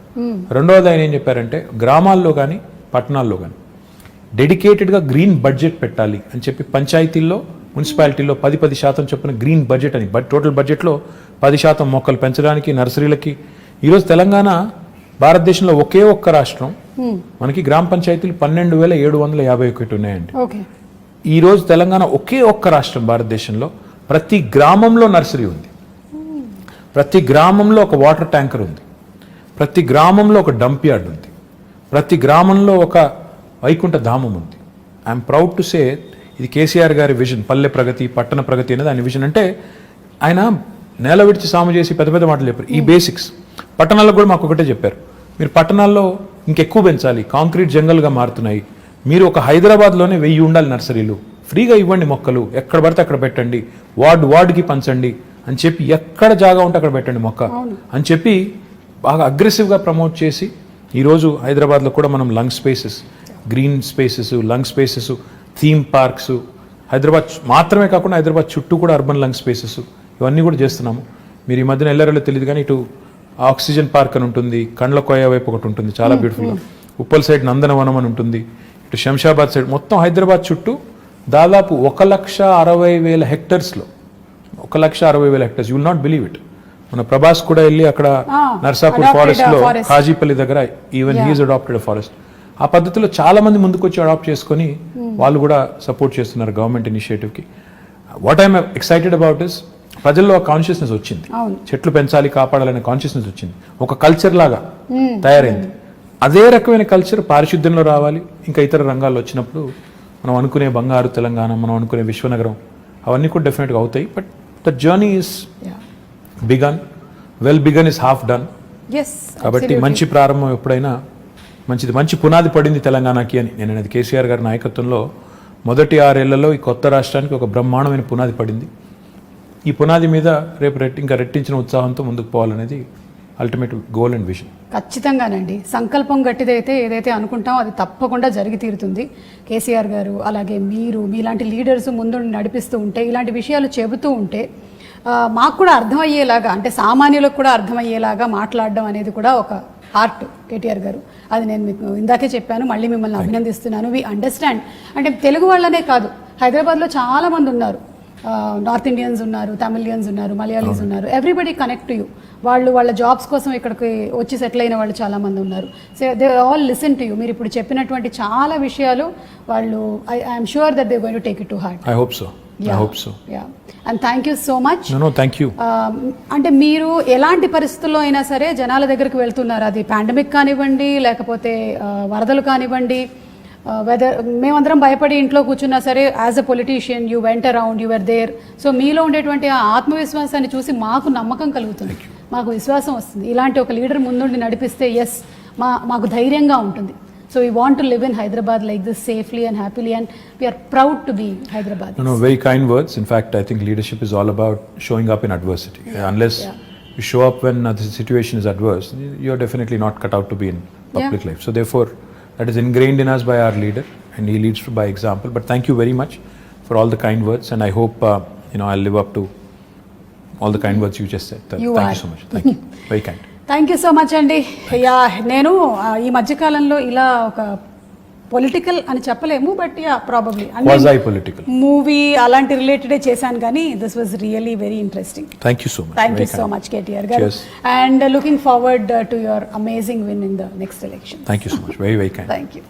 రెండవది ఆయన ఏం చెప్పారంటే, గ్రామాల్లో కానీ పట్టణాల్లో కానీ డెడికేటెడ్గా గ్రీన్ బడ్జెట్ పెట్టాలి అని చెప్పి పంచాయతీల్లో, మున్సిపాలిటీల్లో 10% చొప్పున గ్రీన్ బడ్జెట్ అని, టోటల్ బడ్జెట్లో 10% మొక్కలు పెంచడానికి, నర్సరీలకి. ఈరోజు తెలంగాణ భారతదేశంలో ఒకే ఒక్క రాష్ట్రం, మనకి గ్రామ పంచాయతీలు 12,751 ఉన్నాయండి. ఈరోజు తెలంగాణ ఒకే ఒక్క రాష్ట్రం భారతదేశంలో ప్రతి గ్రామంలో నర్సరీ ఉంది, ప్రతి గ్రామంలో ఒక వాటర్ ట్యాంకర్ ఉంది, ప్రతి గ్రామంలో ఒక డంప్ యార్డ్ ఉంది, ప్రతి గ్రామంలో ఒక వైకుంఠ ధామం ఉంది. ఐఎమ్ ప్రౌడ్ టు సే ఇది కేసీఆర్ గారి విజన్, పల్లె ప్రగతి పట్టణ ప్రగతి అనేది ఆయన విజన్. అంటే ఆయన నేల విడిచి సాము చేసి పెద్ద పెద్ద మాటలు చెప్పారు. ఈ బేసిక్స్ పట్టణాల్లో కూడా మాకు ఒకటే చెప్పారు, మీరు పట్టణాల్లో ఇంకెక్కువ పెంచాలి, కాంక్రీట్ జంగల్గా మారుతున్నాయి, మీరు ఒక హైదరాబాద్లోనే 1000 ఉండాలి నర్సరీలు, ఫ్రీగా ఇవ్వండి మొక్కలు, ఎక్కడ పడితే అక్కడ పెట్టండి, వార్డుకి పంచండి అని చెప్పి, ఎక్కడ జాగా ఉంటే అక్కడ పెట్టండి మొక్క అని చెప్పి బాగా అగ్రెసివ్గా ప్రమోట్ చేసి ఈరోజు హైదరాబాద్లో కూడా మనం lung spaces, green spaces, lung spaces, theme parks, Hyderabad మాత్రమే కాకుండా హైదరాబాద్ చుట్టూ కూడా అర్బన్ లంగ్ స్పేసెస్ ఇవన్నీ కూడా చేస్తున్నాము. మీరు ఈ మధ్యన వెళ్ళారో తెలియదు కానీ ఇటు ఆక్సిజన్ పార్క్ అని ఉంటుంది, కండ్ల కోయ వైపు ఒకటి ఉంటుంది చాలా బ్యూటిఫుల్గా, ఉప్పల్ సైడ్ నందనవనం అని ఉంటుంది, ఇటు శంషాబాద్ సైడ్, మొత్తం హైదరాబాద్ చుట్టూ దాదాపు 1,60,000 హెక్టర్స్లో 1,60,000 hectares. You will not believe it. మన ప్రభాస్ కూడా వెళ్ళి అక్కడ నర్సాపూర్ ఫారెస్ట్ లో కాజీపల్లి దగ్గర ఈవెన్ హీఈస్ అడాప్టెడ్ ఫారెస్ట్. ఆ పద్ధతిలో చాలా మంది ముందుకు వచ్చి అడాప్ట్ చేసుకొని వాళ్ళు కూడా సపోర్ట్ చేస్తున్నారు గవర్నమెంట్ ఇనిషియేటివ్కి. What I'm excited about is ప్రజల్లో ఒక కాన్షియస్నెస్ వచ్చింది, చెట్లు పెంచాలి కాపాడాలనే కాన్షియస్నెస్ వచ్చింది, ఒక కల్చర్ లాగా తయారైంది. అదే రకమైన కల్చర్ పారిశుద్ధ్యంలో రావాలి, ఇంకా ఇతర రంగాల్లో వచ్చినప్పుడు మనం అనుకునే బంగారు తెలంగాణ, మనం అనుకునే విశ్వనగరం అవన్నీ కూడా డెఫినెట్గా అవుతాయి. But the journey is begun, well begun is half done. కాబట్టి మంచి ప్రారంభం ఎప్పుడైనా మంచిది, మంచి పునాది పడింది తెలంగాణకి అని నేను అనేది. కేసీఆర్ గారి నాయకత్వంలో మొదటి 6 ఏళ్లలో ఈ కొత్త రాష్ట్రానికి ఒక బ్రహ్మాండమైన పునాది పడింది. ఈ పునాది మీద రేపు ఇంకా రెట్టించిన ఉత్సాహంతో ముందుకు పోవాలనేది అల్టిమేట్ గోల్ అండ్ విజన్. ఖచ్చితంగానండి, సంకల్పం గట్టిదైతే ఏదైతే అనుకుంటామో అది తప్పకుండా జరిగి తీరుతుంది. కేసీఆర్ గారు అలాగే మీరు మీలాంటి లీడర్స్ ముందు నడిపిస్తూ ఉంటే, ఇలాంటి విషయాలు చెబుతూ ఉంటే మాకు కూడా అర్థమయ్యేలాగా, అంటే సామాన్యులకు కూడా అర్థమయ్యేలాగా మాట్లాడడం అనేది కూడా ఒక ఆర్ట్ కేటీఆర్ గారు. అది నేను మీకు ఇందాకే చెప్పాను, మళ్ళీ మిమ్మల్ని అభినందిస్తున్నాను. We understand. అంటే తెలుగు వాళ్ళనే కాదు, హైదరాబాద్లో చాలామంది ఉన్నారు, నార్త్ ఇండియన్స్ ఉన్నారు, తమిళియన్స్ ఉన్నారు, మలయాళీస్ ఉన్నారు, ఎవ్రీబడి కనెక్ట్ టు యూ. వాళ్ళు వాళ్ళ జాబ్స్ కోసం ఇక్కడికి వచ్చి సెటిల్ అయిన వాళ్ళు చాలామంది ఉన్నారు. So they all listen to you. మీరు ఇప్పుడు చెప్పినటువంటి చాలా విషయాలు వాళ్ళు I'm sure that they going to take it to heart. I hope so. And thank you so much. Thank you. అంటే మీరు ఎలాంటి పరిస్థితుల్లో అయినా సరే జనాల దగ్గరికి వెళ్తున్నారు, అది పాండమిక్ కానివ్వండి, లేకపోతే వరదలు కానివ్వండి, వెదర్ మేమందరం భయపడి ఇంట్లో కూర్చున్నా సరే, as a politician you went around, you are there. So మీలో ఉండేటువంటి ఆ ఆత్మవిశ్వాసాన్ని చూసి మాకు నమ్మకం కలుగుతుంది, మాకు విశ్వాసం వస్తుంది. ఇలాంటి ఒక లీడర్ ముందుండి నడిపిస్తే ఎస్ మాకు ధైర్యంగా ఉంటుంది. So we want to live in Hyderabad like this safely and happily, and we are proud to be Hyderabadis. No, very kind words. In fact, I think leadership is all about showing up in adversity. Unless you show up when the situation is adverse, you're definitely not cut out to be in public life. So therefore, that is ingrained in us by our leader, and he leads by example. But thank you very much for all the kind words, and I hope I'll live up to all the kind words you just said. Thank you so much. Thank you. Very kind. Thank you so much అండి. నేను ఈ మధ్యకాలంలో ఇలా ఒక పొలిటికల్ అని చెప్పలేము, బట్ ప్రాబబ్లీ మూవీ అలాంటి రిలేటెడే చేశాను, కానీ this was really very interesting. Thank you so much. Thank you so much KTR garu, and looking forward to your amazing win in the next election. Thank you so much. Very very kind. Thank you.